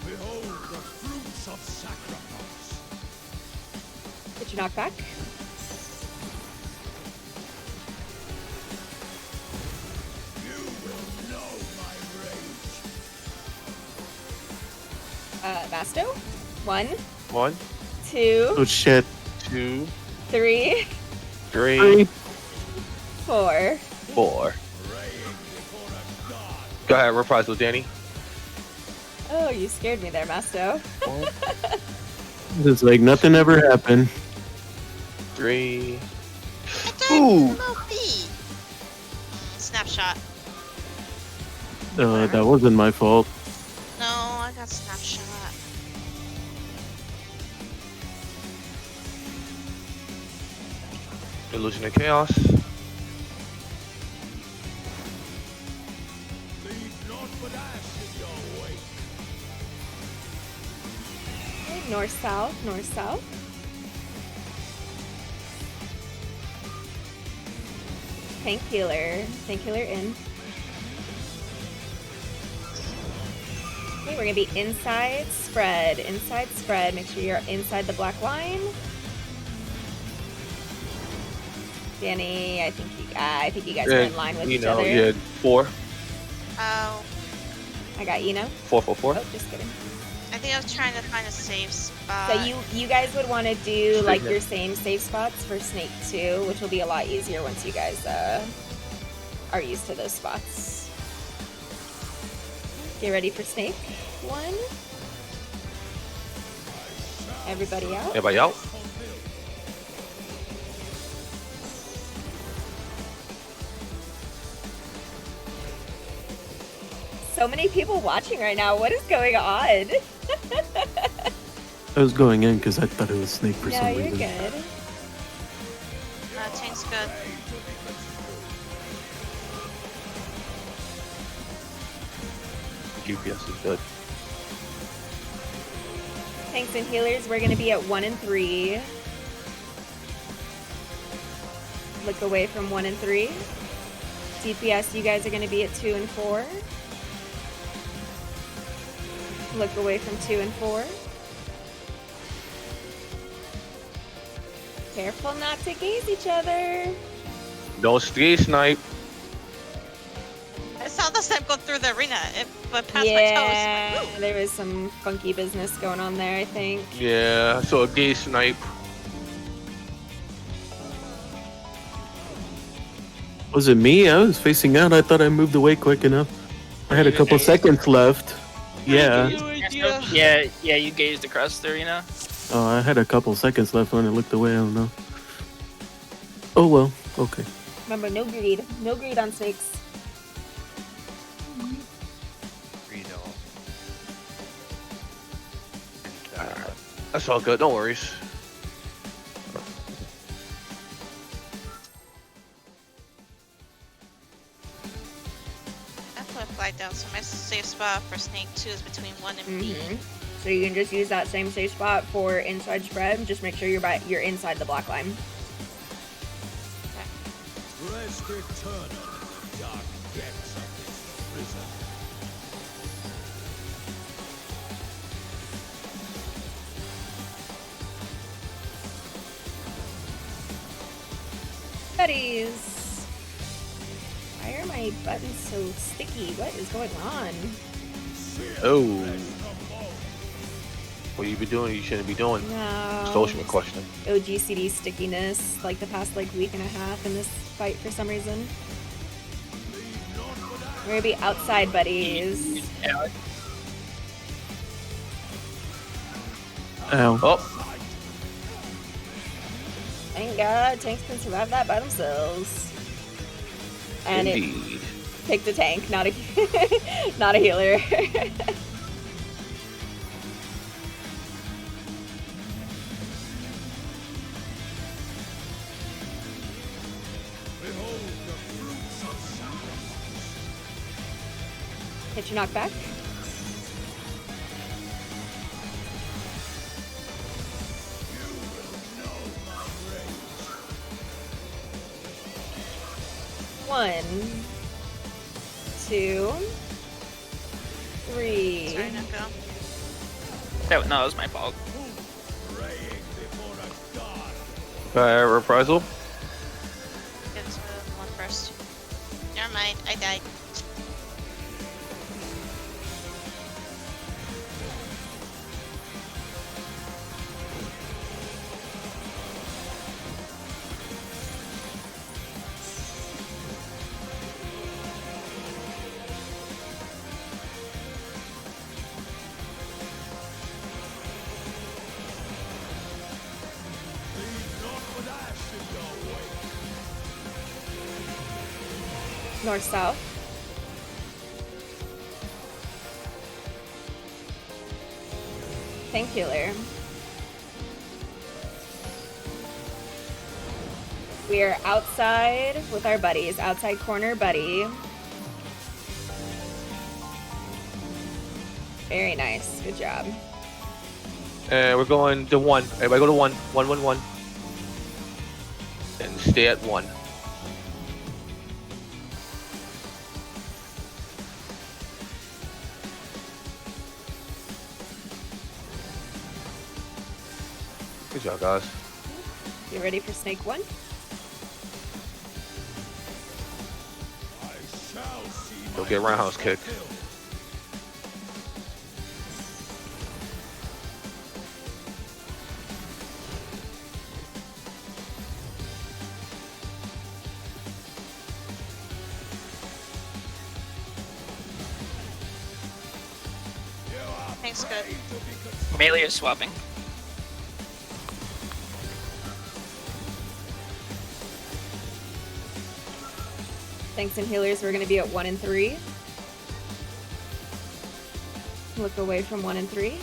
Speaker 6: Behold the fruits of sacrifice.
Speaker 3: Get your knockback.
Speaker 6: You will know my rage.
Speaker 3: Vasto. 1,
Speaker 2: 1,
Speaker 3: 2,
Speaker 4: Oh shit.
Speaker 2: 2,
Speaker 3: 3,
Speaker 2: 3,
Speaker 3: 4.
Speaker 2: 4. Go ahead, reprise with Danny.
Speaker 3: Oh, you scared me there, Masto.
Speaker 4: It's like nothing ever happened.
Speaker 2: 3.
Speaker 1: Ooh.
Speaker 2: Ooh.
Speaker 1: Snapshot.
Speaker 4: That wasn't my fault.
Speaker 1: No, I got snapshot.
Speaker 2: Illusion of Chaos.
Speaker 6: Leave naught but ash in your wake.
Speaker 3: Okay, north, south, north, south. Painkiller in. Okay, we're gonna be inside spread. Inside spread. Make sure you're inside the black line. Danny, I think you guys are in line with each other.
Speaker 2: Yeah, 4.
Speaker 1: Oh,
Speaker 3: I got Eno.
Speaker 2: 4 for 4.
Speaker 3: Oh, just kidding.
Speaker 1: I think I was trying to find a safe spot.
Speaker 3: So you guys would want to do like
Speaker 2: Snake.
Speaker 3: your same safe spots for Snake 2, which will be a lot easier once you guys are used to those spots. Get ready for Snake 1. Everybody out.
Speaker 2: Everybody out?
Speaker 3: So many people watching right now. What is going on?
Speaker 4: I was going in because I thought it was Snake for
Speaker 3: No,
Speaker 4: some
Speaker 3: you're
Speaker 4: reason.
Speaker 3: good.
Speaker 1: Tank's good.
Speaker 2: GPS is good.
Speaker 3: Tanks and healers, we're going to be at 1 and 3. Look away from 1 and 3. DPS, you guys are going to be at 2 and 4. Look away from 2 and 4. Careful not to gaze each other.
Speaker 2: Don't stay snipe.
Speaker 1: I saw the snipe go through the arena, but past
Speaker 3: Yeah,
Speaker 1: my toes. Woo!
Speaker 3: there was some funky business going on there, I think.
Speaker 2: Yeah, so a gay snipe.
Speaker 4: Was it me? I was facing out. I thought I moved away quick enough. I had a couple seconds left. Yeah.
Speaker 5: Yeah, you gazed across the arena.
Speaker 4: Oh, I had a couple seconds left when I looked away. I don't know. Oh well. Okay.
Speaker 3: Remember, no greed. No greed on snakes.
Speaker 2: Alright. That's all good, no worries.
Speaker 1: I put a flag down, so my safe spot for Snake 2 is between 1 and B.
Speaker 3: So you can just use that same safe spot for inside spread. Just make sure you're inside the black line.
Speaker 6: Rest eternal in the dark depths of this prison.
Speaker 3: Buddies! Why are my buttons so sticky? What is going on?
Speaker 2: Oh. What you be doing you shouldn't be doing.
Speaker 3: No.
Speaker 2: Social question.
Speaker 3: OGCD stickiness like the past week and a half in this fight for some reason. We're gonna be outside, buddies.
Speaker 4: Ow.
Speaker 2: Oh,
Speaker 3: Thank God, tanks can survive that by themselves. And it
Speaker 2: indeed.
Speaker 3: picked a tank, not a not a healer.
Speaker 6: Behold the fruits of sacrifice.
Speaker 3: Hit your knockback. One, 2, 3.
Speaker 1: Sorry, Nuko.
Speaker 5: No, that was my fault.
Speaker 6: Praying before a god.
Speaker 2: Reprisal?
Speaker 1: Get to the one first. Never mind, I died.
Speaker 3: North south. Tank healer. We are outside with our buddies. Outside corner buddy. Very nice. Good job.
Speaker 2: And we're going to 1. Everybody go to 1. 1, 1, 1. And stay at 1. Good job, guys.
Speaker 3: You ready for snake 1?
Speaker 6: I shall see
Speaker 2: Go
Speaker 6: my
Speaker 2: get roundhouse kick.
Speaker 6: fulfilled.
Speaker 1: Thanks, good.
Speaker 5: Melee is swapping.
Speaker 3: Tanks and healers, we're going to be at 1 and 3. Look away from 1 and 3.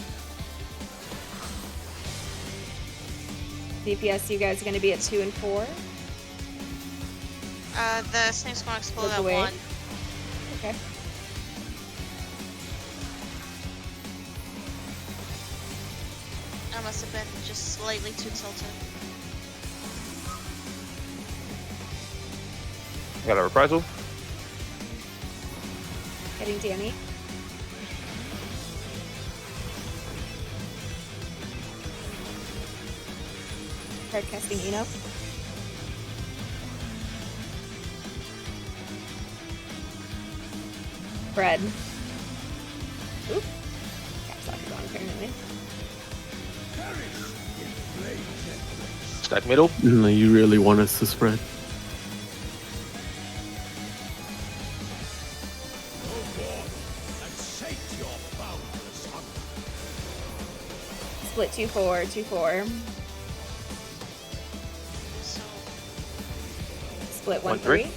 Speaker 3: DPS, you guys are going to be at 2 and 4.
Speaker 1: The snake's gonna explode
Speaker 3: Look
Speaker 1: at
Speaker 3: away.
Speaker 1: 1.
Speaker 3: Okay.
Speaker 1: I must have been just slightly too tilted.
Speaker 2: Got a reprisal?
Speaker 3: Getting Danny. Start casting Eno. Bread. Oop. Got sucked on apparently.
Speaker 2: Stack middle.
Speaker 4: No, you really want us to spread.
Speaker 6: Go forth and sate your boundless hunger.
Speaker 3: Split 2-4, 2-4.
Speaker 1: So,
Speaker 3: Split
Speaker 2: 1-3.
Speaker 3: 1-3.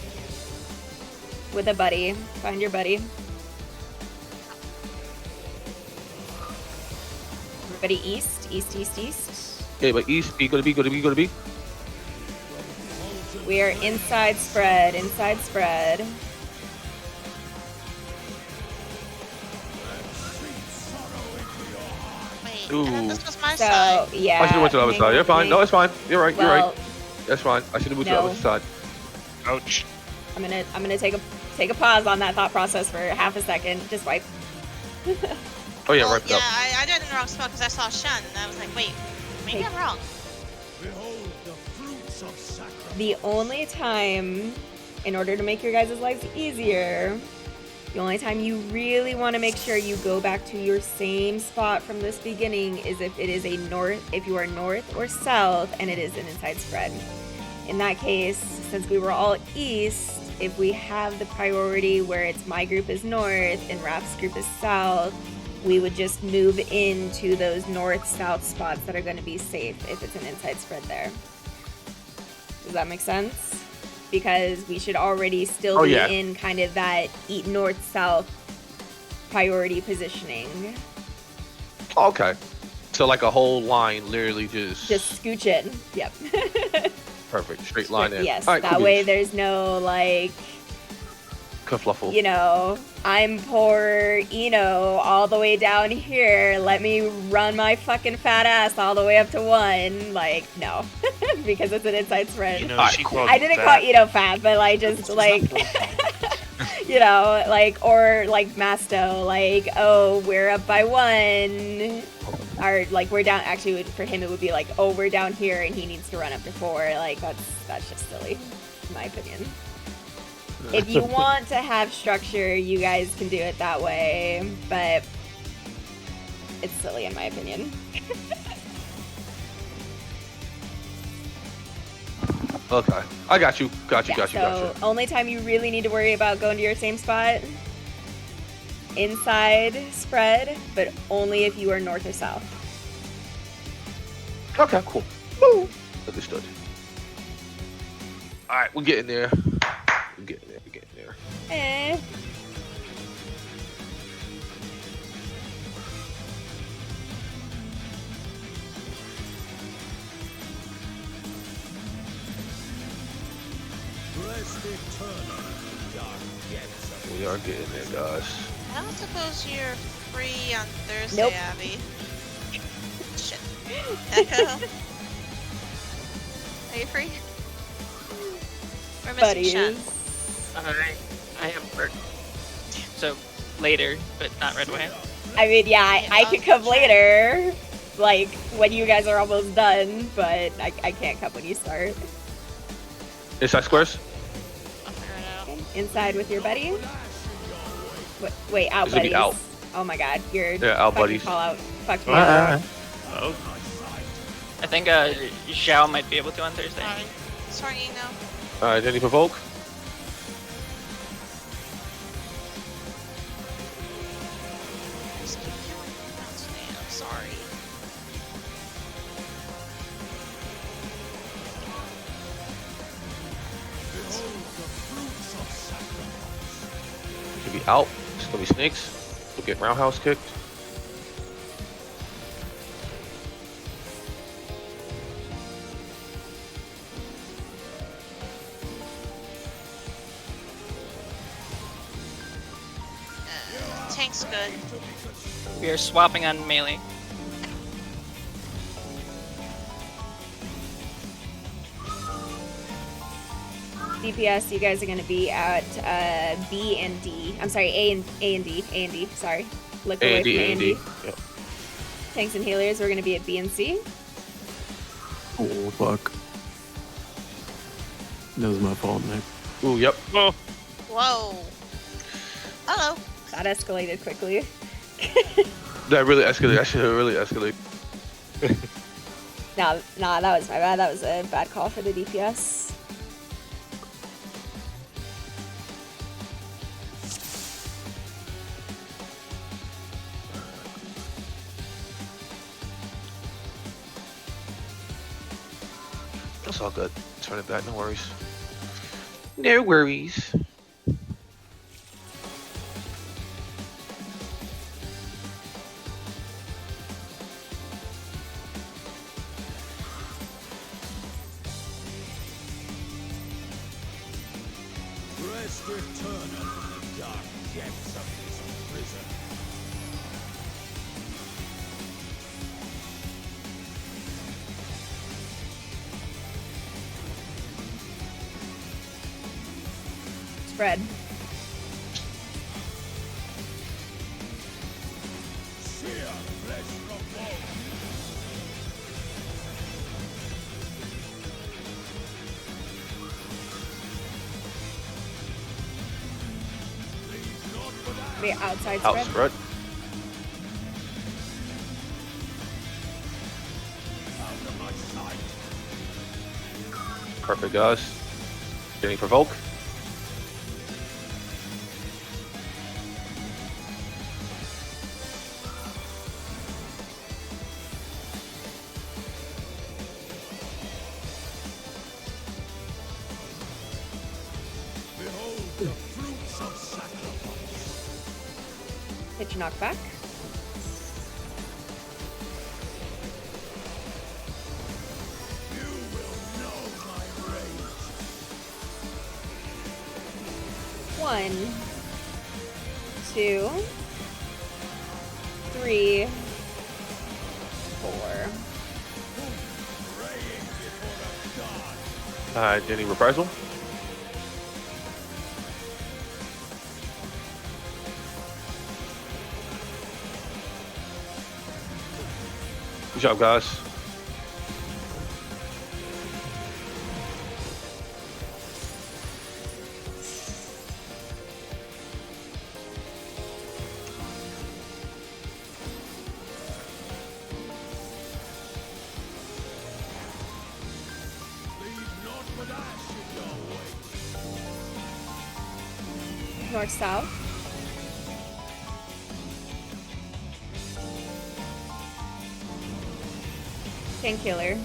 Speaker 3: With a buddy. Find your buddy. Everybody east, east, east, east.
Speaker 2: Okay, but east, B, go to B, go to B, go to B.
Speaker 3: We are inside spread, inside spread.
Speaker 1: wait,
Speaker 2: Ooh.
Speaker 1: I thought this was my
Speaker 3: So,
Speaker 1: side.
Speaker 3: yeah.
Speaker 2: I should have went to the other side. You're fine. No, it's fine. You're right. You're
Speaker 3: Well,
Speaker 2: right. That's fine. I should have moved to the
Speaker 3: no.
Speaker 2: other side.
Speaker 8: Ouch.
Speaker 3: I'm gonna take a pause on that thought process for half a second. Just wipe.
Speaker 2: Oh yeah,
Speaker 1: Well,
Speaker 2: right.
Speaker 1: yeah,
Speaker 2: Up.
Speaker 1: I did it in the wrong spot because I saw Shun and I was like, wait, maybe
Speaker 3: Hey.
Speaker 1: I'm wrong.
Speaker 6: Behold the fruits of sacrifice.
Speaker 3: The only time, in order to make your guys' lives easier, the only time you really want to make sure you go back to your same spot from this beginning is if it is a north, if you are north or south and it is an inside spread. In that case, since we were all east, if we have the priority where it's my group is north and Rap's group is south, we would just move into those north-south spots that are going to be safe if it's an inside spread there. Does that make sense? Because we should already still
Speaker 2: Oh,
Speaker 3: be
Speaker 2: yeah.
Speaker 3: in kind of that eat north-south priority positioning.
Speaker 2: Oh, okay. So like a whole line, literally just
Speaker 3: Just scooch in. Yep.
Speaker 2: perfect, straight line in.
Speaker 3: Yes,
Speaker 2: All right,
Speaker 3: that
Speaker 2: cool
Speaker 3: way
Speaker 2: beans.
Speaker 3: there's no like,
Speaker 2: Kerfluffle.
Speaker 3: you know, I'm poor Eno all the way down here. Let me run my fucking fat ass all the way up to 1. Like, no. Because it's an inside spread.
Speaker 8: You know,
Speaker 2: Alright,
Speaker 8: she
Speaker 2: cool.
Speaker 8: called
Speaker 3: I didn't
Speaker 8: that.
Speaker 3: call Eno fat, but like just like you know, like or like Masto, like, oh, we're up by 1. Or like we're down actually for him it would be like, oh, we're down here and he needs to run up to 4. Like that's just silly, in my opinion. If you want to have structure, you guys can do it that way, but it's silly in my opinion.
Speaker 2: Okay, I got you. Got you.
Speaker 3: Yeah,
Speaker 2: Got you.
Speaker 3: so
Speaker 2: Got you.
Speaker 3: only time you really need to worry about going to your same spot, inside spread, but only if you are north or south.
Speaker 2: Okay, cool. Woo. Understood. All right, we're getting there. We're getting there. We're getting there.
Speaker 3: Eh.
Speaker 6: Rest eternal, dark depths of
Speaker 2: We are getting there, guys.
Speaker 1: I don't suppose you're free on Thursday,
Speaker 3: Nope.
Speaker 1: Abby. Shit. Echo. Are you free? We're missing Shun.
Speaker 3: Buddies.
Speaker 5: I have work. So later, but not right away.
Speaker 3: I mean, yeah, I could come later. like when you guys are almost done, but I can't come when you start.
Speaker 2: Inside squares.
Speaker 1: I'll figure it out.
Speaker 3: Okay, inside with your buddy. Wait, out
Speaker 2: It's gonna
Speaker 3: buddies.
Speaker 2: be out.
Speaker 3: Oh my god, your
Speaker 2: Yeah, out
Speaker 3: fucking
Speaker 2: buddies.
Speaker 3: call out fucked me
Speaker 4: Ah,
Speaker 3: up.
Speaker 8: Oh,
Speaker 5: I think Xiao might be able to on Thursday.
Speaker 1: Sorry, Eno.
Speaker 2: All right, Jenny provoke.
Speaker 1: Just keep killing me. That's me. I'm sorry.
Speaker 2: Should be out. It's gonna be snakes. We'll get roundhouse kicked.
Speaker 1: Tank's good.
Speaker 5: We are swapping on melee.
Speaker 3: DPS, you guys are gonna be at B and D. I'm sorry, A and D. A and D. Sorry, look away from A and D.
Speaker 2: Yep.
Speaker 3: Tanks and healers, we're gonna be at B and C.
Speaker 4: oh fuck. That was my fault, Nick.
Speaker 2: Ooh, yep.
Speaker 8: well,
Speaker 1: Whoa. Hello.
Speaker 3: That escalated quickly.
Speaker 2: That really escalated. That should have really escalated.
Speaker 3: Nah, that was my bad. That was a bad call for the DPS.
Speaker 2: That's all good. Turn it back. No worries. No worries.
Speaker 6: Rest eternal in the dark depths of this prison.
Speaker 3: Spread.
Speaker 6: Sear flesh from bone.
Speaker 3: The outside
Speaker 2: Out
Speaker 3: spread.
Speaker 2: spread.
Speaker 6: Out of my sight.
Speaker 2: Perfect, guys. Getting provoke.
Speaker 6: Behold the fruits of sacrifice.
Speaker 3: Hit your knockback.
Speaker 6: You will know my rage.
Speaker 3: 1, 2, 3, 4.
Speaker 6: Praying before a god.
Speaker 2: Alright, Jenny reprisal. Good job, guys.
Speaker 6: Leave naught but ash in your wake.
Speaker 3: North south. Tank healer.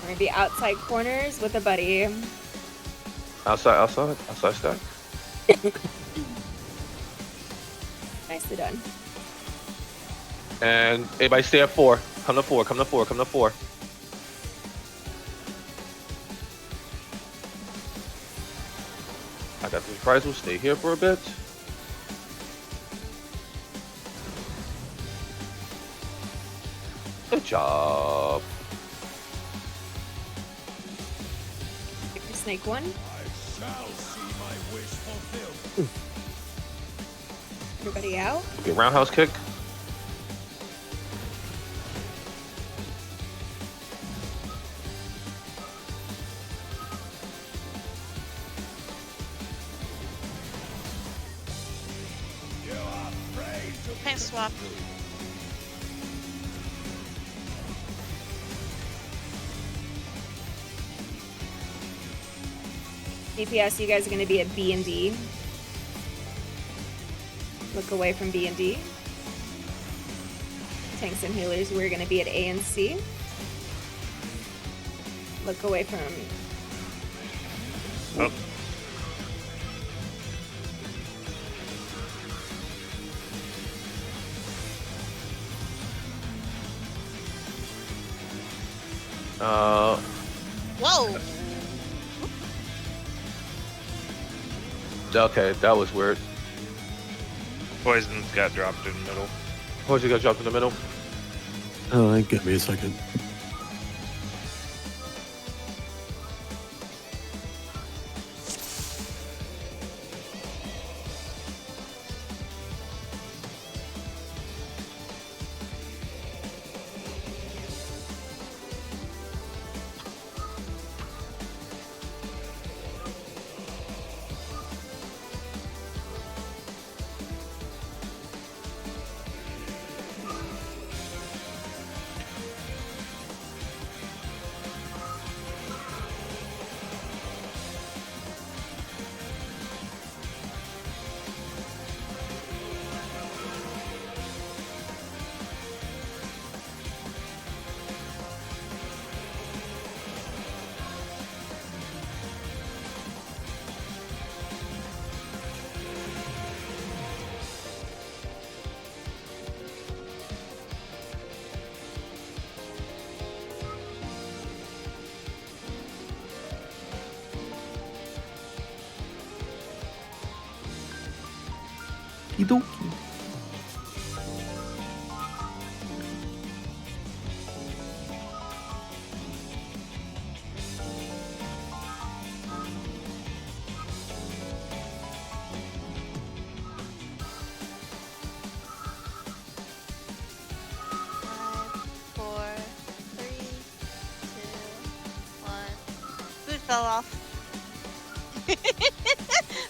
Speaker 3: We're gonna be outside corners with a buddy.
Speaker 2: Outside stack.
Speaker 3: Nicely done.
Speaker 2: And everybody stay at 4. Come to 4, come to 4, come to 4. I got the reprisal. Stay here for a bit. Good job.
Speaker 3: Pick the snake one.
Speaker 6: I shall see my wish fulfilled.
Speaker 3: Everybody out.
Speaker 2: Okay, roundhouse kick.
Speaker 1: Paint swap.
Speaker 3: DPS, you guys are going to be at B and D. Look away from B and D. Tanks and healers, we're going to be at A and C. Look away from...
Speaker 8: Oh.
Speaker 1: Whoa!
Speaker 2: Okay, that was weird.
Speaker 8: Poison got dropped in the middle.
Speaker 2: Poison got dropped in the middle.
Speaker 4: Give me a second. Okie-dokie.
Speaker 1: Four, three, two, one. Food fell off.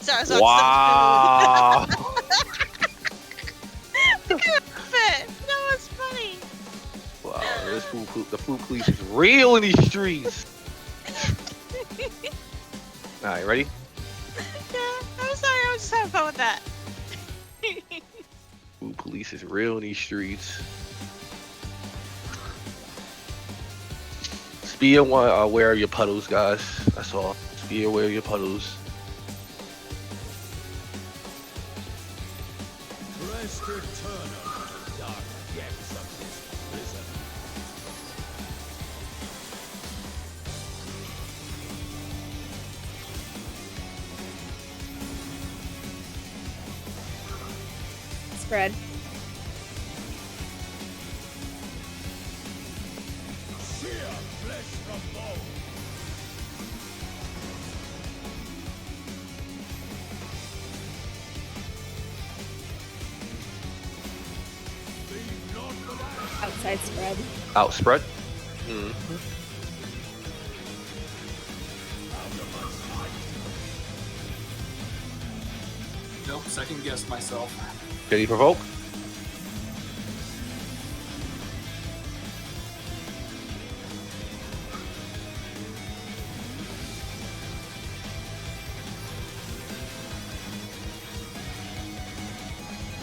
Speaker 1: Sorry, so
Speaker 2: Wow.
Speaker 1: Look at it. That was funny.
Speaker 2: Wow, this the food police is real in these streets. Alright, ready?
Speaker 1: Yeah, I'm sorry. I was just having fun with that.
Speaker 2: Food police is real in these streets. Just be aware of your puddles, guys. That's all. Just be aware of your puddles.
Speaker 6: Lester Turner, dark depths of this prison.
Speaker 3: Spread.
Speaker 6: Sheer flesh from bone. Leave not the land.
Speaker 3: Outside spread.
Speaker 2: Outspread.
Speaker 7: Nope, second guessed myself.
Speaker 2: Can you provoke?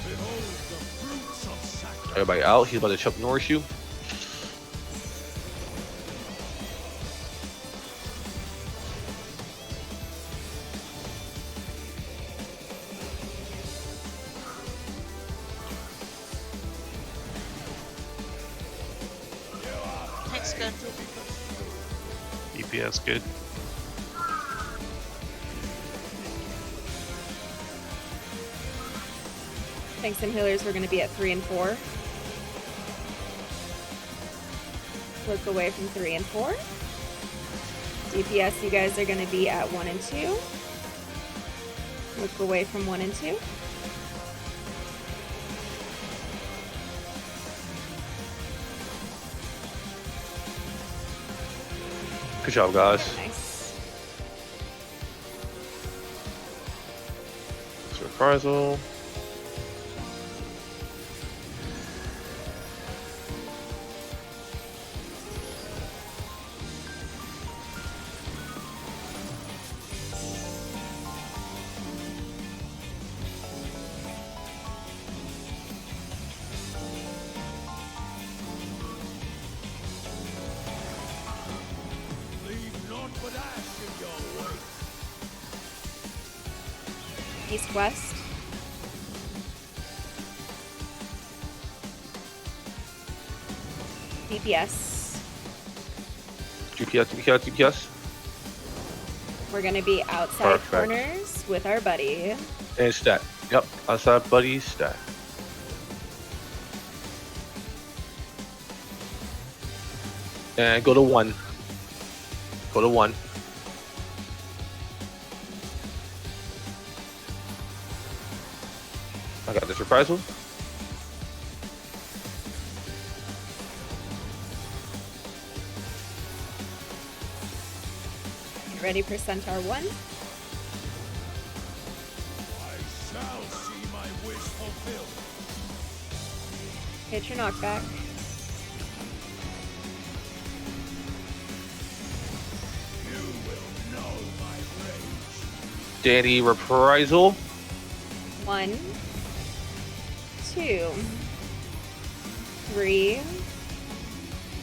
Speaker 6: Behold the fruits of sacrifice.
Speaker 2: Everybody out. He's about to Chuck Norris you.
Speaker 1: Tank's good.
Speaker 8: DPS good.
Speaker 3: Tanks and healers, we're going to be at 3 and 4. Look away from 3 and 4. DPS, you guys are going to be at 1 and 2. Look away from 1 and 2.
Speaker 2: Good job, guys.
Speaker 3: Nice.
Speaker 2: Reprisal.
Speaker 6: Leave naught but ash in your wake.
Speaker 3: East west. DPS.
Speaker 2: GPS.
Speaker 3: We're gonna be outside
Speaker 2: Perfect.
Speaker 3: corners with our buddy.
Speaker 2: And stat. Yep, outside buddy stat. And go to 1. Go to 1. I got this reprisal.
Speaker 3: Get ready for Centaur 1.
Speaker 6: I shall see my wish fulfilled.
Speaker 3: Hit your knockback.
Speaker 6: You will know my rage.
Speaker 2: Danny reprisal.
Speaker 3: 1, 2, 3,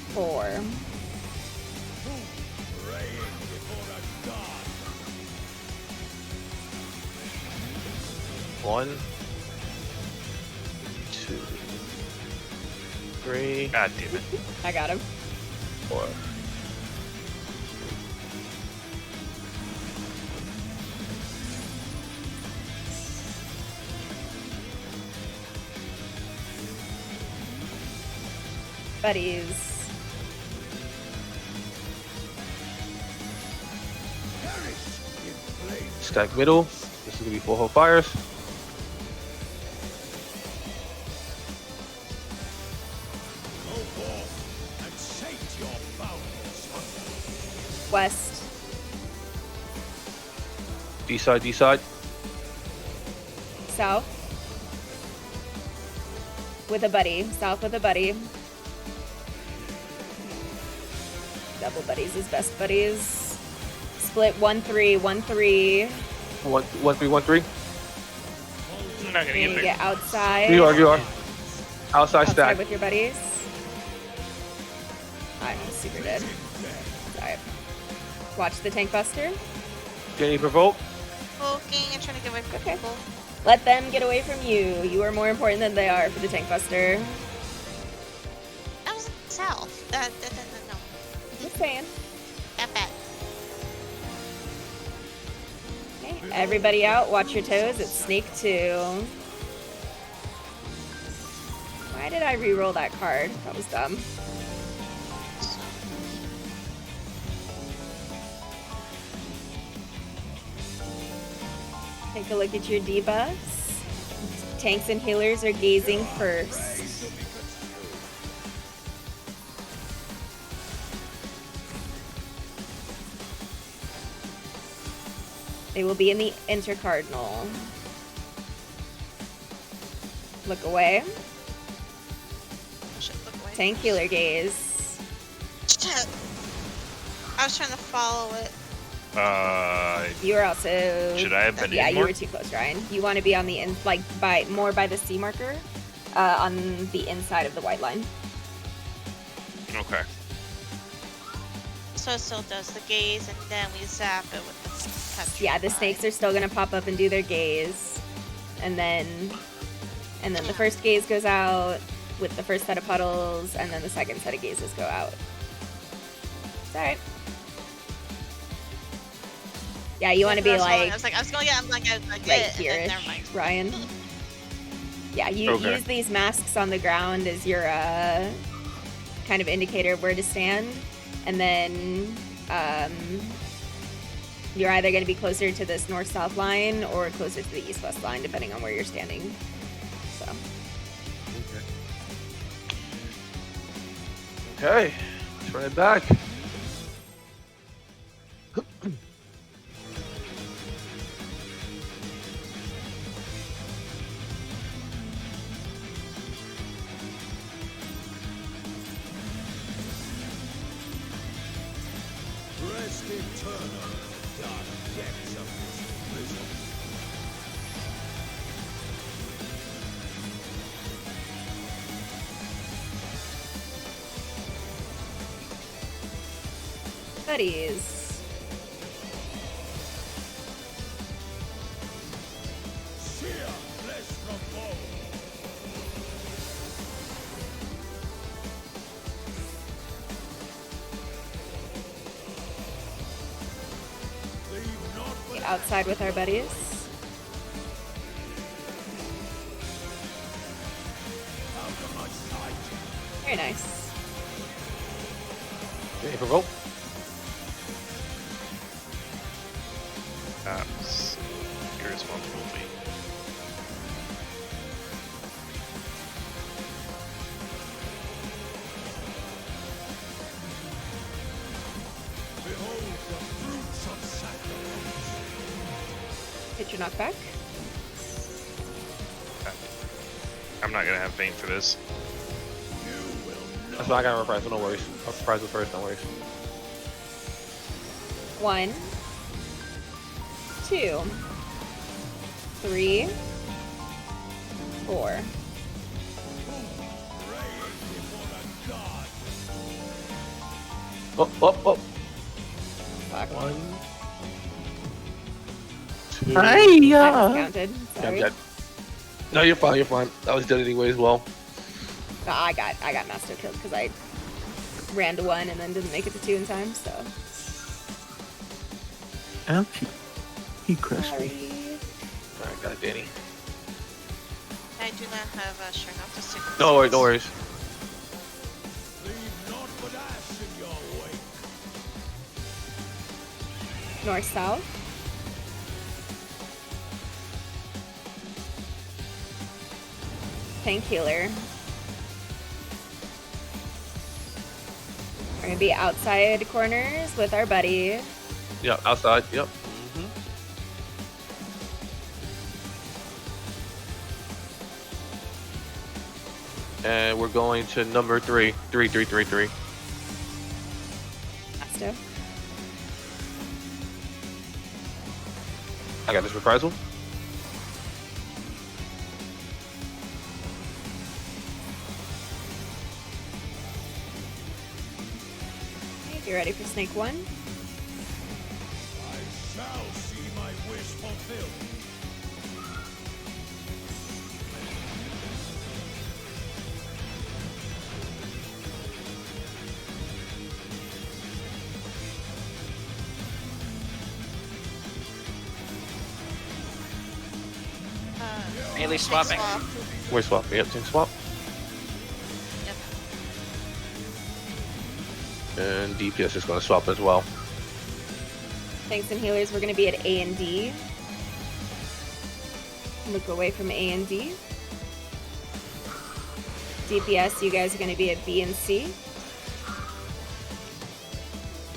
Speaker 3: 4.
Speaker 6: Praying before a god.
Speaker 2: 1, 2, 3,
Speaker 8: God damn it.
Speaker 3: I got him.
Speaker 2: 4.
Speaker 3: Buddies.
Speaker 6: Perish in flames.
Speaker 2: Stack middle. This is gonna be 4 whole fires.
Speaker 6: Go forth and sate your boundless hunger.
Speaker 3: West.
Speaker 2: D side, D side.
Speaker 3: South. With a buddy. South with a buddy. Double buddies is best buddies. Split 1-3, 1-3.
Speaker 2: 1, 1, 3, 1, 3.
Speaker 5: I'm not gonna
Speaker 3: Can you
Speaker 5: get
Speaker 3: get
Speaker 5: there.
Speaker 3: outside?
Speaker 2: You are. Outside
Speaker 3: Outside
Speaker 2: stack.
Speaker 3: with your buddies. I'm super dead. Sorry. Watch the tank buster.
Speaker 2: Danny provoke.
Speaker 1: Poking and trying to get away from
Speaker 3: Okay.
Speaker 1: people.
Speaker 3: Let them get away from you. You are more important than they are for the tank buster.
Speaker 1: That was south. No.
Speaker 3: Just saying.
Speaker 1: F it.
Speaker 3: Okay. Everybody out. Watch your toes. It's snake 2. Why did I re-roll that card? That was dumb. Take a look at your debuffs. Tanks and healers are gazing first. They will be in the intercardinal. Look away.
Speaker 1: Shit, look away.
Speaker 3: Tank healer gaze.
Speaker 1: Shit. I was trying to follow it.
Speaker 3: You are also.
Speaker 8: Should I have been
Speaker 3: Yeah,
Speaker 8: in
Speaker 3: you
Speaker 8: more?
Speaker 3: were too close, Ryan. You want to be on the more by the C marker, on the inside of the white line.
Speaker 8: Okay.
Speaker 1: So it still does the gaze, and then we zap it with the touch.
Speaker 3: Yeah, the snakes are still gonna pop up and do their gaze, and then the first gaze goes out with the first set of puddles, and then the second set of gazes go out. It's alright. Yeah, you want to be
Speaker 1: I
Speaker 3: like
Speaker 1: was going, yeah, I'm like,
Speaker 3: right
Speaker 1: and then
Speaker 3: here,
Speaker 1: never mind.
Speaker 3: Ryan. Yeah, you
Speaker 8: Okay.
Speaker 3: use these masks on the ground as your kind of indicator of where to stand, and then you're either going to be closer to this north-south line or closer to the east-west line, depending on where you're standing. So,
Speaker 2: Okay. Let's run it back.
Speaker 6: eternal dark depths of this prison.
Speaker 3: Buddies.
Speaker 6: Sear flesh from bone. Leave not but
Speaker 3: Outside with our buddies.
Speaker 6: out of my sight.
Speaker 3: Very nice.
Speaker 2: Any provoke?
Speaker 8: That's irresponsible of me.
Speaker 6: Behold the fruits of sacrifice.
Speaker 3: Hit your knockback.
Speaker 8: I'm not gonna have faint for this.
Speaker 6: You will
Speaker 2: That's not gonna reprise, no worries. I'll surprise it first, no worries.
Speaker 3: 1, 2, 3, 4.
Speaker 6: praying before the god.
Speaker 2: Oh.
Speaker 3: Fuck.
Speaker 2: 1, 2.
Speaker 3: I
Speaker 4: Hiya!
Speaker 3: discounted.
Speaker 2: I'm
Speaker 3: Sorry.
Speaker 2: dead. No, you're fine, you're fine. I was dead anyway as well.
Speaker 3: No, I got Masto killed because I ran to 1 and then didn't make it to 2 in time, so.
Speaker 4: Ouch. He crushed me.
Speaker 3: Sorry.
Speaker 2: Alright, got it, Danny.
Speaker 1: I do not have a sure enough to stick.
Speaker 2: No worries, no worries.
Speaker 6: Leave not but ash in your wake.
Speaker 3: North south. Tank healer. We're gonna be outside corners with our buddy.
Speaker 2: Yep, outside, yep. And we're going to number 3. 3.
Speaker 3: Masto.
Speaker 2: I got this reprisal.
Speaker 3: You ready for snake 1?
Speaker 6: I shall see my wish fulfilled.
Speaker 5: Melee swapping.
Speaker 1: Swap.
Speaker 2: We're swapping, yep, team swap.
Speaker 1: Yep.
Speaker 2: And DPS is gonna swap as well.
Speaker 3: Tanks and healers, we're gonna be at A and D. Look away from A and D. DPS, you guys are gonna be at B and C.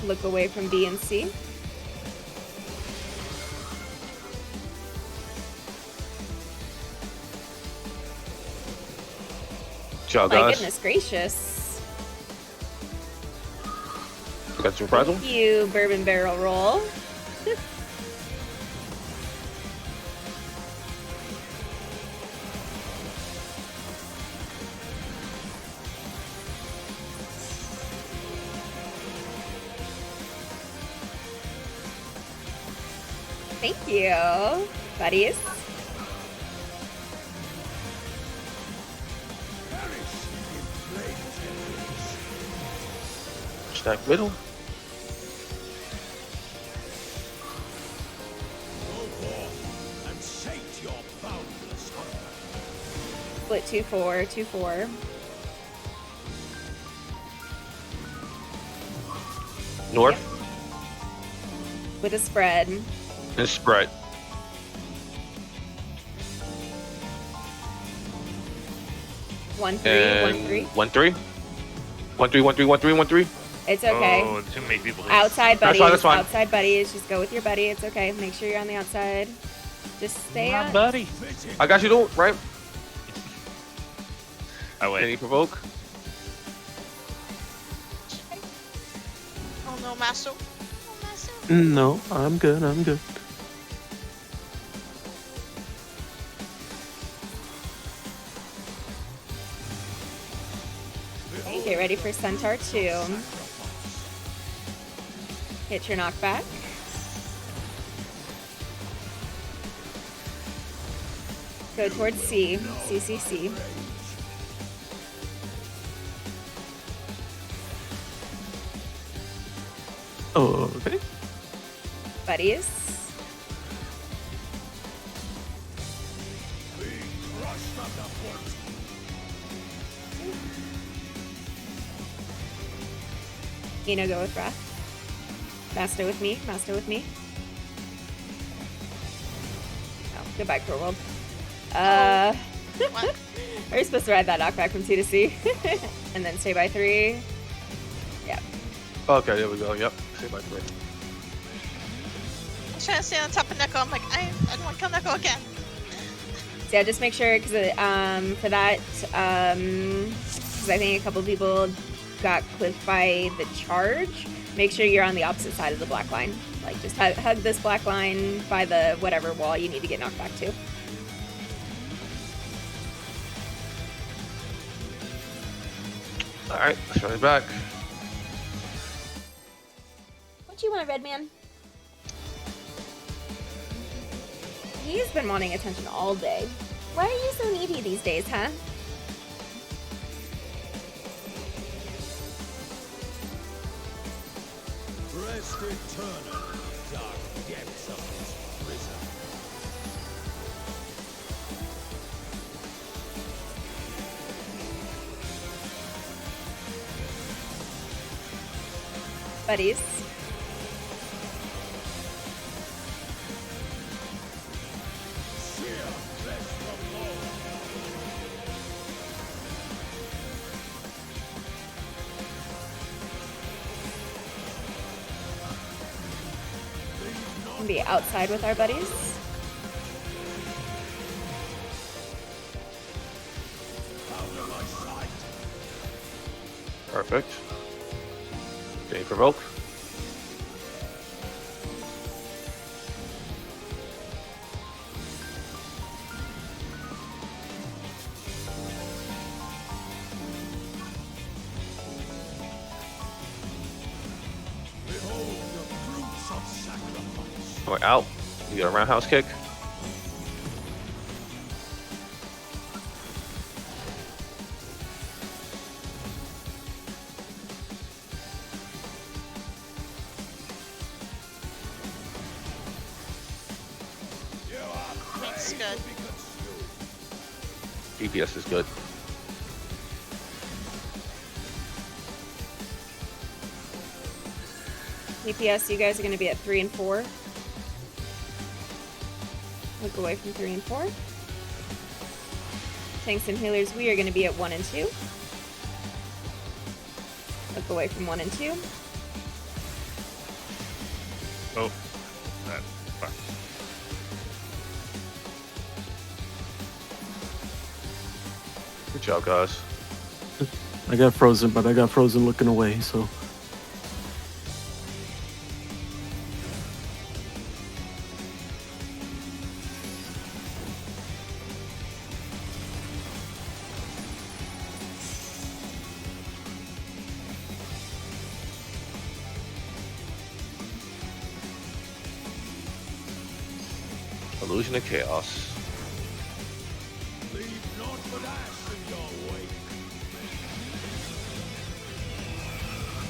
Speaker 3: Look away from B and C.
Speaker 2: Ciao,
Speaker 3: My
Speaker 2: guys.
Speaker 3: goodness gracious.
Speaker 2: You got your reprisal?
Speaker 3: Thank you, bourbon barrel roll. Thank you, buddies.
Speaker 6: Perish in flame temples.
Speaker 2: Stack middle.
Speaker 6: Go forth and sate your boundless hunger.
Speaker 3: Split 2-4, 2-4.
Speaker 2: North.
Speaker 3: With a spread.
Speaker 2: And spread.
Speaker 3: One three,
Speaker 2: And
Speaker 3: 1-3.
Speaker 2: 1-3. 1-3, 1-3, 1-3, 1-3.
Speaker 3: It's okay.
Speaker 8: Oh, too many people.
Speaker 3: Outside
Speaker 2: That's
Speaker 3: buddies.
Speaker 2: fine, that's fine.
Speaker 3: Outside buddies. Just go with your buddy. It's okay. Make sure you're on the outside. Just stay
Speaker 8: My
Speaker 3: on.
Speaker 8: buddy.
Speaker 2: I got you, though, right?
Speaker 8: I wait.
Speaker 2: Any provoke?
Speaker 1: Oh no, Master. Oh, Master.
Speaker 4: No, I'm good. I'm good.
Speaker 3: Okay, get ready for Centaur 2. Hit your knockback. Go towards C. CCC.
Speaker 4: Oh, okay.
Speaker 3: Buddies. Eno, go with Wrath. Master with me. Master with me. Oh, goodbye, Cruel World.
Speaker 1: What?
Speaker 3: Are you supposed to ride that knockback from C to C? And then stay by 3. Yeah.
Speaker 2: Okay, there we go. Yep. Say bye to me.
Speaker 1: I was trying to stay on top of Neko. I'm like, I don't want to kill Neko again.
Speaker 3: So yeah, just make sure, because for that, because I think a couple people got clipped by the charge, make sure you're on the opposite side of the black line. Like, just hug this black line by the whatever wall you need to get knocked back to.
Speaker 2: Alright, let's run it back.
Speaker 3: What you want, Red Man? He's been wanting attention all day. Why are you so needy these days, huh?
Speaker 6: Rest eternal, dark depths of this prison.
Speaker 3: Buddies.
Speaker 6: Sheer flesh from bone.
Speaker 3: Can be outside with our buddies.
Speaker 6: Out of my sight.
Speaker 2: Perfect. Getting provoked.
Speaker 6: Behold the fruits of sacrifice.
Speaker 2: We're out. You got a roundhouse kick.
Speaker 1: Looks good.
Speaker 2: DPS is good.
Speaker 3: DPS, you guys are going to be at 3 and 4. Look away from 3 and 4. Tanks and healers, we are going to be at 1 and 2. Look away from 1 and 2.
Speaker 8: Oh, that. Fuck.
Speaker 2: Good job, guys.
Speaker 4: I got frozen, but I got frozen looking away, so.
Speaker 2: Illusion of Chaos.
Speaker 6: Leave naught but ash in your wake.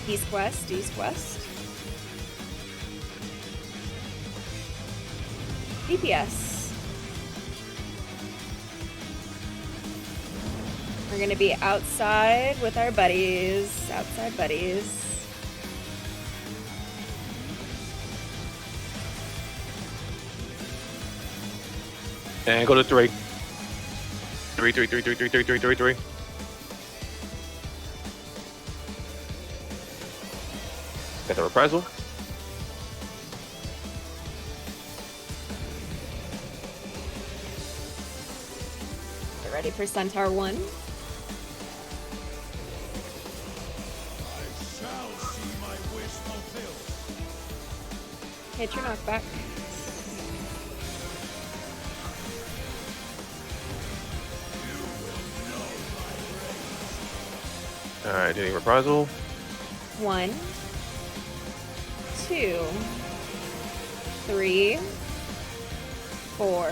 Speaker 3: East west, east west. DPS. We're going to be outside with our buddies. Outside buddies.
Speaker 2: And go to 3. 3, 3, 3, 3, 3, 3, 3, 3, 3. Get the reprisal.
Speaker 3: Get ready for Centaur 1.
Speaker 6: I shall see my wish fulfilled.
Speaker 3: Hit your knockback.
Speaker 2: Alright, hitting reprisal.
Speaker 3: 1, 2, 3, 4.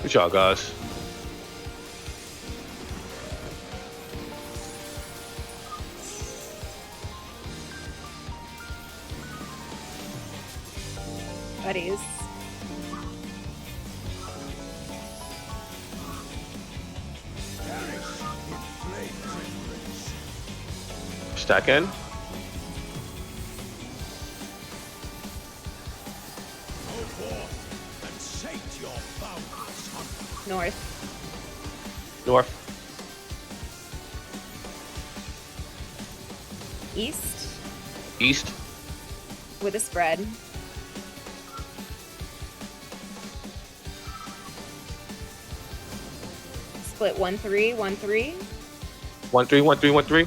Speaker 2: Good job, guys.
Speaker 3: Buddies.
Speaker 2: Stack in.
Speaker 6: Go forth and sate your boundless hunger.
Speaker 3: North.
Speaker 2: North.
Speaker 3: East
Speaker 2: East.
Speaker 3: with a spread. Split 1-3, 1-3.
Speaker 2: 1-3, 1-3, 1-3.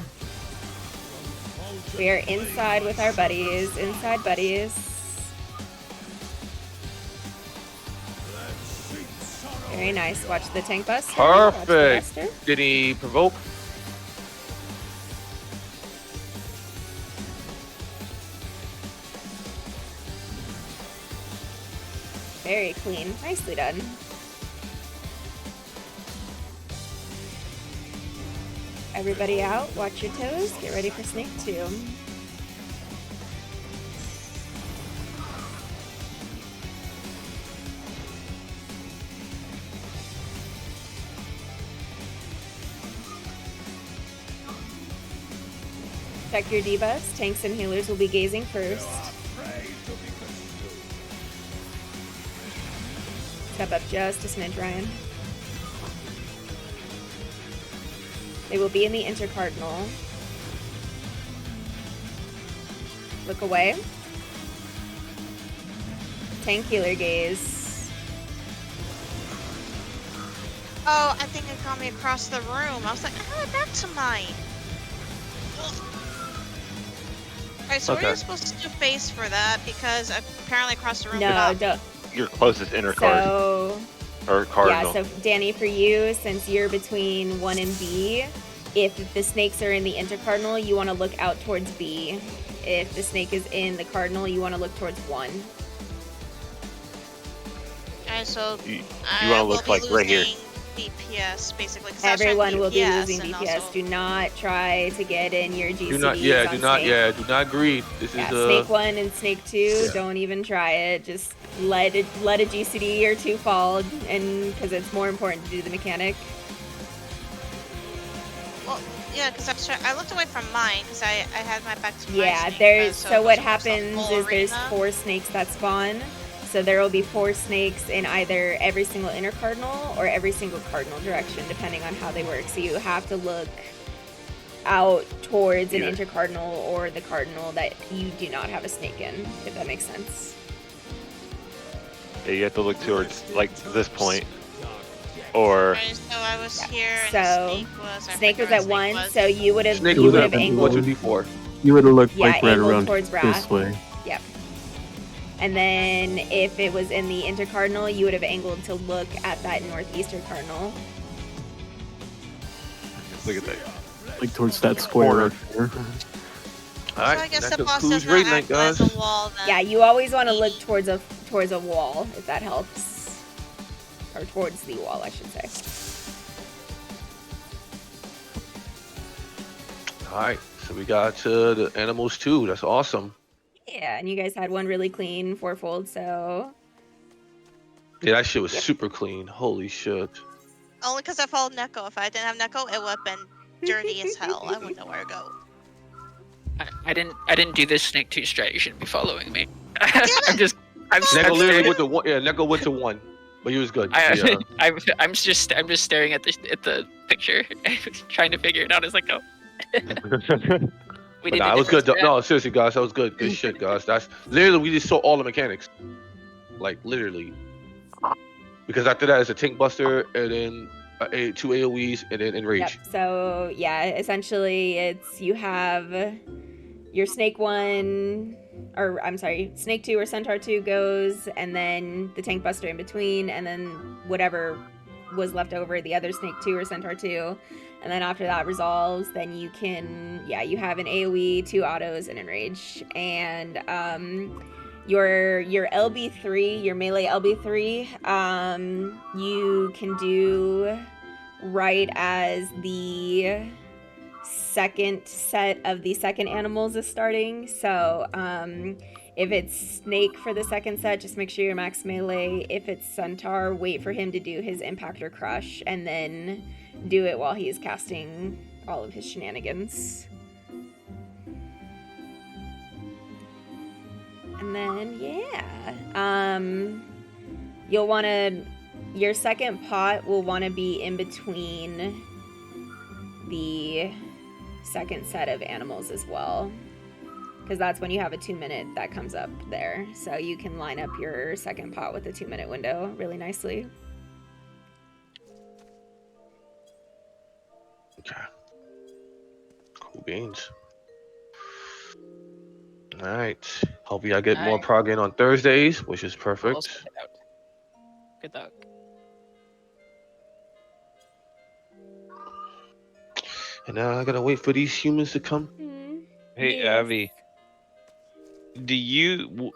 Speaker 3: We are inside with our buddies. Inside buddies. Very nice. Watch the tank buster. Watch the
Speaker 2: Perfect.
Speaker 3: buster.
Speaker 2: Did he provoke?
Speaker 3: Very clean. Nicely done. Everybody out. Watch your toes. Get ready for snake 2. Check your debuffs. Tanks and healers will be gazing first. Step up just a smidge, Ryan. They will be in the intercardinal. Look away. Tank healer gaze.
Speaker 1: Oh, I think it got me across the room. I was like, how did back to mine? Alright, so
Speaker 2: Okay.
Speaker 1: we're supposed to do face for that because apparently across the room we
Speaker 3: No,
Speaker 1: got
Speaker 3: don't.
Speaker 9: Your closest inner card
Speaker 3: So,
Speaker 9: or cardinal.
Speaker 3: yeah, so Danny, for you, since you're between 1 and B, if the snakes are in the intercardinal, you want to look out towards B. If the snake is in the cardinal, you want to look towards 1.
Speaker 1: And so
Speaker 9: You
Speaker 1: I
Speaker 9: wanna
Speaker 1: will
Speaker 9: look
Speaker 1: be
Speaker 9: like right here.
Speaker 1: losing DPS basically. 'cause I was trying to
Speaker 3: Everyone
Speaker 1: do
Speaker 3: will be
Speaker 1: DPS
Speaker 3: losing
Speaker 1: and
Speaker 3: DPS.
Speaker 1: also-
Speaker 3: Do not try to get in your GCDs
Speaker 2: Do not. Yeah.
Speaker 3: on
Speaker 2: Do not.
Speaker 3: snake.
Speaker 2: Yeah. Do not greed. This
Speaker 3: Yeah,
Speaker 2: is
Speaker 3: snake 1 and snake 2,
Speaker 2: yeah.
Speaker 3: don't even try it. Just let a GCD or 2 fall, and because it's more important to do the mechanic.
Speaker 1: Well, yeah, because I looked away from mine because I had my back to my
Speaker 3: Yeah,
Speaker 1: snake,
Speaker 3: there's
Speaker 1: so
Speaker 3: so
Speaker 1: it
Speaker 3: what
Speaker 1: was almost a
Speaker 3: happens
Speaker 1: full
Speaker 3: is there's
Speaker 1: arena.
Speaker 3: 4 snakes that spawn. So there will be 4 snakes in either every single intercardinal or every single cardinal direction, depending on how they work. So you have to look out towards an
Speaker 9: Yeah.
Speaker 3: intercardinal or the cardinal that you do not have a snake in, if that makes sense.
Speaker 9: Yeah, you have to look towards like this point, or
Speaker 1: Right, so I was here and
Speaker 3: So,
Speaker 1: snake was. I
Speaker 3: Snake
Speaker 1: forget
Speaker 3: was at
Speaker 1: where
Speaker 3: 1,
Speaker 1: snake
Speaker 3: so you would have
Speaker 2: snake
Speaker 3: you
Speaker 2: was
Speaker 3: would
Speaker 2: at
Speaker 3: have
Speaker 2: one,
Speaker 3: angled
Speaker 2: 2d4.
Speaker 4: You would have looked
Speaker 3: Yeah,
Speaker 4: like right
Speaker 3: angled
Speaker 4: around
Speaker 3: towards
Speaker 4: this
Speaker 3: Wrath.
Speaker 4: way.
Speaker 3: Yep. And then if it was in the intercardinal, you would have angled to look at that northeastern cardinal.
Speaker 9: look at that.
Speaker 4: Like towards that square
Speaker 9: Corner.
Speaker 4: right there.
Speaker 1: So
Speaker 2: All
Speaker 1: I
Speaker 2: right.
Speaker 1: guess
Speaker 2: That's
Speaker 1: the
Speaker 2: a
Speaker 1: boss
Speaker 2: who's
Speaker 1: does not
Speaker 2: raid night,
Speaker 1: act as
Speaker 2: guys.
Speaker 1: a wall then.
Speaker 3: Yeah, you always want to look towards a wall, if that helps. Or towards the wall, I should say.
Speaker 2: All right. So we got the animals too. That's awesome.
Speaker 3: Yeah, and you guys had one really clean fourfold, so
Speaker 2: Yeah, that shit was
Speaker 3: Yep.
Speaker 2: super clean. Holy shit.
Speaker 1: Only because I followed Neko. If I didn't have Neko, it would have been dirty as hell. I wouldn't know where to go.
Speaker 5: I didn't do this snake 2 strat. You shouldn't be following me. I'm just
Speaker 2: Neko literally
Speaker 5: staring-
Speaker 2: went to one. Yeah, Neko went to 1, but he was good.
Speaker 5: I,
Speaker 2: Yeah.
Speaker 5: I'm just staring at the picture, trying to figure it out as I go. We
Speaker 2: But
Speaker 5: did
Speaker 2: nah,
Speaker 5: the
Speaker 2: it was good.
Speaker 5: different
Speaker 2: No, seriously, guys, that was good. Good shit, guys. That's literally we just saw all the mechanics, like literally. Because after that, it's a tank buster, and then two AOE's, and then enrage.
Speaker 3: Yep. So yeah, essentially, it's you have your Snake 1, or I'm sorry, Snake 2 or Centaur 2 goes, and then the tank buster in between, and then whatever was left over, the other Snake 2 or Centaur 2. And then after that resolves, then you can, you have an AoE, 2 autos, and enrage. And your LB3, your melee LB3, you can do right as the second set of the second animals is starting. So if it's Snake for the second set, just make sure you're max melee. If it's Centaur, wait for him to do his impact or crush, and then do it while he's casting all of his shenanigans. And then you'll want to, your second pot will want to be in between the second set of animals as well, because that's when you have a 2-minute that comes up there, so you can line up your second pot with a 2-minute window really nicely.
Speaker 2: Okay. Cool beans. All right. Hope y'all get more
Speaker 5: Alright.
Speaker 2: prog in on Thursdays, which is
Speaker 5: We'll
Speaker 2: perfect.
Speaker 5: sort it out. Good luck.
Speaker 2: And now I gotta wait for these humans to come.
Speaker 8: Hey,
Speaker 3: Yes.
Speaker 8: Abby.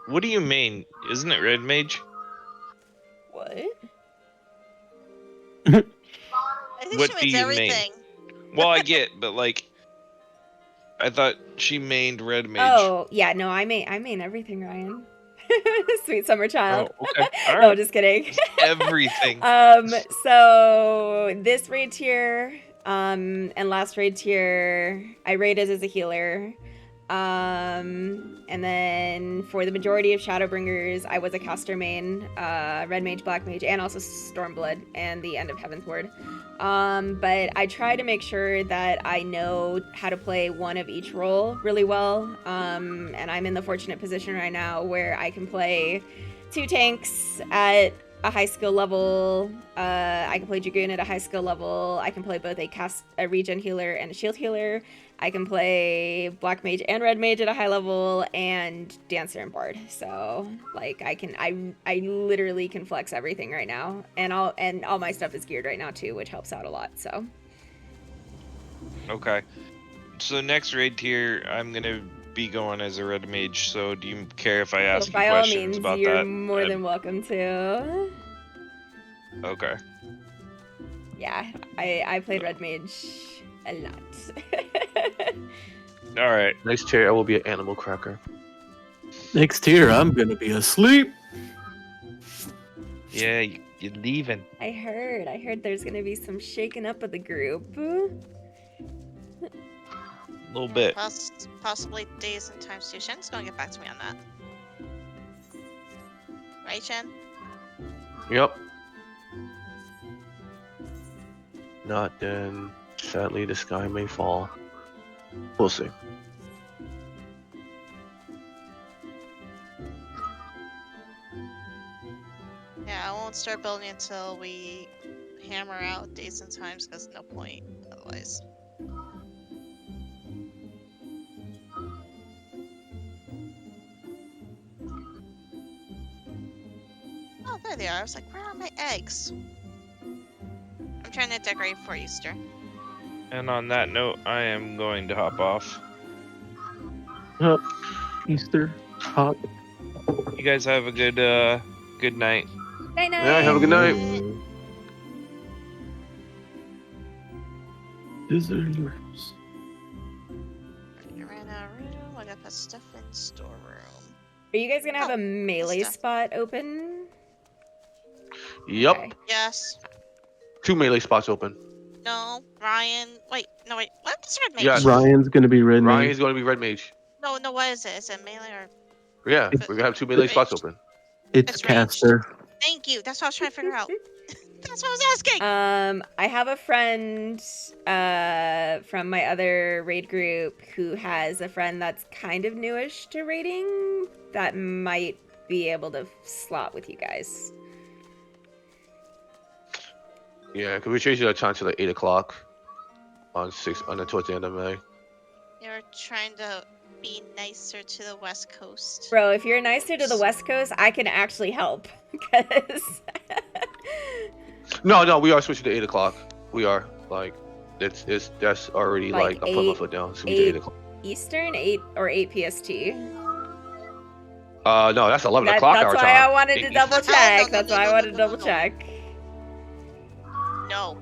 Speaker 8: What do you main? Isn't it Red Mage?
Speaker 3: What?
Speaker 1: I think
Speaker 8: What
Speaker 1: she
Speaker 8: do
Speaker 1: means
Speaker 8: you
Speaker 1: everything.
Speaker 8: Well, I get, but like, I thought she mained Red Mage.
Speaker 3: Oh, yeah, no, I mean everything, Ryan. Sweet summer child.
Speaker 8: Oh, okay. All
Speaker 3: No,
Speaker 8: right.
Speaker 3: just kidding.
Speaker 8: Everything.
Speaker 3: So this raid tier, and last raid tier, I raided as a healer. And then for the majority of Shadowbringers, I was a caster main, Red Mage, Black Mage, and also Stormblood, and the End of Heaven's Ward. But I try to make sure that I know how to play one of each role really well. And I'm in the fortunate position right now where I can play 2 tanks at a high skill level. I can play Dragoon at a high skill level. I can play both a regen healer and a shield healer. I can play Black Mage and Red Mage at a high level, and Dancer and Bard. So like I literally can flex everything right now, and all my stuff is geared right now too, which helps out a lot. So
Speaker 8: Okay. So next raid tier, I'm gonna be going as a Red Mage. So do you care if I ask you
Speaker 3: by all
Speaker 8: questions
Speaker 3: means,
Speaker 8: about
Speaker 3: you're
Speaker 8: that?
Speaker 3: more than welcome to.
Speaker 8: Okay.
Speaker 3: Yeah, I played Red Mage a lot.
Speaker 8: All right.
Speaker 2: Next tier, I will be an animal cracker.
Speaker 4: Next year, I'm gonna be asleep.
Speaker 8: Yeah, you're leaving.
Speaker 3: I heard there's gonna be some shaking up of the group.
Speaker 8: A little bit.
Speaker 1: Possibly days and times too. Shen's gonna get back to me on that. Right, Shen?
Speaker 2: Yep. Not then. Sadly, the sky may fall. We'll see.
Speaker 1: Yeah, I won't start building until we hammer out days and times, because no point otherwise. Oh, there they are. I was like, where are my eggs? I'm trying to decorate for Easter.
Speaker 8: And on that note, I am going to hop off.
Speaker 4: Easter hop.
Speaker 8: You guys have a good night.
Speaker 3: Night night.
Speaker 2: Yeah, have a good night.
Speaker 4: Visitors.
Speaker 1: I ran out of room. I gotta put stuff in storeroom.
Speaker 3: Are you guys gonna have
Speaker 1: Oh,
Speaker 3: a melee
Speaker 1: stuff.
Speaker 3: spot open?
Speaker 2: Yep.
Speaker 3: Okay.
Speaker 1: Yes.
Speaker 2: 2 melee spots open.
Speaker 1: No. Ryan. Wait. No. Wait. What is red mage?
Speaker 2: Yes.
Speaker 4: Ryan's gonna be red.
Speaker 2: Ryan's going to be red mage.
Speaker 1: No. No. What is it? Is it melee or?
Speaker 2: Yeah, we're gonna have 2 melee spots open.
Speaker 4: It's
Speaker 1: It's ranged.
Speaker 4: caster.
Speaker 1: Thank you. That's what I was trying to figure out. That's what I was asking.
Speaker 3: I have a friend from my other raid group who has a friend that's kind of newish to raiding that might be able to slot with you guys.
Speaker 2: Yeah, could we change that time to like 8 o'clock on towards the end of May?
Speaker 1: You're trying to be nicer to the West Coast.
Speaker 3: Bro, if you're nicer to the West Coast, I can actually help. Because
Speaker 2: No, we are switching to 8 o'clock. We are like, that's already
Speaker 3: Like
Speaker 2: like I'm putting my
Speaker 3: 8
Speaker 2: foot down. So we do 8
Speaker 3: 8
Speaker 2: o'clock.
Speaker 3: Eastern, 8 or 8 PST.
Speaker 2: No, that's 11 o'clock
Speaker 3: That's
Speaker 2: our
Speaker 3: why
Speaker 2: time.
Speaker 3: I wanted to
Speaker 2: 8
Speaker 3: double
Speaker 2: Eastern.
Speaker 3: check.
Speaker 1: No,
Speaker 3: That's
Speaker 1: no,
Speaker 3: why I
Speaker 1: no,
Speaker 3: wanted to
Speaker 1: no, no,
Speaker 3: double
Speaker 1: no.
Speaker 3: check.
Speaker 1: No,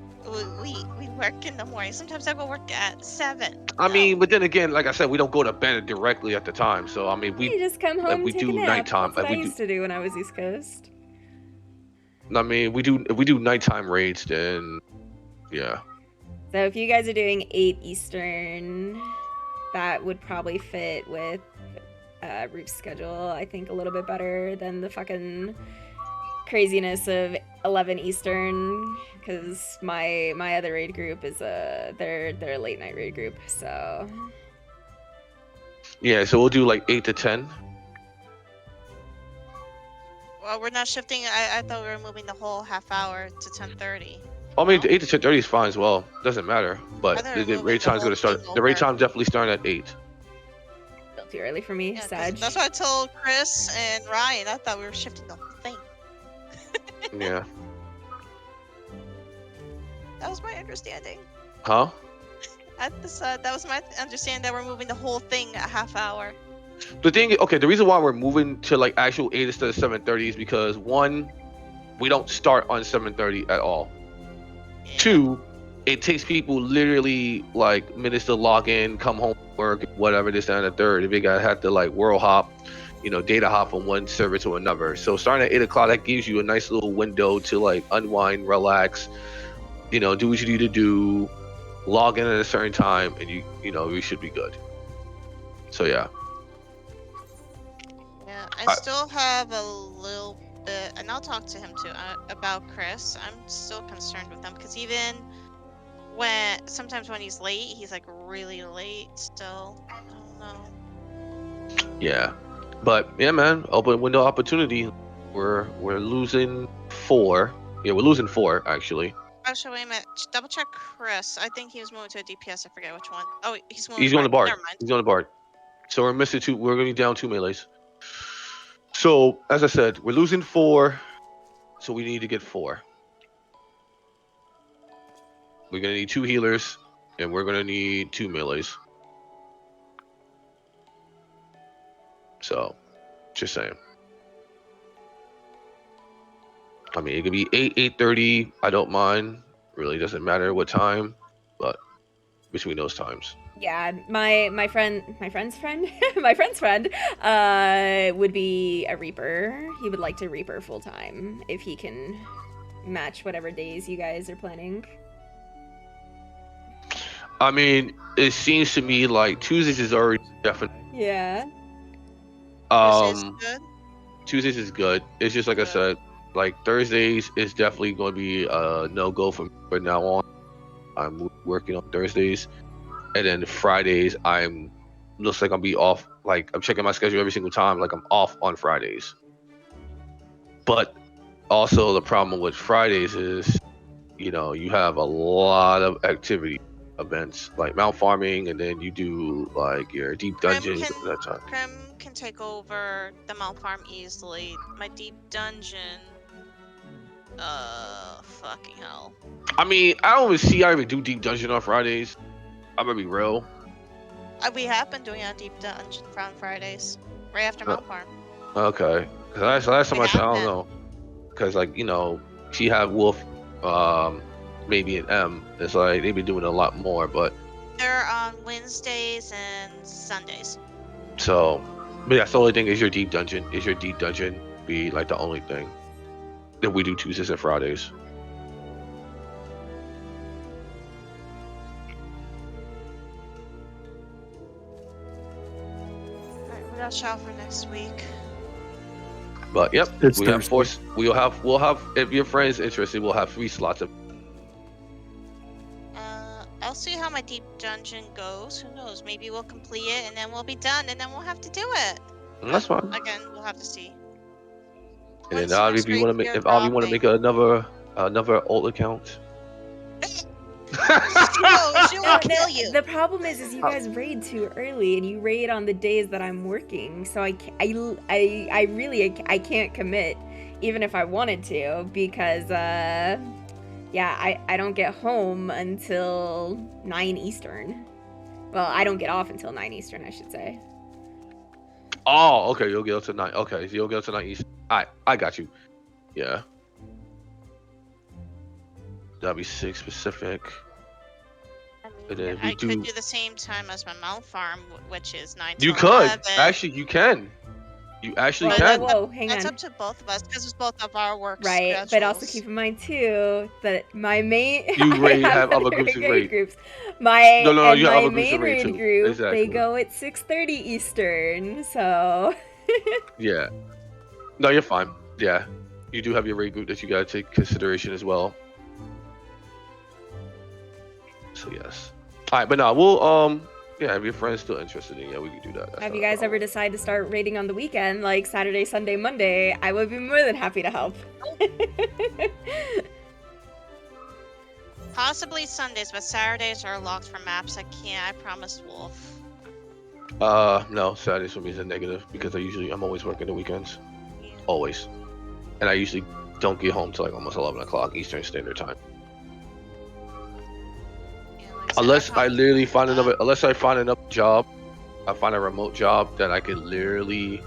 Speaker 1: we work in the morning. Sometimes I go work at 7.
Speaker 2: I
Speaker 1: No.
Speaker 2: mean, but then again, like I said, we don't go to bed directly at the time. So I mean,
Speaker 3: You
Speaker 2: we
Speaker 3: just come home,
Speaker 2: we
Speaker 3: take a
Speaker 2: do
Speaker 3: nap.
Speaker 2: nighttime.
Speaker 3: That's what
Speaker 2: Like
Speaker 3: I
Speaker 2: we do.
Speaker 3: used to do when I was East Coast.
Speaker 2: I mean, we do. If we do nighttime raids, then yeah.
Speaker 3: So if you guys are doing 8 Eastern, that would probably fit with Roof's schedule, I think, a little bit better than the fucking craziness of 11 Eastern, because my other raid group is they're a late night raid group, so
Speaker 2: Yeah, so we'll do like 8 to 10.
Speaker 1: Well, we're not shifting. I thought we were moving the whole half hour to 10:30.
Speaker 2: I mean,
Speaker 1: No?
Speaker 2: 8 to 10:30 is fine as well. Doesn't matter.
Speaker 1: I
Speaker 2: But
Speaker 1: thought
Speaker 2: the
Speaker 1: we were
Speaker 2: raid
Speaker 1: moving
Speaker 2: time's
Speaker 1: the
Speaker 2: gonna start.
Speaker 1: whole
Speaker 2: The raid
Speaker 1: thing
Speaker 2: time's definitely starting at 8.
Speaker 3: still too early for me,
Speaker 1: Yeah, 'cause
Speaker 3: Sag.
Speaker 1: that's what I told Chris and Ryan. I thought we were shifting the whole thing.
Speaker 2: Yeah.
Speaker 1: That was my understanding.
Speaker 2: Huh?
Speaker 1: That was my understanding that we're moving the whole thing a half hour.
Speaker 2: The thing, okay, the reason why we're moving to like actual 8 instead of 7:30 is because one, we don't start on 7:30 at all.
Speaker 1: Yeah.
Speaker 2: 2, it takes people literally like minutes to log in, come home, work, whatever this and the third. If they got have to like world hop, data hop from one server to another. So starting at 8 o'clock, that gives you a nice little window to like unwind, relax, do what you need to do, log in at a certain time, and you should be good. So yeah.
Speaker 1: Yeah, I still have a little bit, and I'll talk to him too about Chris. I'm still concerned with him because even sometimes when he's late, he's like really late still. I don't know.
Speaker 2: Yeah, but yeah, man, open window opportunity. We're losing 4. Yeah, we're losing 4 actually.
Speaker 1: Actually, wait a minute. Double check Chris. I think he was moving to a DPS. I forget which one. Oh, he's moving.
Speaker 2: He's going to Bard.
Speaker 1: Never mind.
Speaker 2: He's going to Bard. So we're missing 2. We're going to be down 2 melees. So as I said, we're losing 4. So we need to get 4. We're going to need 2 healers, and we're going to need 2 melees. So, just saying. I mean, it could be 8, 8:30. I don't mind. Really doesn't matter what time, but between those times.
Speaker 3: Yeah, my friend's friend, my friend's friend, would be a Reaper. He would like to Reaper full time if he can match whatever days you guys are planning.
Speaker 2: I mean, it seems to me like Tuesdays is already definite.
Speaker 3: Yeah.
Speaker 1: This is good.
Speaker 2: Tuesdays is good. It's just like I said, like Thursdays is definitely going to be a no-go from now on. I'm working on Thursdays, and then Fridays looks like I'll be off. Like I'm checking my schedule every single time. Like I'm off on Fridays. But also the problem with Fridays is, you have a lot of activity events like mount farming, and then you do like your deep dungeons at that time.
Speaker 1: Krim can take over the Mount Farm easily. My deep dungeon. Fucking hell.
Speaker 2: I mean, I don't even see I even do deep dungeon on Fridays. I'm gonna be real.
Speaker 1: We have been doing a deep dungeon on Fridays, right after Mount Farm.
Speaker 2: Okay, because last time I don't
Speaker 1: been.
Speaker 2: know, because she had Wolf, maybe an M. It's like they've been doing a lot more, but
Speaker 1: They're on Wednesdays and Sundays.
Speaker 2: so, but that's the only thing is your deep dungeon. Is your deep dungeon be like the only thing that we do Tuesdays and Fridays?
Speaker 1: Alright, what else y'all for next week?
Speaker 2: But yep,
Speaker 4: It's
Speaker 2: we have
Speaker 4: Thursday.
Speaker 2: we'll have if your friend's interested, we'll have 3 slots of.
Speaker 1: I'll see how my deep dungeon goes. Who knows? Maybe we'll complete it and then we'll be done and then we'll have to do it.
Speaker 2: That's fine.
Speaker 1: Again, we'll have to see.
Speaker 2: And
Speaker 1: When's
Speaker 2: then
Speaker 1: the
Speaker 2: Avi,
Speaker 1: next
Speaker 2: if you want to
Speaker 1: raid
Speaker 2: make
Speaker 1: you're
Speaker 2: if Avi want to
Speaker 1: dropping?
Speaker 2: make another alt account.
Speaker 1: She will kill you.
Speaker 3: The problem is you guys raid too early, and you raid on the days that I'm working. So I can't commit, even if I wanted to, because I don't get home until 9 Eastern. Well, I don't get off until 9 Eastern, I should say.
Speaker 2: Oh, okay, you'll get up to 9. Okay, so you'll get up to 9 East. Alright, I got you. Yeah. That'll be 6 Pacific.
Speaker 1: I
Speaker 2: And
Speaker 1: mean,
Speaker 2: then we
Speaker 1: I could do the same time as my mount farm, which is 9 to
Speaker 2: You
Speaker 1: 11.
Speaker 2: could. Actually, you can. You actually
Speaker 3: Whoa,
Speaker 2: can.
Speaker 3: whoa, hang
Speaker 1: That's
Speaker 3: on.
Speaker 1: up to both of us because it's both of our work
Speaker 3: Right,
Speaker 1: schedules.
Speaker 3: but also keep in mind too that my main
Speaker 2: You
Speaker 3: I
Speaker 2: raid- have other groups you raid.
Speaker 3: groups. My
Speaker 2: No,
Speaker 3: and
Speaker 2: you have
Speaker 3: my
Speaker 2: other groups you
Speaker 3: main
Speaker 2: raid
Speaker 3: raid
Speaker 2: too.
Speaker 3: group
Speaker 2: Exactly.
Speaker 3: they go at 6:30 Eastern. So
Speaker 2: Yeah. No, you're fine. Yeah. You do have your raid group that you gotta take consideration as well. So yes. Alright, but no, we'll yeah, if your friend's still interested in, yeah, we can do that. That's
Speaker 3: have
Speaker 2: not
Speaker 3: you
Speaker 2: a
Speaker 3: guys
Speaker 2: problem.
Speaker 3: ever decided to start raiding on the weekend, like Saturday, Sunday, Monday? I would be more than happy to help.
Speaker 1: Possibly Sundays, but Saturdays are locked for maps. I can't. I promised Wolf.
Speaker 2: No, Saturdays for me is a negative because I'm always working the weekends.
Speaker 1: Yeah.
Speaker 2: Always. And I usually don't get home till like almost 11 o'clock Eastern Standard Time.
Speaker 1: Yeah, like I said,
Speaker 2: Unless I
Speaker 1: promised
Speaker 2: literally
Speaker 1: Wolf,
Speaker 2: find unless I find another job, I find a remote job that I could literally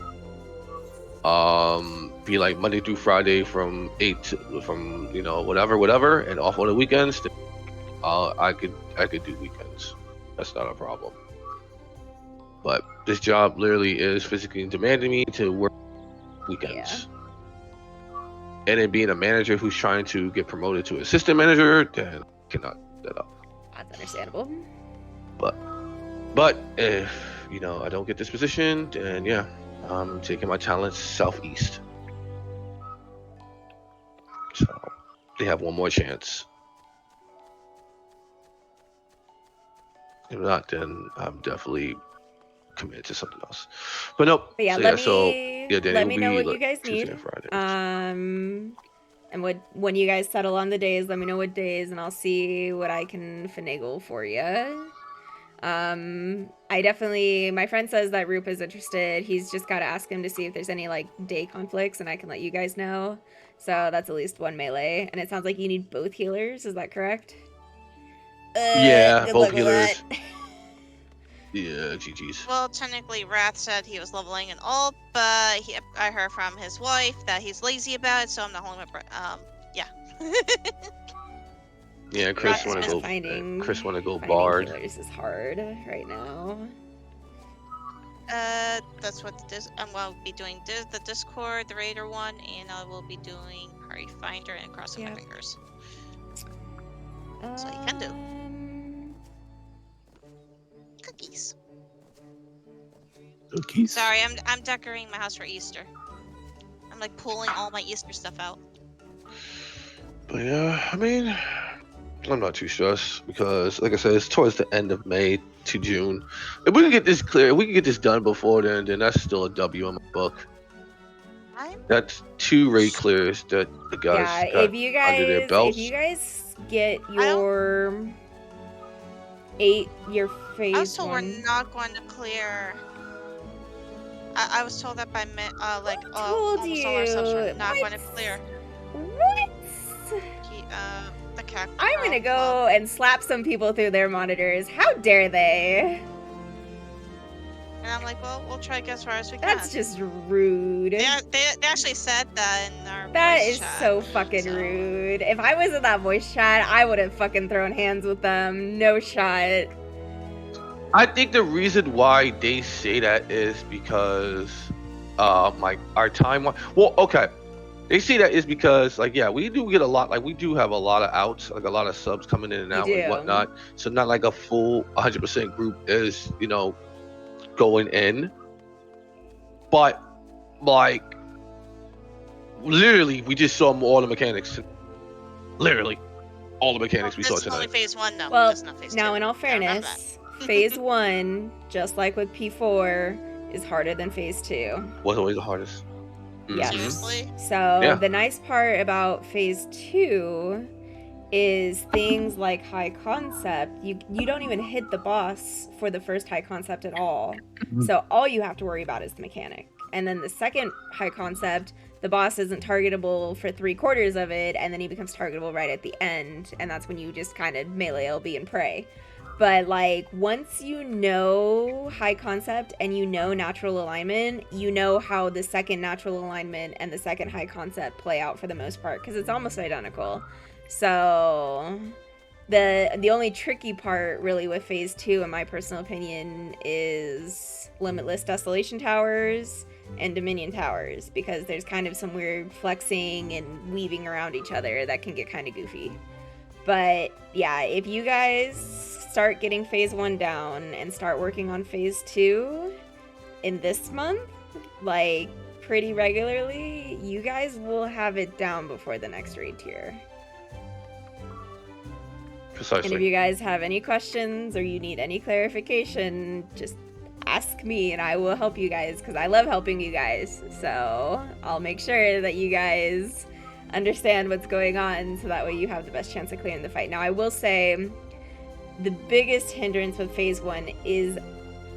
Speaker 2: be like Monday through Friday from 8 to, from whatever and off on the weekends. Then, I could do weekends. That's not a problem. But this job literally is physically demanding me to work weekends. And then being a manager who's trying to get promoted to assistant manager, then I cannot do that up.
Speaker 3: That's understandable.
Speaker 2: But if I don't get this position, then yeah, I'm taking my talents southeast. So they have one more chance. If not, then I'm definitely committed to something else. But nope.
Speaker 3: But yeah,
Speaker 2: So,
Speaker 3: let
Speaker 2: so,
Speaker 3: me
Speaker 2: yeah, then it
Speaker 3: let
Speaker 2: will
Speaker 3: me know
Speaker 2: be,
Speaker 3: what you
Speaker 2: like,
Speaker 3: guys
Speaker 2: Tuesday
Speaker 3: need.
Speaker 2: and Friday.
Speaker 3: And when you guys settle on the days, let me know what days, and I'll see what I can finagle for you. My friend says that Roop is interested. He's just got to ask him to see if there's any like day conflicts, and I can let you guys know. So that's at least 1 melee, and it sounds like you need both healers. Is that correct?
Speaker 2: Yeah,
Speaker 3: good
Speaker 2: both
Speaker 3: luck with
Speaker 2: healers.
Speaker 3: that.
Speaker 2: Yeah, GG's.
Speaker 1: Well, technically, Wrath said he was leveling an ult, but I heard from his wife that he's lazy about it, so I'm not holding my breath. Yeah.
Speaker 2: Yeah, Chris
Speaker 1: Right,
Speaker 2: want to go.
Speaker 3: finding-
Speaker 2: Chris want to go
Speaker 3: Finding
Speaker 2: bard.
Speaker 3: healers is hard right now.
Speaker 1: That's what I'll be doing the Discord, the Raider one, and I will be doing Party Finder and crossing my
Speaker 3: Yep.
Speaker 1: fingers. That's what you can do. Cookies.
Speaker 4: Cookies.
Speaker 1: Sorry, I'm decorating my house for Easter. I'm like pulling all my Easter stuff out.
Speaker 2: But yeah, I mean, I'm not too stressed because, like I said, it's towards the end of May to June. If we can get this clear, if we can get this done before then that's still a W in my book. That's 2 raid clears that the guys got
Speaker 3: if you
Speaker 2: under their
Speaker 3: guys
Speaker 2: belts.
Speaker 3: get your your phase
Speaker 1: I was told
Speaker 3: one.
Speaker 1: we're not going to clear. I was told that by
Speaker 3: told
Speaker 1: almost all our subs were
Speaker 3: you?
Speaker 1: not going to
Speaker 3: What?
Speaker 1: clear.
Speaker 3: What?
Speaker 1: The cat.
Speaker 3: I'm gonna go and slap some people through their monitors. How dare they?
Speaker 1: And I'm like, well, we'll try to get as far as we can.
Speaker 3: That's just rude.
Speaker 1: They actually said that in our
Speaker 3: That
Speaker 1: voice
Speaker 3: is
Speaker 1: chat,
Speaker 3: so fucking
Speaker 1: so-
Speaker 3: rude. If I was in that voice chat, I would have fucking thrown hands with them. No shot.
Speaker 2: I think the reason why they say that is because, our timeline. Well, okay, they say that is because, like, yeah, we do get a lot. Like, we do have a lot of outs, like a lot of subs coming in and
Speaker 3: We
Speaker 2: out
Speaker 3: do.
Speaker 2: and whatnot. So not like a full 100% group is, going in. But like, literally, we just saw all the mechanics. Literally, all the mechanics we saw
Speaker 1: This is only
Speaker 2: tonight.
Speaker 1: phase 1 though.
Speaker 3: Well,
Speaker 1: This is not phase
Speaker 3: now
Speaker 1: 2.
Speaker 3: in all
Speaker 1: I remember that.
Speaker 3: fairness, phase 1, just like with P4, is harder than phase 2.
Speaker 2: Was always the hardest.
Speaker 3: Yes.
Speaker 2: Mhm.
Speaker 1: Seriously?
Speaker 3: So
Speaker 2: Yeah.
Speaker 3: the nice part about phase 2 is things like high concept. You don't even hit the boss for the first high concept at all. So all you have to worry about is the mechanic. And then the second high concept, the boss isn't targetable for 3/4 of it, and then he becomes targetable right at the end, and that's when you just kind of melee LB and pray. But like once you know high concept and you know natural alignment, you know how the second natural alignment and the second high concept play out for the most part, because it's almost identical. So the only tricky part really with phase 2, in my personal opinion, is Limitless Desolation Towers and Dominion Towers, because there's kind of some weird flexing and weaving around each other that can get kind of goofy. But yeah, if you guys start getting phase 1 down and start working on phase 2 in this month, like pretty regularly, you guys will have it down before the next raid tier. And if
Speaker 2: Precisely.
Speaker 3: you guys have any questions or you need any clarification, just ask me and I will help you guys, because I love helping you guys. So I'll make sure that you guys understand what's going on, so that way you have the best chance of clearing the fight. Now I will say the biggest hindrance with phase 1 is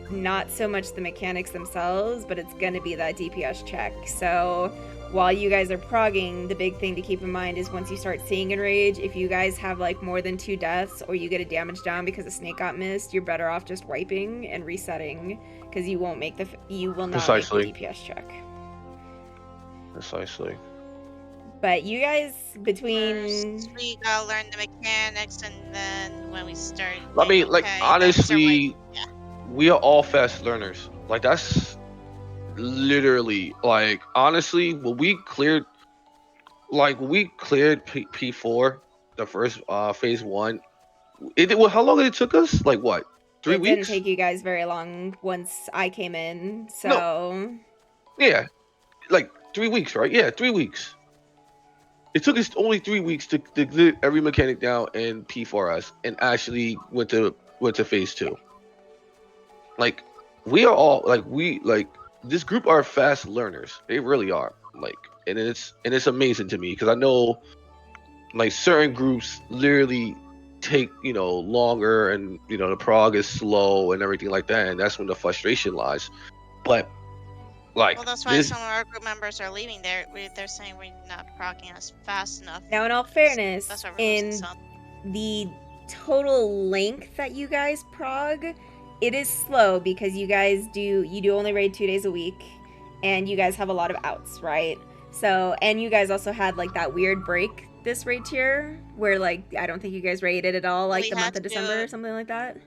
Speaker 3: not so much the mechanics themselves, but it's going to be that DPS check. So while you guys are progging, the big thing to keep in mind is once you start seeing Enrage, if you guys have like more than 2 deaths or you get a damage down because a snake got missed, you're better off just wiping and resetting, because you won't make you will not
Speaker 2: Precisely.
Speaker 3: make the DPS check.
Speaker 2: Precisely.
Speaker 3: But you guys, between
Speaker 1: First, we gotta learn the mechanics, and then when we start.
Speaker 2: I mean, like,
Speaker 1: okay, then we start
Speaker 2: honestly,
Speaker 1: yeah.
Speaker 2: we are all fast learners. Like, that's literally, like, honestly, when we cleared P4, the first phase 1, well, how long did it took us? Like, what? 3
Speaker 3: it
Speaker 2: weeks?
Speaker 3: didn't take you guys very long once I came in, so
Speaker 2: Yeah, like 3 weeks, right? Yeah, 3 weeks. It took us only 3 weeks to get every mechanic down in P4S and actually went to phase 2. Like, we are all this group are fast learners. They really are. Like, and it's amazing to me, because I know like certain groups literally take longer, and the prog is slow and everything like that, and that's when the frustration lies. But like,
Speaker 1: Well, that's why
Speaker 2: this,
Speaker 1: some of our group members are leaving. They're saying we're not proccing us fast enough.
Speaker 3: now in all fairness,
Speaker 1: That's why we're losing
Speaker 3: in
Speaker 1: some.
Speaker 3: the total length that you guys prog, it is slow because you do only raid 2 days a week, and you guys have a lot of outs, right? So, and you guys also had like that weird break this raid tier where like I don't think you guys raided at all, like
Speaker 1: We
Speaker 3: the
Speaker 1: had
Speaker 3: month of
Speaker 1: to.
Speaker 3: December or something like that.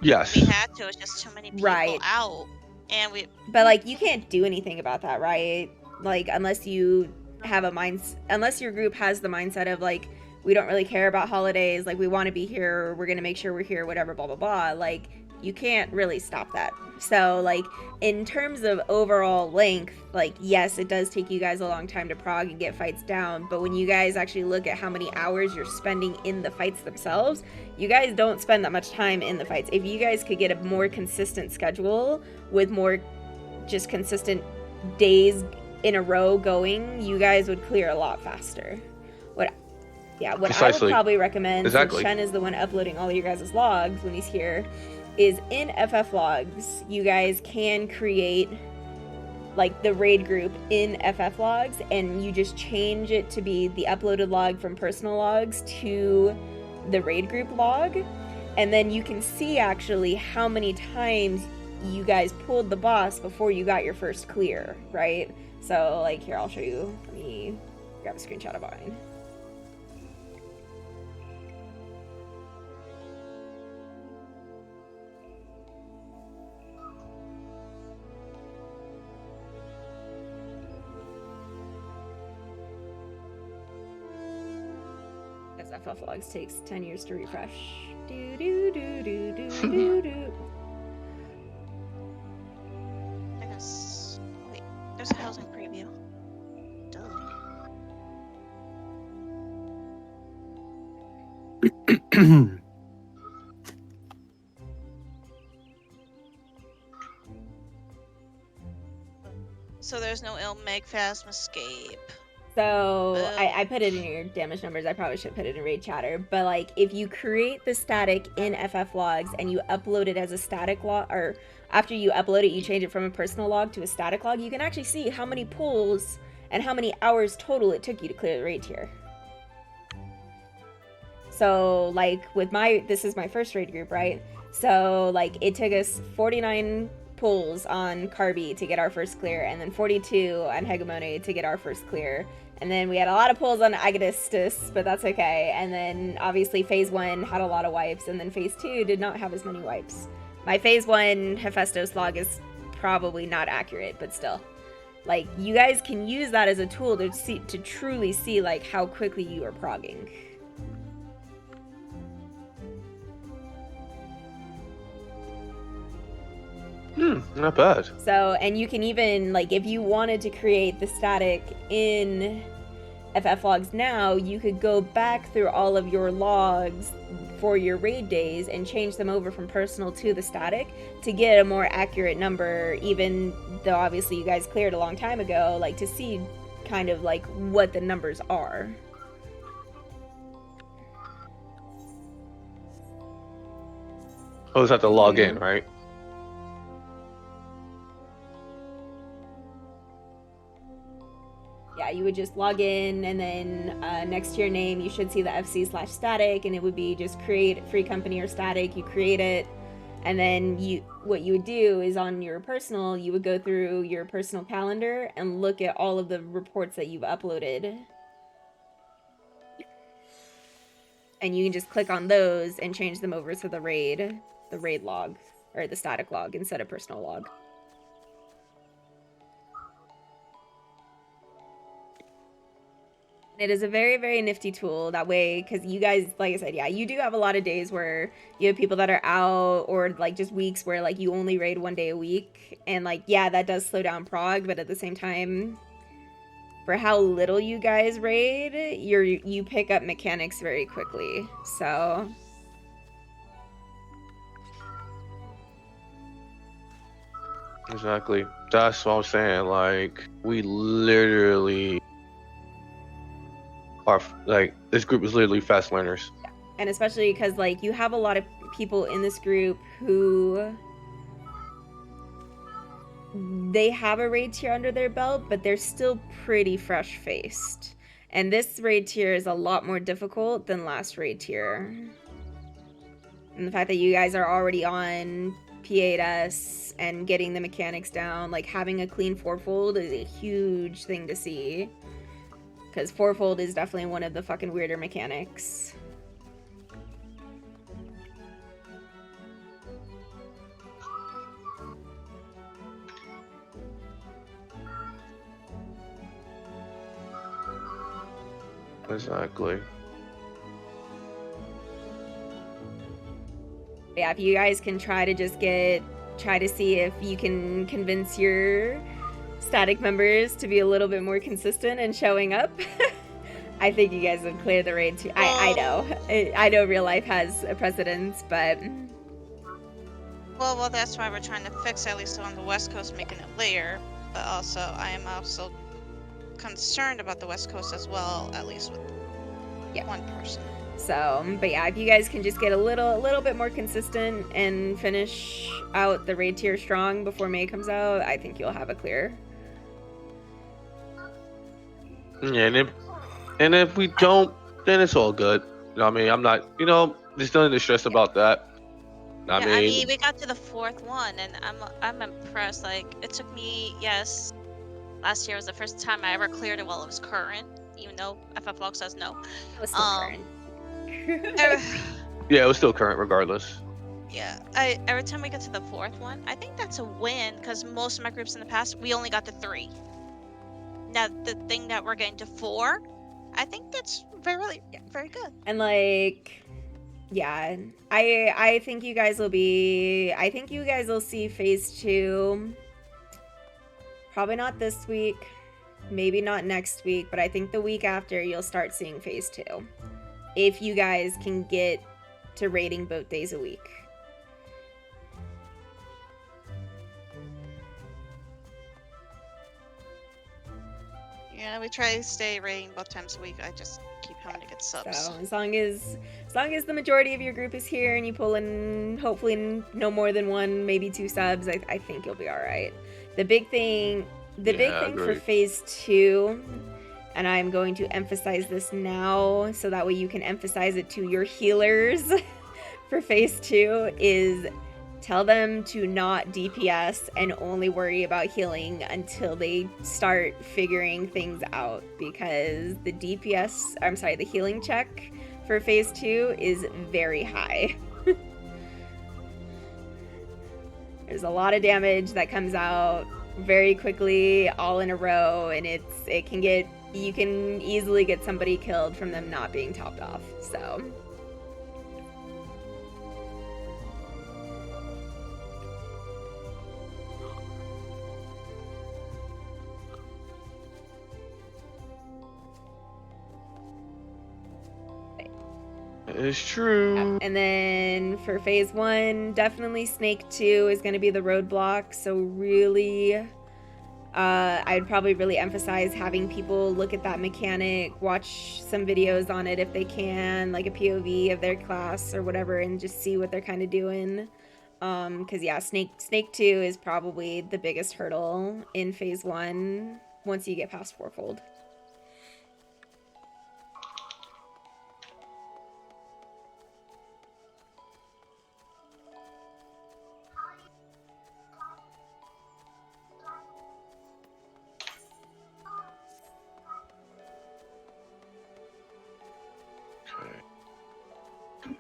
Speaker 2: yes,
Speaker 1: We had to. It's just too many people
Speaker 3: Right.
Speaker 1: out, and we.
Speaker 3: But like you can't do anything about that, right? Like unless you have unless your group has the mindset of like, we don't really care about holidays, like we want to be here, we're gonna make sure we're here, whatever, blah blah blah. Like you can't really stop that. So like in terms of overall length, like yes, it does take you guys a long time to prog and get fights down, but when you guys actually look at how many hours you're spending in the fights themselves, you guys don't spend that much time in the fights. If you guys could get a more consistent schedule with more just consistent days in a row going, you guys would clear a lot faster. What I would
Speaker 2: Precisely.
Speaker 3: probably recommend,
Speaker 2: Exactly.
Speaker 3: since Shen is the one uploading all your guys' logs when he's here, is in FF Logs, you guys can create like the raid group in FF Logs, and you just change it to be the uploaded log from personal logs to the raid group log, and then you can see actually how many times you guys pulled the boss before you got your first clear, right? So like here, I'll show you. Let me grab a screenshot of mine. Because FF Logs takes 10 years to refresh. Do do do do do do do.
Speaker 1: Wait, there's a housing preview. So there's no Ilmeg Phasm Escape.
Speaker 3: So I put it in your damage numbers. I probably should put it in raid chatter. But like, if you create the static in FF logs and you upload it as a static log, or after you upload it, you change it from a personal log to a static log, you can actually see how many pulls and how many hours total it took you to clear the raid tier. So like with this is my first raid group, right? So like it took us 49 pulls on Carby to get our first clear, and then 42 on Hegemony to get our first clear. And then we had a lot of pulls on Agonistus, but that's okay. And then obviously phase 1 had a lot of wipes, and then phase 2 did not have as many wipes. My phase 1 Hephaestus log is probably not accurate, but still. Like, you guys can use that as a tool to truly see like how quickly you are progging.
Speaker 2: Not bad.
Speaker 3: So, and you can even, like, if you wanted to create the static in FF logs now, you could go back through all of your logs for your raid days and change them over from personal to the static to get a more accurate number, even though obviously you guys cleared a long time ago, like, to see kind of, like, what the numbers are.
Speaker 2: Oh, just have to log in, right?
Speaker 3: Yeah, you would just log in, and then next to your name you should see the FC/static, and it would be just create free company or static. You create it, and then what you would do is on your personal, you would go through your personal calendar and look at all of the reports that you've uploaded. And you can just click on those and change them over to the raid log, or the static log instead of personal log. It is a very, very nifty tool that way, because you guys, like I said, yeah, you do have a lot of days where you have people that are out, or like just weeks where like you only raid 1 day a week, and like, yeah, that does slow down prog, but at the same time, for how little you guys raid, you pick up mechanics very quickly. So
Speaker 2: Exactly. That's what I'm saying. Like, we literally are, like, this group is literally fast learners.
Speaker 3: and especially because like you have a lot of people in this group who they have a raid tier under their belt, but they're still pretty fresh faced, and this raid tier is a lot more difficult than last raid tier. And the fact that you guys are already on P8S and getting the mechanics down, like having a clean fourfold is a huge thing to see, because fourfold is definitely one of the fucking weirder mechanics.
Speaker 2: Exactly.
Speaker 3: Yeah, if you guys can try to see if you can convince your static members to be a little bit more consistent and showing up, I think you guys would clear the raid too. I know real life has a precedence, but
Speaker 1: Well, that's why we're trying to fix, at least on the West Coast, making it later. But also, I am also concerned about the West Coast as well, at least with one person.
Speaker 3: So, but yeah, if you guys can just get a little bit more consistent and finish out the raid tier strong before May comes out, I think you'll have a clear.
Speaker 2: Yeah, and if we don't, then it's all good. You know what I mean? I'm not, there's nothing to stress about that. I mean,
Speaker 1: we got to the 4th one, and I'm impressed. Like, it took me, last year was the first time I ever cleared it while it was current, even though FF Log says no.
Speaker 3: It was still current.
Speaker 2: Yeah, it was still current regardless.
Speaker 1: Yeah, every time we get to the 4th one, I think that's a win, because most of my groups in the past, we only got to 3. Now, the thing that we're getting to 4, I think that's very good.
Speaker 3: And like, yeah, I think you guys will see phase 2. Probably not this week, maybe not next week, but I think the week after you'll start seeing phase 2. if you guys can get to raiding both days a week.
Speaker 1: Yeah, we try to stay raiding both times a week. I just keep having to get subs.
Speaker 3: So as long as the majority of your group is here and you pull in hopefully no more than 1, maybe 2 subs, I think you'll be all right. The big thing for
Speaker 2: great.
Speaker 3: phase 2, and I'm going to emphasize this now so that way you can emphasize it to your healers for phase 2, is tell them to not DPS and only worry about healing until they start figuring things out, because the healing check for phase 2 is very high. There's a lot of damage that comes out very quickly all in a row, and you can easily get somebody killed from them not being topped off. So
Speaker 2: It's true.
Speaker 3: and then for phase 1, definitely Snake 2 is going to be the roadblock. So really, I'd probably really emphasize having people look at that mechanic, watch some videos on it if they can, like a POV of their class or whatever, and just see what they're kind of doing. Because yeah, Snake 2 is probably the biggest hurdle in phase 1 once you get past Fourfold.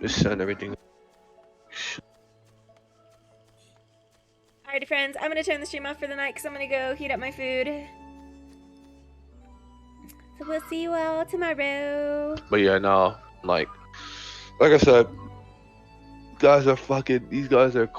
Speaker 2: Just send everything.
Speaker 3: Alrighty, friends, I'm gonna turn the stream off for the night because I'm gonna go heat up my food. So we'll see you all tomorrow.
Speaker 2: But yeah, no, like I said, these guys are quick